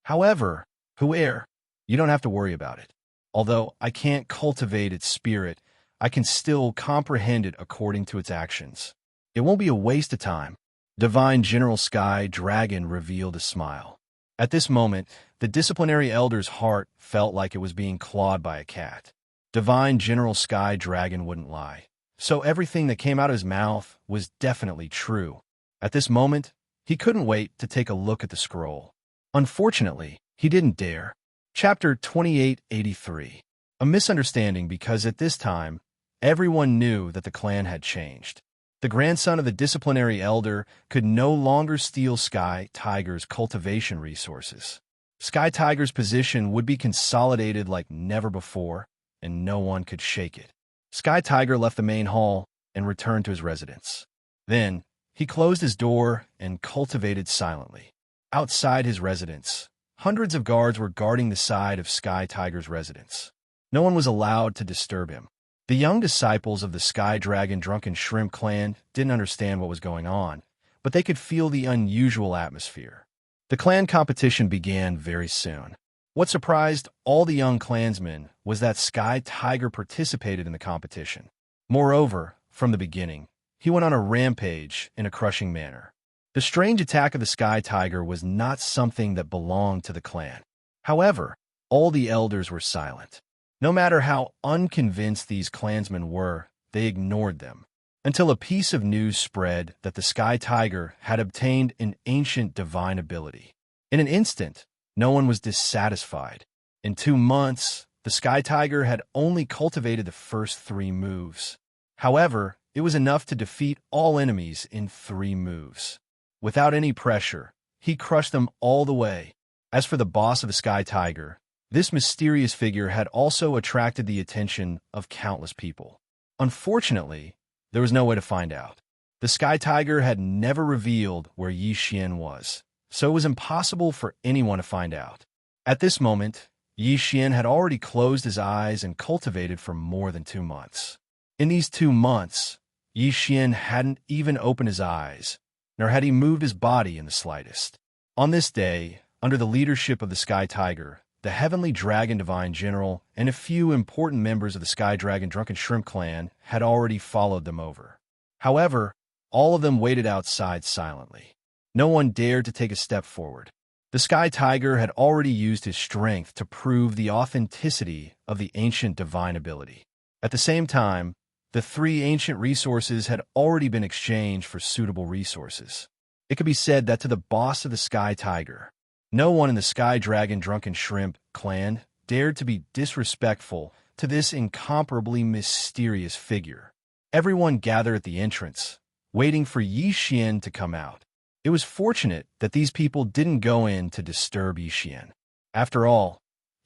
However, Huer, you don't have to worry about it. Although I can't cultivate its spirit, I can still comprehend it according to its actions. It won't be a waste of time. Divine General Sky Dragon revealed a smile. At this moment, the disciplinary elder's heart felt like it was being clawed by a cat. Divine General Sky Dragon wouldn't lie, so everything that came out of his mouth was definitely true. At this moment, he couldn't wait to take a look at the scroll. Unfortunately, he didn't dare. Chapter 2883. A misunderstanding because at this time, everyone knew that the clan had changed. The grandson of the disciplinary elder could no longer steal Sky Tiger's cultivation resources. Sky Tiger's position would be consolidated like never before, and no one could shake it. Sky Tiger left the main hall and returned to his residence. Then, he closed his door and cultivated silently. Outside his residence, hundreds of guards were guarding the side of Sky Tiger's residence. No one was allowed to disturb him. The young disciples of the Sky Dragon Drunken Shrimp clan didn't understand what was going on, but they could feel the unusual atmosphere. The clan competition began very soon. What surprised all the young clansmen was that Sky Tiger participated in the competition. Moreover, from the beginning, he went on a rampage in a crushing manner. The strange attack of the Sky Tiger was not something that belonged to the clan. However, all the elders were silent. No matter how unconvinced these clansmen were, they ignored them. until a piece of news spread that the Sky Tiger had obtained an ancient divine ability. In an instant, no one was dissatisfied. In 2 months, the Sky Tiger had only cultivated the first 3 moves. However, it was enough to defeat all enemies in 3 moves. Without any pressure, he crushed them all the way. As for the boss of the Sky Tiger, this mysterious figure had also attracted the attention of countless people. Unfortunately, there was no way to find out. The Sky Tiger had never revealed where Xianxia was, so it was impossible for anyone to find out. At this moment, Xianxia had already closed his eyes and cultivated for more than 2 months. In these 2 months, Xianxia hadn't even opened his eyes, nor had he moved his body in the slightest. On this day, under the leadership of the Sky Tiger, the Heavenly Dragon Divine General and a few important members of the Sky Dragon Drunken Shrimp clan had already followed them over. However, all of them waited outside silently. No one dared to take a step forward. The Sky Tiger had already used his strength to prove the authenticity of the ancient divine ability. At the same time, the 3 ancient resources had already been exchanged for suitable resources. It could be said that to the boss of the Sky Tiger, no one in the Sky Dragon Drunken Shrimp clan dared to be disrespectful to this incomparably mysterious figure. Everyone gathered at the entrance, waiting for Xianxia to come out. It was fortunate that these people didn't go in to disturb Xianxia. After all,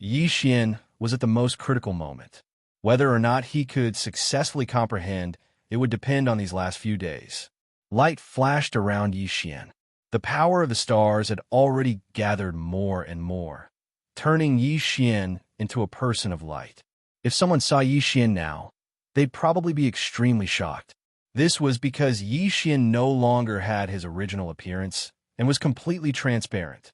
Xianxia was at the most critical moment. Whether or not he could successfully comprehend, it would depend on these last few days. Light flashed around Xianxia. The power of the stars had already gathered more and more, turning Xianxia into a person of light. If someone saw Xianxia now, they'd probably be extremely shocked. This was because Xianxia no longer had his original appearance and was completely transparent.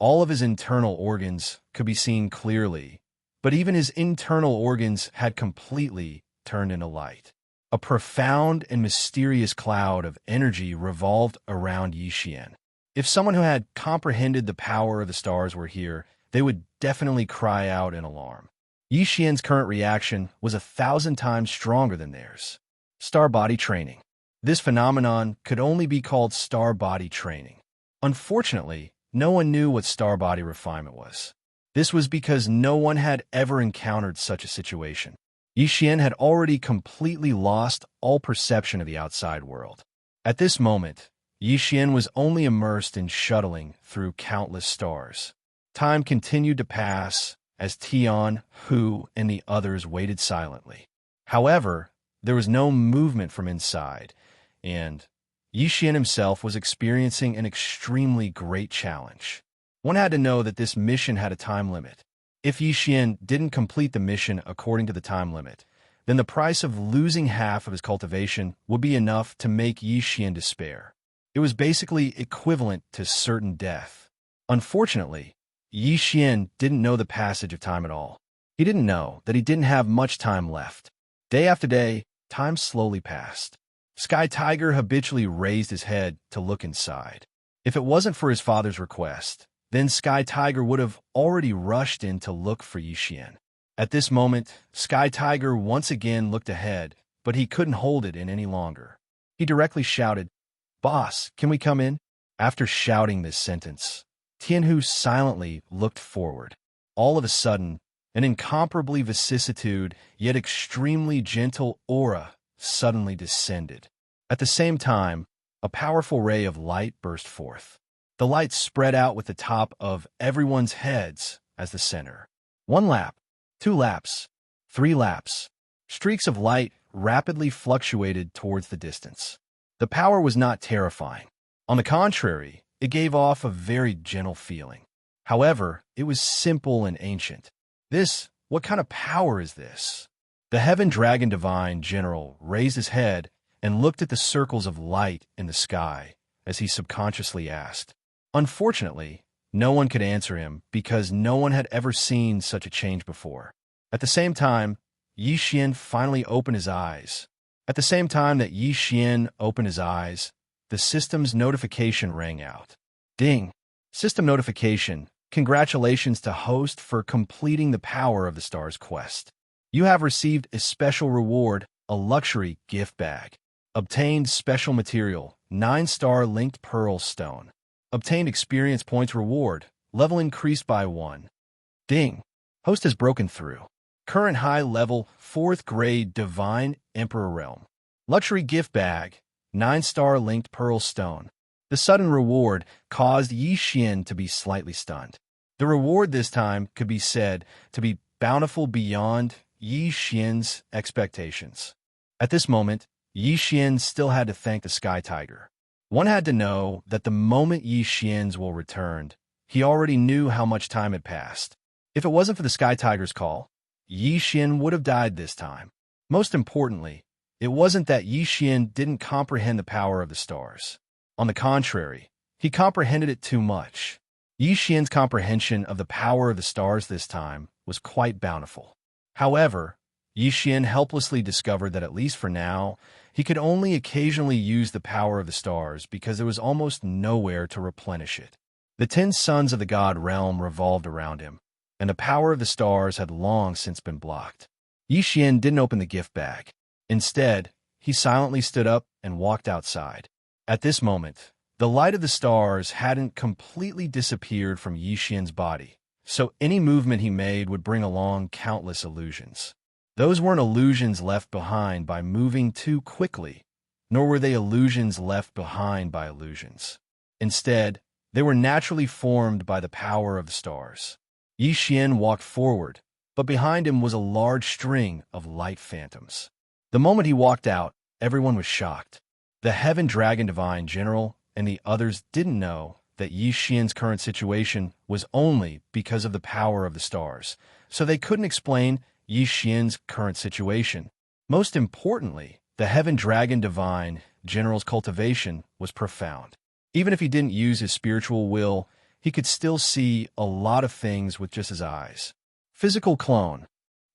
All of his internal organs could be seen clearly, but even his internal organs had completely turned into light. A profound and mysterious cloud of energy revolved around Xianxia. If someone who had comprehended the power of the stars were here, they would definitely cry out in alarm. Xianxia's current reaction was 1,000 times stronger than theirs. Star body training. This phenomenon could only be called star body training. Unfortunately, no one knew what star body refinement was. This was because no one had ever encountered such a situation. Xianxia had already completely lost all perception of the outside world. At this moment, Xianxia was only immersed in shuttling through countless stars. Time continued to pass as Tian, Hu, and the others waited silently. However, there was no movement from inside, and Xianxia himself was experiencing an extremely great challenge. One had to know that this mission had a time limit. If Xianxia didn't complete the mission according to the time limit, then the price of losing half of his cultivation would be enough to make Xianxia despair. It was basically equivalent to certain death. Unfortunately, Xianxia didn't know the passage of time at all. He didn't know that he didn't have much time left. Day after day, time slowly passed. Sky Tiger habitually raised his head to look inside. If it wasn't for his father's request, then Sky Tiger would have already rushed in to look for Xianxia. At this moment, Sky Tiger once again looked ahead, but he couldn't hold it in any longer. He directly shouted, "Boss, can we come in?" After shouting this sentence, Tianhu silently looked forward. All of a sudden, an incomparably vicissitude, yet extremely gentle aura suddenly descended. At the same time, a powerful ray of light burst forth. The light spread out with the top of everyone's heads as the center. 1 lap, 2 laps, 3 laps. Streaks of light rapidly fluctuated towards the distance. The power was not terrifying. On the contrary, it gave off a very gentle feeling. However, it was simple and ancient. What kind of power is this? The Heaven Dragon Divine General raised his head and looked at the circles of light in the sky as he subconsciously asked. Unfortunately, no one could answer him because no one had ever seen such a change before. At the same time, Xianxia finally opened his eyes. At the same time that Xianxia opened his eyes, the system's notification rang out. Ding! System notification. Congratulations to host for completing the Power of the Stars quest. You have received a special reward, a luxury gift bag. Obtained special material, 9-star linked pearl stone. Obtained experience points reward, level increased by 1. Ding. Host has broken through. Current high level, 4th grade Divine Emperor Realm. Luxury gift bag, 9-star linked pearl stone. The sudden reward caused Xian to be slightly stunned. The reward this time could be said to be bountiful beyond Xian's expectations. At this moment, Xian still had to thank the Sky Tiger. One had to know that the moment Xian's will returned, he already knew how much time had passed. If it wasn't for the Sky Tiger's call, Xian would have died this time. Most importantly, it wasn't that Xian didn't comprehend the power of the stars. On the contrary, he comprehended it too much. Xian's comprehension of the power of the stars this time was quite bountiful. However, Xian helplessly discovered that at least for now, he could only occasionally use the power of the stars because there was almost nowhere to replenish it. The 10 sons of the god realm revolved around him, and the power of the stars had long since been blocked. Xian didn't open the gift bag. Instead, he silently stood up and walked outside. At this moment, the light of the stars hadn't completely disappeared from Xian's body, so any movement he made would bring along countless illusions. Those weren't illusions left behind by moving too quickly, nor were they illusions left behind by illusions. Instead, they were naturally formed by the power of the stars. Xian walked forward, but behind him was a large string of light phantoms. The moment he walked out, everyone was shocked. The Heaven Dragon Divine General and the others didn't know that Xian's current situation was only because of the power of the stars, so they couldn't explain Xian's current situation. Most importantly, the Heaven Dragon Divine General's cultivation was profound. Even if he didn't use his spiritual will, he could still see a lot of things with just his eyes. Physical clone.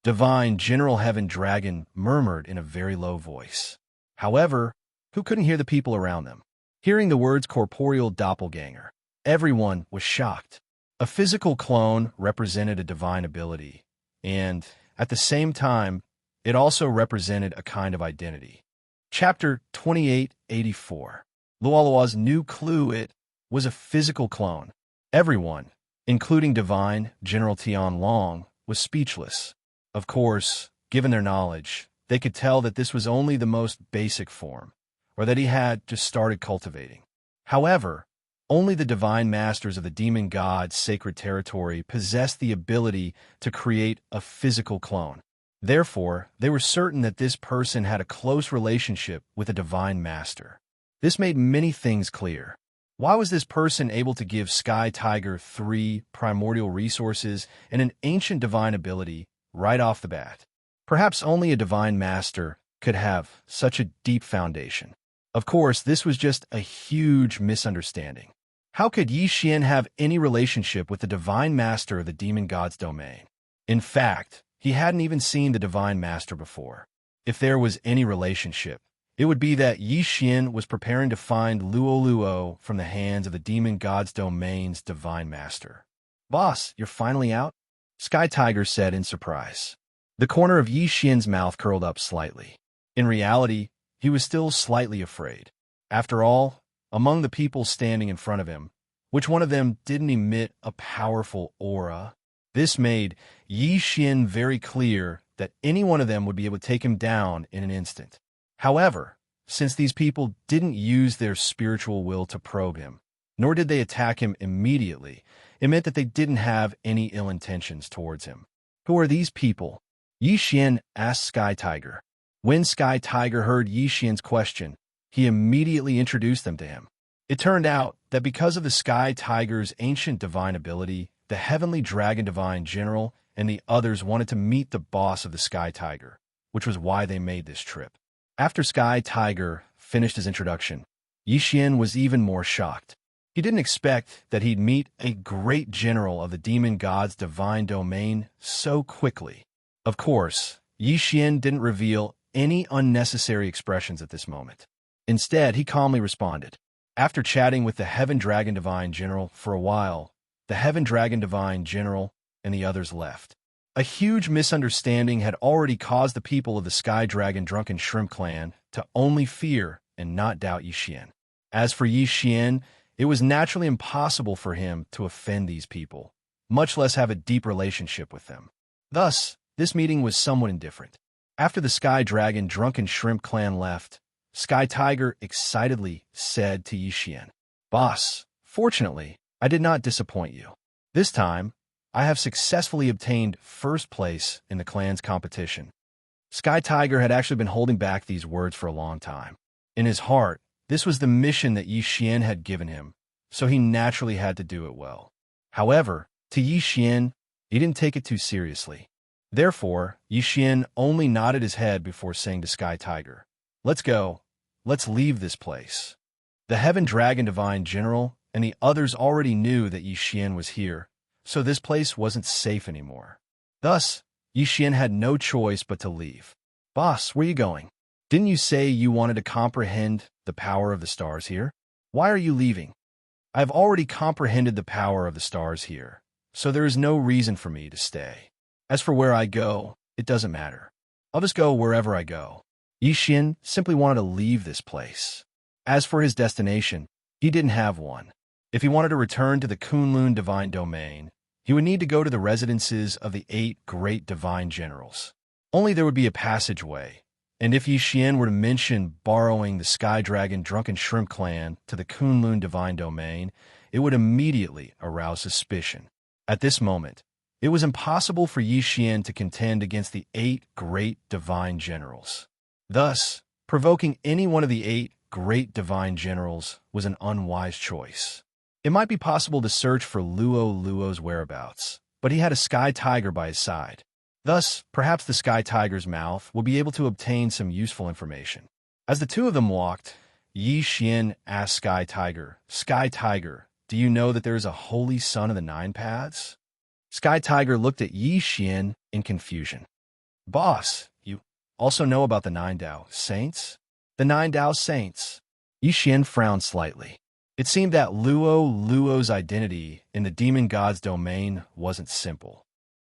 Divine General Heaven Dragon murmured in a very low voice. However, who couldn't hear the people around them? Hearing the words corporeal doppelganger, everyone was shocked. A physical clone represented a divine ability, and, at the same time, it also represented a kind of identity. Chapter 2884. Luolua's new clue: it was a physical clone. Everyone, including Divine General Tian Long, was speechless. Of course, given their knowledge, they could tell that this was only the most basic form, or that he had just started cultivating. However, only the divine masters of the demon god's sacred territory possessed the ability to create a physical clone. Therefore, they were certain that this person had a close relationship with a divine master. This made many things clear. Why was this person able to give Sky Tiger 3 primordial resources and an ancient divine ability right off the bat? Perhaps only a divine master could have such a deep foundation. Of course, this was just a huge misunderstanding. How could Xian have any relationship with the divine master of the demon god's domain? In fact, he hadn't even seen the divine master before. If there was any relationship, it would be that Xian was preparing to find Luoluo from the hands of the demon god's domain's divine master. "Boss, you're finally out?" Sky Tiger said in surprise. The corner of Xian's mouth curled up slightly. In reality, he was still slightly afraid. After all, among the people standing in front of him, which one of them didn't emit a powerful aura? This made Xian very clear that any one of them would be able to take him down in an instant. However, since these people didn't use their spiritual will to probe him, nor did they attack him immediately, it meant that they didn't have any ill intentions towards him. Who are these people? Xian asked Sky Tiger. When Sky Tiger heard Xian's question, he immediately introduced them to him. It turned out that because of the Sky Tiger's ancient divine ability, the Heavenly Dragon Divine General and the others wanted to meet the boss of the Sky Tiger, which was why they made this trip. After Sky Tiger finished his introduction, Xian was even more shocked. He didn't expect that he'd meet a great general of the demon god's divine domain so quickly. Of course, Xian didn't reveal any unnecessary expressions at this moment. Instead, he calmly responded. After chatting with the Heaven Dragon Divine General for a while, the Heaven Dragon Divine General and the others left. A huge misunderstanding had already caused the people of the Sky Dragon Drunken Shrimp clan to only fear and not doubt Yi Xian. As for Yi Xian, it was naturally impossible for him to offend these people, much less have a deep relationship with them. Thus, this meeting was somewhat indifferent. After the Sky Dragon Drunken Shrimp clan left, Sky Tiger excitedly said to Yi Xian, "Boss, fortunately, I did not disappoint you. This time, I have successfully obtained first place in the clan's competition." Sky Tiger had actually been holding back these words for a long time. In his heart, this was the mission that Yi Xian had given him, so he naturally had to do it well. However, to Yi Xian, he didn't take it too seriously. Therefore, Yi Xian only nodded his head before saying to Sky Tiger, "Let's go. Let's leave this place." The Heaven Dragon Divine General and the others already knew that Yi Xian was here, so this place wasn't safe anymore. Thus, Yi Xian had no choice but to leave. "Boss, where are you going? Didn't you say you wanted to comprehend the power of the stars here? Why are you leaving?" "I have already comprehended the power of the stars here, so there is no reason for me to stay. As for where I go, it doesn't matter. I'll just go wherever I go." Yi Xian simply wanted to leave this place. As for his destination, he didn't have one. If he wanted to return to the Kunlun Divine Domain, he would need to go to the residences of the 8 great divine generals. Only there would be a passageway, and if Yi Xian were to mention borrowing the Sky Dragon Drunken Shrimp clan to the Kunlun Divine Domain, it would immediately arouse suspicion. At this moment, it was impossible for Yi Xian to contend against the 8 great divine generals. Thus, provoking any one of the 8 great divine generals was an unwise choice. It might be possible to search for Luo's whereabouts, but he had a Sky Tiger by his side. Thus, perhaps the Sky Tiger's mouth would be able to obtain some useful information. As the two of them walked, Yi Xian asked Sky Tiger, "Sky Tiger, do you know that there is a holy son of the 9 paths?" Sky Tiger looked at Yi Xian in confusion. "Boss, you also know about the 9 Dao saints?" "The 9 Dao saints." Yi Xian frowned slightly. It seemed that Luo's identity in the demon god's domain wasn't simple.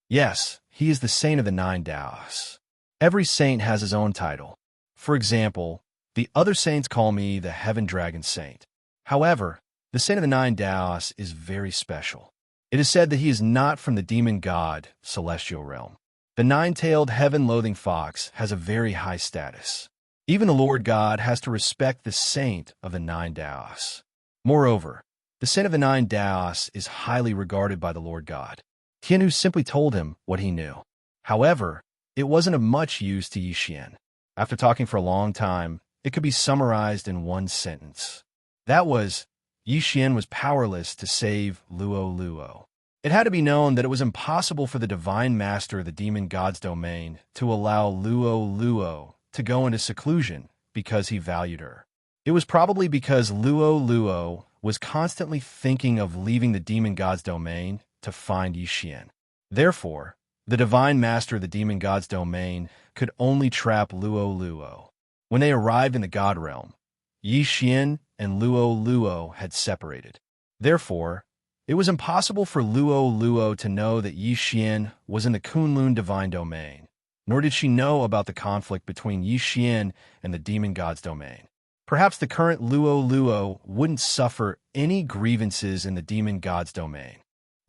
"Yes, he is the saint of the 9 Daos. Every saint has his own title. For example, the other saints call me the Heaven Dragon Saint. However, the saint of the 9 Daos is very special. It is said that he is not from the demon god celestial realm. The 9-tailed heaven-loathing fox has a very high status. Even the Lord God has to respect the saint of the 9 Daos. Moreover, the saint of the 9 Daos is highly regarded by the Lord God." Tianhu simply told him what he knew. However, it wasn't of much use to Yi Xian. After talking for a long time, it could be summarized in one sentence. That was, Yi Xian was powerless to save Luo. It had to be known that it was impossible for the divine master of the demon god's domain to allow Luo to go into seclusion because he valued her. It was probably because Luo was constantly thinking of leaving the demon god's domain to find Yi Xian. Therefore, the divine master of the demon god's domain could only trap Luo. When they arrived in the god realm, Yi Xian and Luo had separated. Therefore, it was impossible for Luo to know that Yi Xian was in the Kunlun divine domain, nor did she know about the conflict between Yi Xian and the demon god's domain. Perhaps the current Luo wouldn't suffer any grievances in the demon god's domain.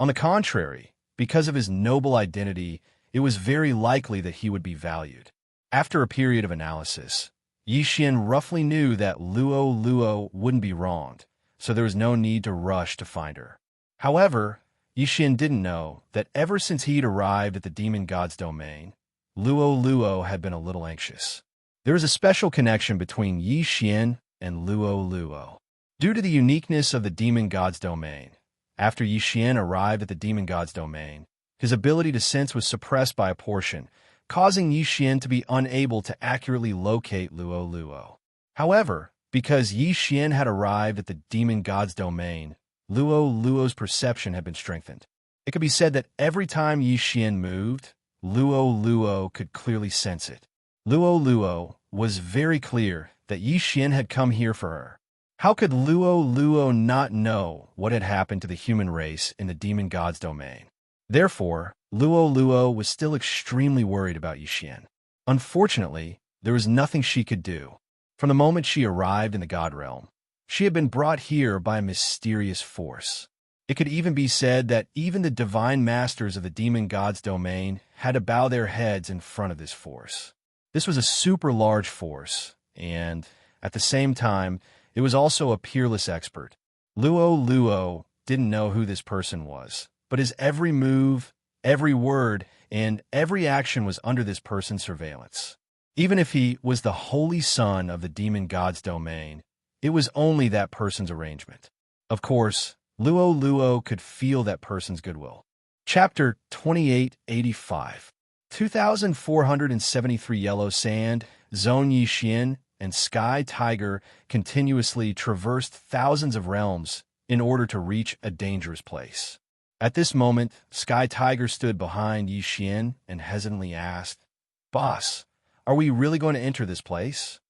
On the contrary, because of his noble identity, it was very likely that he would be valued. After a period of analysis, Yi Xian roughly knew that Luo wouldn't be wronged, so there was no need to rush to find her. However, Yi Xian didn't know that ever since he'd arrived at the demon god's domain, Luo had been a little anxious. There is a special connection between Yi Xian and Luo. Due to the uniqueness of the demon god's domain, after Yi Xian arrived at the demon god's domain, his ability to sense was suppressed by a portion, causing Yi Xian to be unable to accurately locate Luo. However, because Yi Xian had arrived at the demon god's domain, Luo's perception had been strengthened. It could be said that every time Yi Xian moved, Luo could clearly sense it. Luo was very clear that Yi Xian had come here for her. How could Luo not know what had happened to the human race in the demon god's domain? Therefore, Luo was still extremely worried about Yixian. Unfortunately, there was nothing she could do. From the moment she arrived in the God Realm, she had been brought here by a mysterious force. It could even be said that even the divine masters of the demon god's domain had to bow their heads in front of this force. This was a super large force, and, at the same time, it was also a peerless expert. Luo didn't know who this person was, but his every move, every word, and every action was under this person's surveillance. Even if he was the holy son of the demon god's domain, it was only that person's arrangement. Of course, Luo could feel that person's goodwill. Chapter 2885. 2,473 Yellow Sand, Zone Yixian, and Sky Tiger continuously traversed thousands of realms in order to reach a dangerous place. At this moment, Sky Tiger stood behind Yixian and hesitantly asked, "Boss, are we really going to enter this place?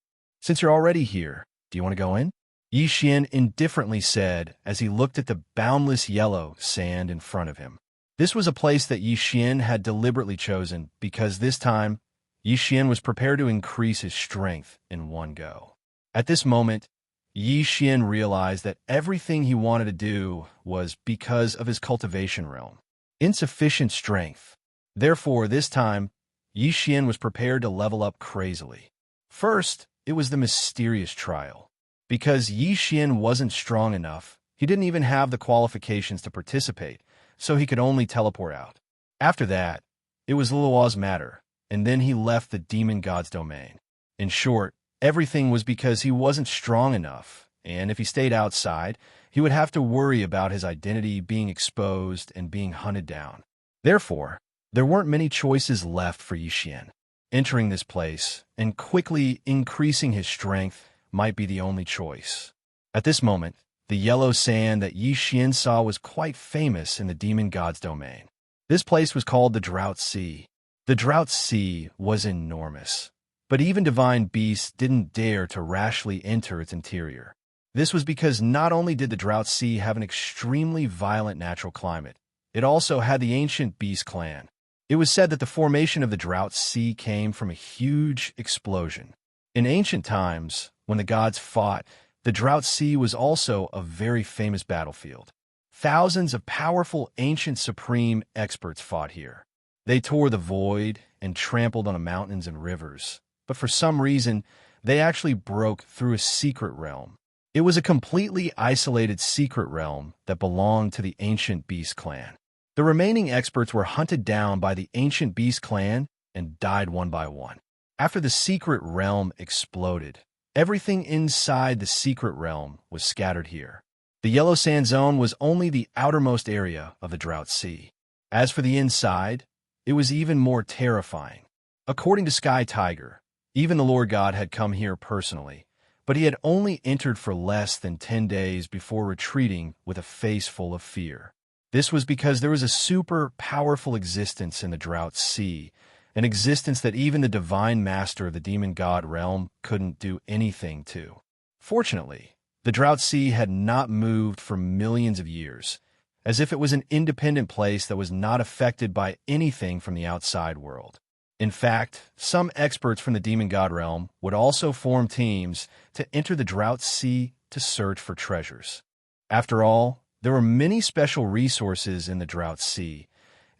Since you're already here, do you want to go in?" Yixian indifferently said as he looked at the boundless yellow sand in front of him. This was a place that Yixian had deliberately chosen because this time, Yixian was prepared to increase his strength in one go. At this moment, Yixian realized that everything he wanted to do was because of his cultivation realm. Insufficient strength. Therefore, this time, Yixian was prepared to level up crazily. First, it was the mysterious trial. Because Yixian wasn't strong enough, he didn't even have the qualifications to participate, so he could only teleport out. After that, it was Luo's matter, and then he left the demon god's domain. In short, everything was because he wasn't strong enough, and if he stayed outside, he would have to worry about his identity being exposed and being hunted down. Therefore, there weren't many choices left for Yixian. Entering this place and quickly increasing his strength might be the only choice. At this moment, the yellow sand that Yixian saw was quite famous in the demon god's domain. This place was called the Drought Sea. The Drought Sea was enormous, but even divine beasts didn't dare to rashly enter its interior. This was because not only did the Drought Sea have an extremely violent natural climate, it also had the ancient beast clan. It was said that the formation of the Drought Sea came from a huge explosion. In ancient times, when the gods fought, the Drought Sea was also a very famous battlefield. Thousands of powerful ancient supreme experts fought here. They tore the void and trampled on the mountains and rivers, but for some reason, they actually broke through a secret realm. It was a completely isolated secret realm that belonged to the ancient beast clan. The remaining experts were hunted down by the ancient beast clan and died one by one. After the secret realm exploded, everything inside the secret realm was scattered here. The Yellow Sand Zone was only the outermost area of the Drought Sea. As for the inside, it was even more terrifying. According to Sky Tiger, even the Lord God had come here personally, but he had only entered for less than 10 days before retreating with a face full of fear. This was because there was a super powerful existence in the Drought Sea, an existence that even the divine master of the demon god realm couldn't do anything to. Fortunately, the Drought Sea had not moved for millions of years, as if it was an independent place that was not affected by anything from the outside world. In fact, some experts from the demon god realm would also form teams to enter the Drought Sea to search for treasures. After all, there were many special resources in the Drought Sea,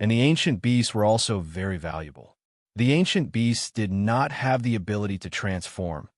and the ancient beasts were also very valuable. The ancient beasts did not have the ability to transform,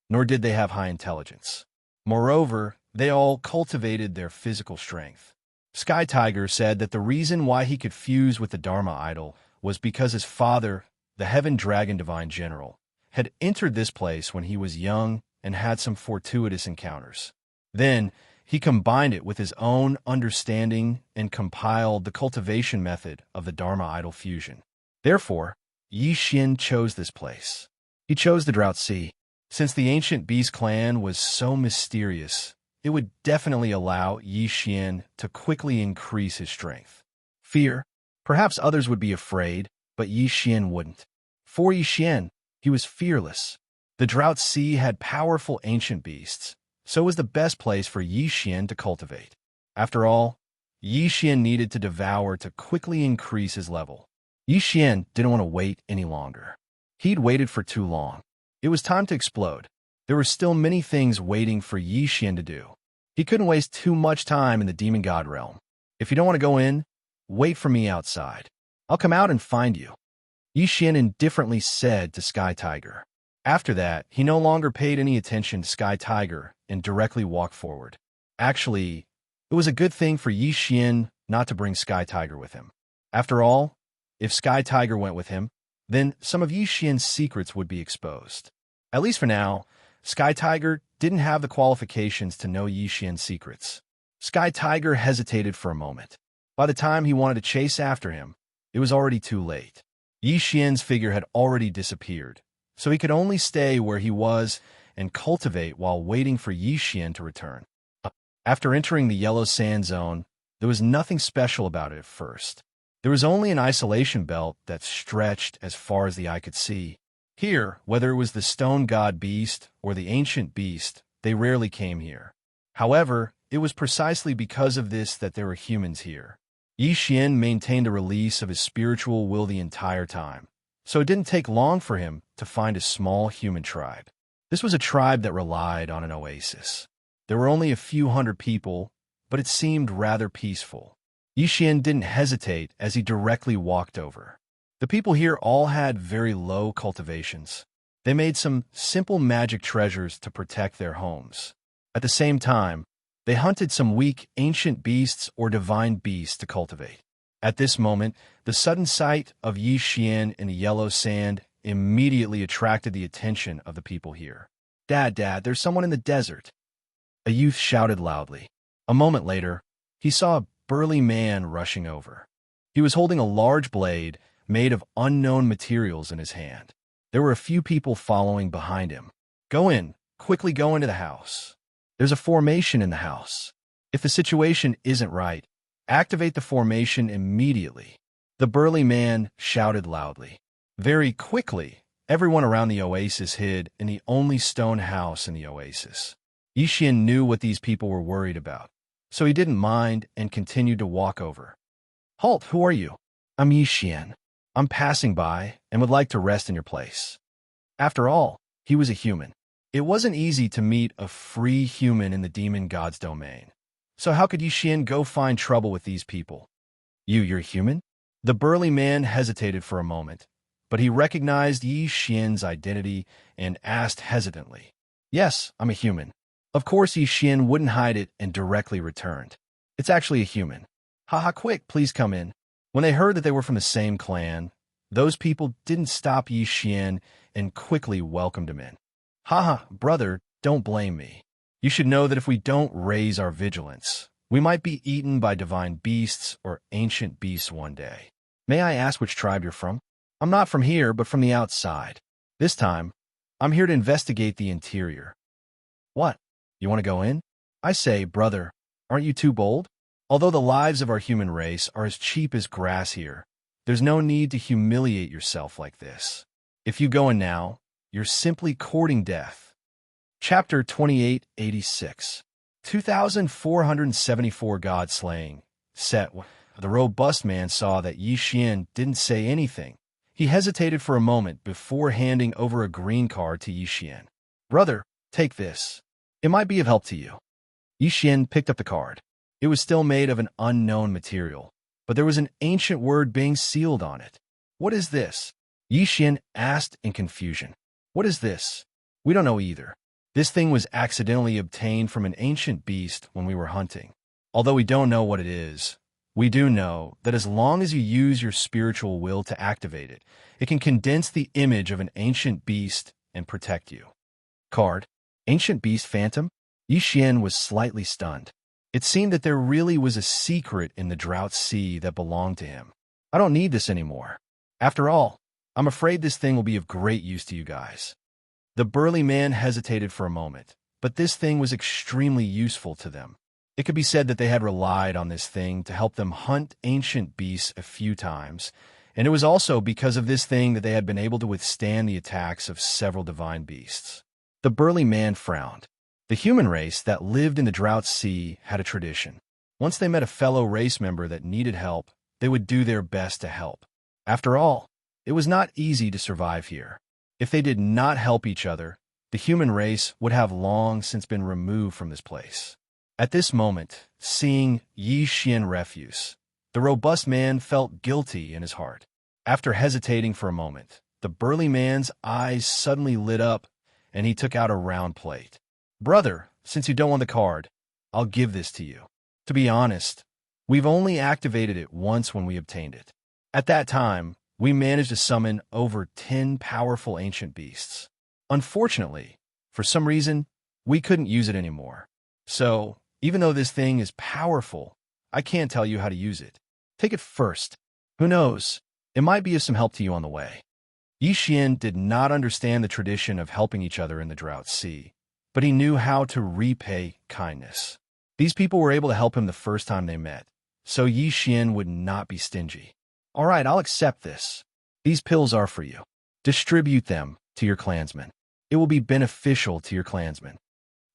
nor did they have high intelligence. Moreover, they all cultivated their physical strength. Sky Tiger said that the reason why he could fuse with the Dharma idol was because his father, the Heaven Dragon Divine General, had entered this place when he was young and had some fortuitous encounters. Then, he combined it with his own understanding and compiled the cultivation method of the Dharma idol fusion. Therefore, Yixian chose this place. He chose the Drought Sea. Since the ancient beast clan was so mysterious, it would definitely allow Yixian to quickly increase his strength. Fear. Perhaps others would be afraid, but Yixian wouldn't. For Yixian, he was fearless. The Drought Sea had powerful ancient beasts, so it was the best place for Yixian to cultivate. After all, Xian needed to devour to quickly increase his level. Xian didn't want to wait any longer. He'd waited for too long. It was time to explode. There were still many things waiting for Xian to do. He couldn't waste too much time in the demon god realm. If you don't want to go in, wait for me outside. I'll come out and find you, Xian indifferently said to Sky Tiger. After that, he no longer paid any attention to Sky Tiger and directly walked forward. Actually, it was a good thing for Xian not to bring Sky Tiger with him. After all, if Sky Tiger went with him, then some of Xian's secrets would be exposed. At least for now, Sky Tiger didn't have the qualifications to know Xian's secrets. Sky Tiger hesitated for a moment. By the time he wanted to chase after him, it was already too late. Xian's figure had already disappeared, so he could only stay where he was and cultivate while waiting for Xian to return. After entering the yellow sand zone, there was nothing special about it at first. There was only an isolation belt that stretched as far as the eye could see. Here, whether it was the stone god beast or the ancient beast, they rarely came here. However, it was precisely because of this that there were humans here. Xian maintained a release of his spiritual will the entire time, so it didn't take long for him to find a small human tribe. This was a tribe that relied on an oasis. There were only a few hundred people, but it seemed rather peaceful. Xian didn't hesitate as he directly walked over. The people here all had very low cultivations. They made some simple magic treasures to protect their homes. At the same time, they hunted some weak ancient beasts or divine beasts to cultivate. At this moment, the sudden sight of Xian in the yellow sand immediately attracted the attention of the people here. Dad, there's someone in the desert," a youth shouted loudly. A moment later, he saw a burly man rushing over. He was holding a large blade made of unknown materials in his hand. There were a few people following behind him. "Go in, quickly go into the house. There's a formation in the house. If the situation isn't right, activate the formation immediately," the burly man shouted loudly. Very quickly, everyone around the oasis hid in the only stone house in the oasis. Xian knew what these people were worried about, so he didn't mind and continued to walk over. "Halt, who are you?" "I'm Xian. I'm passing by and would like to rest in your place." After all, he was a human. It wasn't easy to meet a free human in the demon god's domain. So how could Xian go find trouble with these people? You're human?" The burly man hesitated for a moment, but he recognized Xian's identity and asked hesitantly. "Yes, I'm a human." Of course, Xian wouldn't hide it and directly returned. "It's actually a human." "Haha, quick, please come in." When they heard that they were from the same clan, those people didn't stop Xian and quickly welcomed him in. "Haha, brother, don't blame me. You should know that if we don't raise our vigilance, we might be eaten by divine beasts or ancient beasts one day. May I ask which tribe you're from?" "I'm not from here, but from the outside. This time, I'm here to investigate the interior." "What? You want to go in?" "I say, brother, aren't you too bold? Although the lives of our human race are as cheap as grass here, there's no need to humiliate yourself like this. If you go in now, you're simply courting death." Chapter 2886. 2474 God Slaying. Set. The robust man saw that Xian didn't say anything. He hesitated for a moment before handing over a green card to Xian. "Brother, take this. It might be of help to you." Xian picked up the card. It was still made of an unknown material, but there was an ancient word being sealed on it. "What is this?" Xian asked in confusion. "What is this?" "We don't know either. This thing was accidentally obtained from an ancient beast when we were hunting. Although we don't know what it is, we do know that as long as you use your spiritual will to activate it, it can condense the image of an ancient beast and protect you." Card. Ancient Beast Phantom? Xian was slightly stunned. It seemed that there really was a secret in the Drought Sea that belonged to him. "I don't need this anymore. After all, I'm afraid this thing will be of great use to you guys." The burly man hesitated for a moment, but this thing was extremely useful to them. It could be said that they had relied on this thing to help them hunt ancient beasts a few times, and it was also because of this thing that they had been able to withstand the attacks of several divine beasts. The burly man frowned. The human race that lived in the Drought Sea had a tradition. Once they met a fellow race member that needed help, they would do their best to help. After all, it was not easy to survive here. If they did not help each other, the human race would have long since been removed from this place. At this moment, seeing Xianxia refuse, the robust man felt guilty in his heart. After hesitating for a moment, the burly man's eyes suddenly lit up, and he took out a round plate. "Brother, since you don't want the card, I'll give this to you. To be honest, we've only activated it once when we obtained it. At that time, we managed to summon over 10 powerful ancient beasts. Unfortunately, for some reason, we couldn't use it anymore. So, even though this thing is powerful, I can't tell you how to use it. Take it first. Who knows? It might be of some help to you on the way." Xianxia did not understand the tradition of helping each other in the Drought Sea, but he knew how to repay kindness. These people were able to help him the first time they met, so Xianxia would not be stingy. "All right, I'll accept this. These pills are for you. Distribute them to your clansmen. It will be beneficial to your clansmen."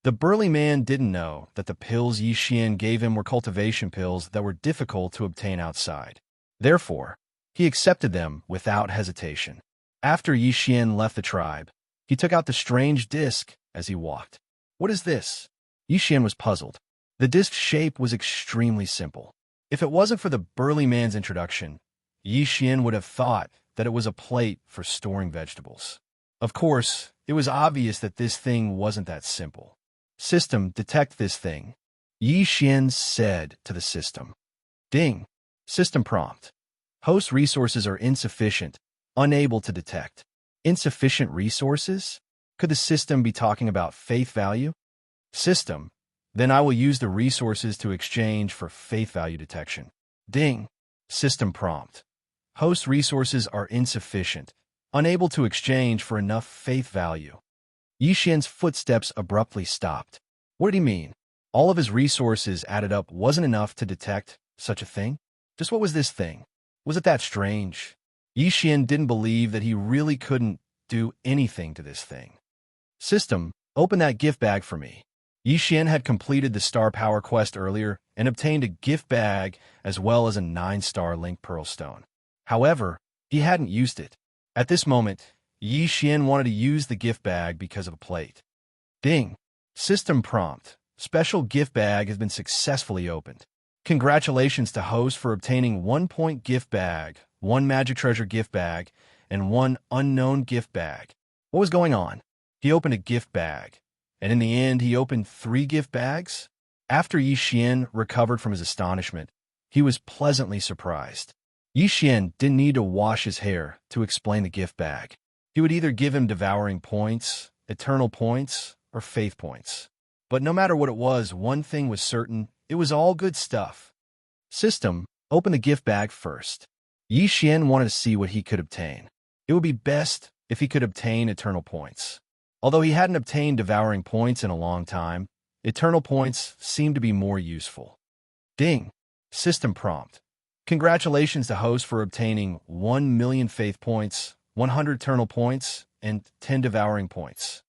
The burly man didn't know that the pills Xianxia gave him were cultivation pills that were difficult to obtain outside. Therefore, he accepted them without hesitation. After Xianxia left the tribe, he took out the strange disc as he walked. "What is this?" Xianxia was puzzled. The disc's shape was extremely simple. If it wasn't for the burly man's introduction, Xianxia would have thought that it was a plate for storing vegetables. Of course, it was obvious that this thing wasn't that simple. "System, detect this thing," Xianxia said to the system. Ding. System prompt. Host resources are insufficient, unable to detect. Insufficient resources? Could the system be talking about faith value? System, then I will use the resources to exchange for faith value detection. Ding. System prompt. Host resources are insufficient, unable to exchange for enough faith value. Xianxia's footsteps abruptly stopped. What did he mean? All of his resources added up wasn't enough to detect such a thing? Just what was this thing? Was it that strange? Xianxia didn't believe that he really couldn't do anything to this thing. System, open that gift bag for me. Xianxia had completed the Star Power quest earlier and obtained a gift bag as well as a 9-star Link Pearl Stone. However, he hadn't used it. At this moment, Xianxia wanted to use the gift bag because of a plate. Ding. System prompt. Special gift bag has been successfully opened. Congratulations to host for obtaining 1-point gift bag, 1 magic treasure gift bag, and 1 unknown gift bag. What was going on? He opened a gift bag, and in the end he opened 3 gift bags? After Xianxia recovered from his astonishment, he was pleasantly surprised. Xianxia didn't need to wash his hair to explain the gift bag. He would either give him devouring points, eternal points, or faith points. But no matter what it was, one thing was certain, it was all good stuff. System, open the gift bag first. Xianxia wanted to see what he could obtain. It would be best if he could obtain eternal points. Although he hadn't obtained devouring points in a long time, eternal points seemed to be more useful. Ding. System prompt. Congratulations to host for obtaining 1 million faith points, 100 eternal points, and 10 devouring points.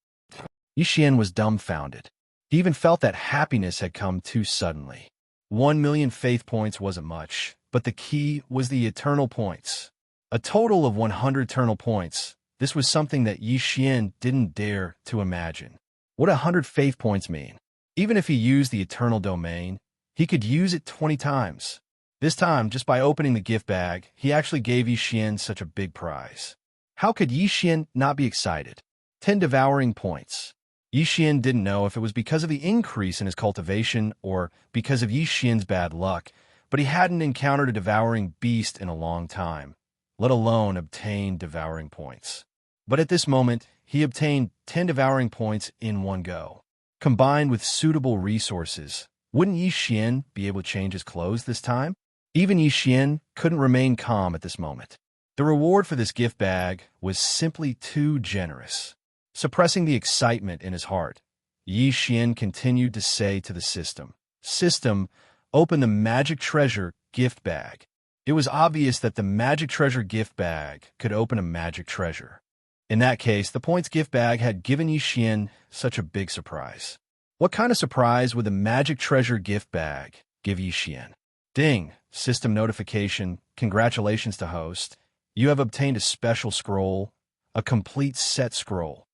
Xianxia was dumbfounded. He even felt that happiness had come too suddenly. 1 million faith points wasn't much, but the key was the eternal points. A total of 100 eternal points. This was something that Xianxia didn't dare to imagine. What 100 faith points mean? Even if he used the eternal domain, he could use it 20 times. This time, just by opening the gift bag, he actually gave Xianxia such a big prize. How could Xianxia not be excited? 10 devouring points. Xianxia didn't know if it was because of the increase in his cultivation or because of Xianxia's bad luck, but he hadn't encountered a devouring beast in a long time, let alone obtained devouring points. But at this moment, he obtained 10 devouring points in one go. Combined with suitable resources, wouldn't Xianxia be able to change his clothes this time? Even Xianxia couldn't remain calm at this moment. The reward for this gift bag was simply too generous. Suppressing the excitement in his heart, Xianxia continued to say to the system, "System, open the magic treasure gift bag." It was obvious that the magic treasure gift bag could open a magic treasure. In that case, the points gift bag had given Xianxia such a big surprise. What kind of surprise would the magic treasure gift bag give Yixian. Ding, system notification, congratulations to host. You have obtained a special scroll, a complete set scroll.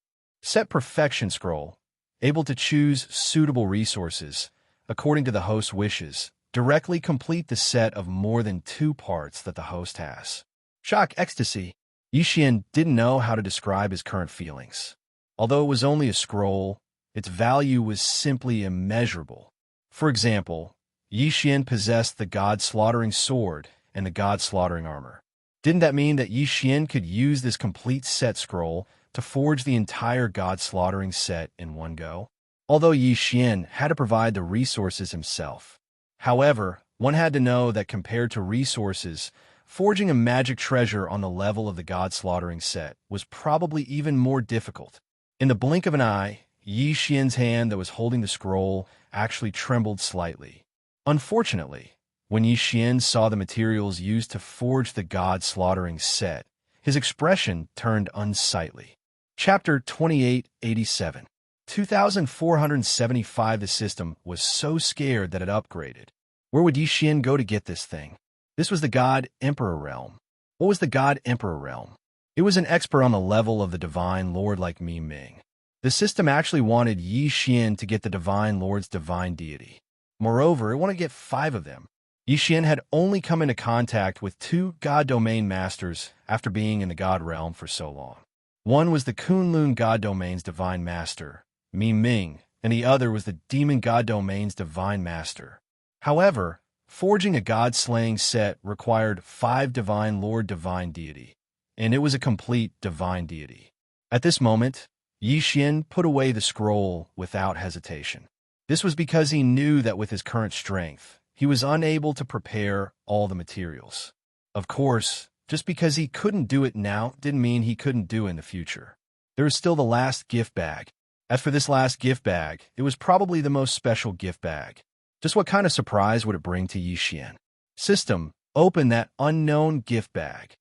Set perfection scroll, able to choose suitable resources, according to the host's wishes. Directly complete the set of more than 2 parts that the host has. Shock ecstasy. Yixian didn't know how to describe his current feelings. Although it was only a scroll, its value was simply immeasurable. For example, Yixian possessed the god-slaughtering sword and the god-slaughtering armor. Didn't that mean that Yixian could use this complete set scroll to forge the entire god-slaughtering set in one go? Although Yixian had to provide the resources himself. However, one had to know that compared to resources, forging a magic treasure on the level of the god-slaughtering set was probably even more difficult. In the blink of an eye, Yixian's hand that was holding the scroll actually trembled slightly. Unfortunately, when Yixian saw the materials used to forge the god-slaughtering set, his expression turned unsightly. Chapter 2887. 2475. The system was so scared that it upgraded. Where would Yixian go to get this thing? This was the God Emperor realm. What was the God Emperor realm? It was an expert on the level of the Divine Lord like Mi Ming. The system actually wanted Yixian to get the Divine Lord's divine deity. Moreover, it wanted to get 5 of them. Yixian had only come into contact with 2 God Domain Masters after being in the God realm for so long. One was the Kunlun God Domain's Divine Master, Mi Ming, and the other was the Demon God Domain's Divine Master. However, forging a god-slaying set required 5 Divine Lord Divine Deity, and it was a complete Divine Deity. At this moment, Yixian put away the scroll without hesitation. This was because he knew that with his current strength, he was unable to prepare all the materials. Of course, just because he couldn't do it now didn't mean he couldn't do it in the future. There was still the last gift bag. As for this last gift bag, it was probably the most special gift bag. Just what kind of surprise would it bring to Yixian? System, open that unknown gift bag.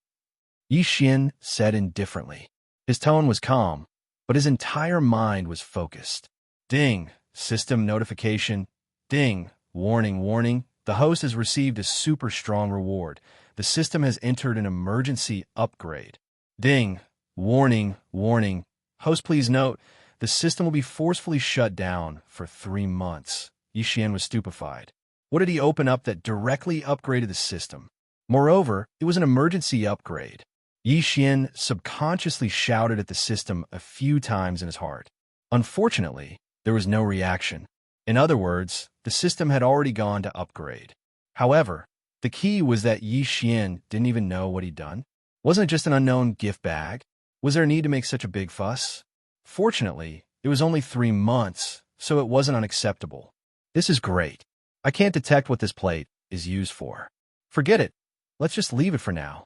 Yixian said indifferently. His tone was calm, but his entire mind was focused. Ding, system notification. Ding, warning, warning. The host has received a super strong reward. The system has entered an emergency upgrade. Ding, warning, warning. Host, please note, the system will be forcefully shut down for 3 months. Yixian was stupefied. What did he open up that directly upgraded the system? Moreover, it was an emergency upgrade. Yixian subconsciously shouted at the system a few times in his heart. Unfortunately, there was no reaction. In other words, the system had already gone to upgrade. However, the key was that Yixian didn't even know what he'd done. Wasn't it just an unknown gift bag? Was there a need to make such a big fuss? Fortunately, it was only 3 months, so it wasn't unacceptable. This is great. I can't detect what this plate is used for. Forget it. Let's just leave it for now.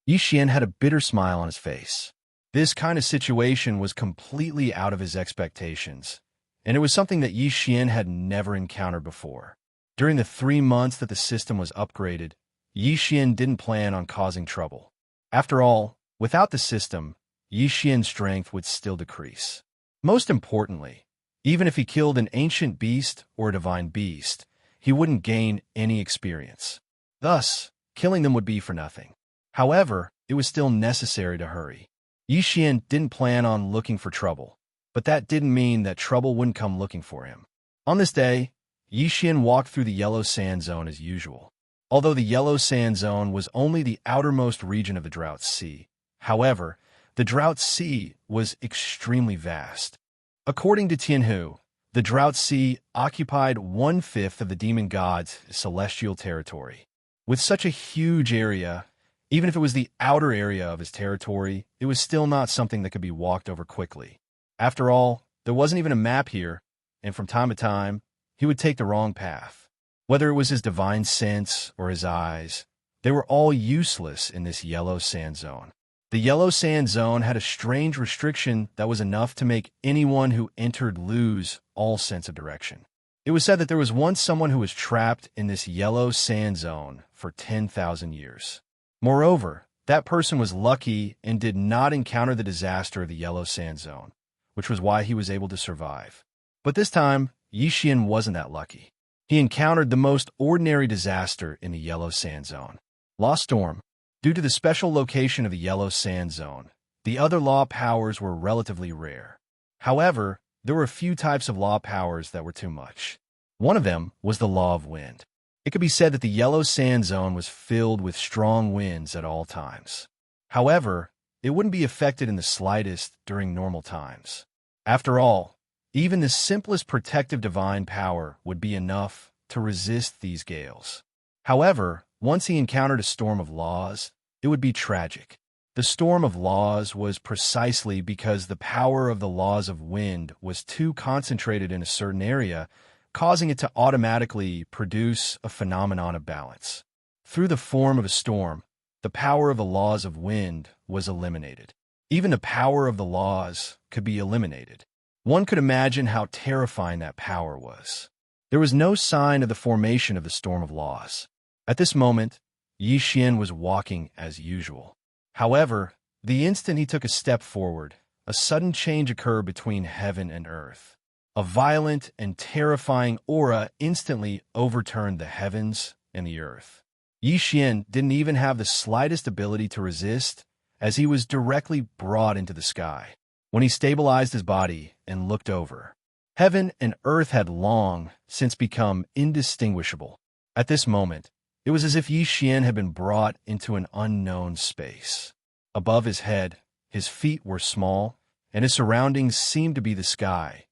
Yixian had a bitter smile on his face. This kind of situation was completely out of his expectations, and it was something that Yixian had never encountered before. During the 3 months that the system was upgraded, Yixian didn't plan on causing trouble. After all, without the system, Yixian's strength would still decrease. Most importantly, even if he killed an ancient beast or a divine beast, he wouldn't gain any experience. Thus, killing them would be for nothing. However, it was still necessary to hurry. Yixian didn't plan on looking for trouble, but that didn't mean that trouble wouldn't come looking for him. On this day, Yixian walked through the Yellow Sand Zone as usual. Although the Yellow Sand Zone was only the outermost region of the Drought Sea, however, the Drought Sea was extremely vast. According to Tianhu, the Drought Sea occupied 1/5 of the demon god's celestial territory. With such a huge area, even if it was the outer area of his territory, it was still not something that could be walked over quickly. After all, there wasn't even a map here, and from time to time, he would take the wrong path. Whether it was his divine sense or his eyes, they were all useless in this Yellow Sand Zone. The Yellow Sand Zone had a strange restriction that was enough to make anyone who entered lose all sense of direction. It was said that there was once someone who was trapped in this Yellow Sand Zone for 10,000 years. Moreover, that person was lucky and did not encounter the disaster of the Yellow Sand Zone, which was why he was able to survive. But this time, Yixian wasn't that lucky. He encountered the most ordinary disaster in the Yellow Sand Zone. Law Storm. Due to the special location of the Yellow Sand Zone, the other law powers were relatively rare. However, there were a few types of law powers that were too much. One of them was the Law of Wind. It could be said that the Yellow Sand Zone was filled with strong winds at all times. However, it wouldn't be affected in the slightest during normal times. After all, even the simplest protective divine power would be enough to resist these gales. However, once he encountered a storm of laws, it would be tragic. The storm of laws was precisely because the power of the laws of wind was too concentrated in a certain area, causing it to automatically produce a phenomenon of balance. Through the form of a storm, the power of the laws of wind was eliminated. Even the power of the laws could be eliminated. One could imagine how terrifying that power was. There was no sign of the formation of the storm of laws. At this moment, Xianxia was walking as usual. However, the instant he took a step forward, a sudden change occurred between heaven and earth. A violent and terrifying aura instantly overturned the heavens and the earth. Xianxia didn't even have the slightest ability to resist, as he was directly brought into the sky. When he stabilized his body and looked over, heaven and earth had long since become indistinguishable. At this moment, it was as if Xianxia had been brought into an unknown space. Above his head, his feet were small, and his surroundings seemed to be the sky,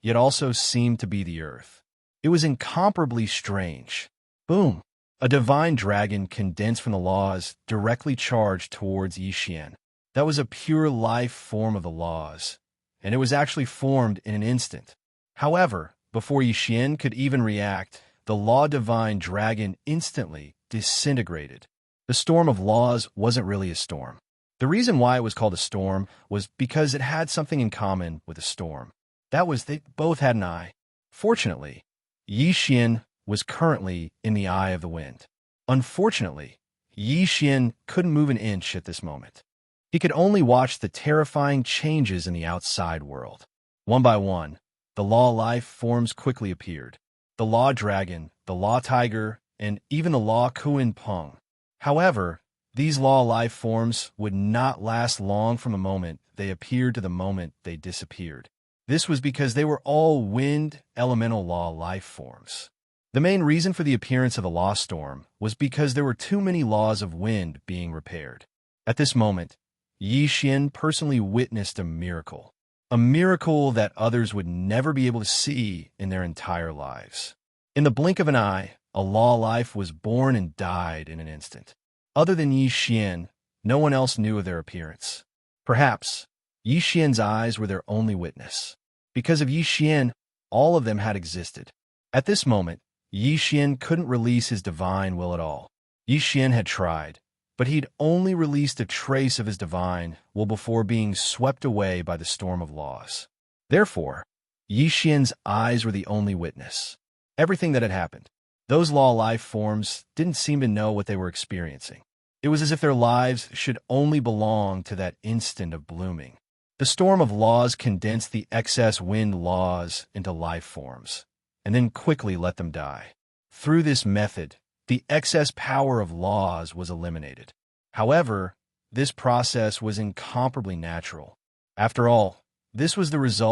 yet also seemed to be the earth. It was incomparably strange. Boom! A divine dragon condensed from the laws directly charged towards Xianxia. That was a pure life form of the laws, and it was actually formed in an instant. However, before Xianxia could even react, the law divine dragon instantly disintegrated. The storm of laws wasn't really a storm. The reason why it was called a storm was because it had something in common with a storm. That was, they both had an eye. Fortunately, Xianxia was currently in the eye of the wind. Unfortunately, Xianxia couldn't move an inch at this moment. He could only watch the terrifying changes in the outside world. One by one, the law life forms quickly appeared. The law dragon, the law tiger, and even the law Kuin Peng. However, these law life forms would not last long from the moment they appeared to the moment they disappeared. This was because they were all wind elemental law life forms. The main reason for the appearance of the law storm was because there were too many laws of wind being repaired. At this moment, Xianxia personally witnessed a miracle that others would never be able to see in their entire lives. In the blink of an eye, a law life was born and died in an instant. Other than Xianxia, no one else knew of their appearance. Perhaps Xianxia's eyes were their only witness. Because of Xianxia, all of them had existed. At this moment, Xianxia couldn't release his divine will at all. Xianxia had tried, but he'd only released a trace of his divine will before being swept away by the storm of laws. Therefore, Xianxia's eyes were the only witness. Everything that had happened. Those law life forms didn't seem to know what they were experiencing. It was as if their lives should only belong to that instant of blooming. The storm of laws condensed the excess wind laws into life forms, and then quickly let them die. Through this method, the excess power of laws was eliminated. However, this process was incomparably natural. After all, this was the result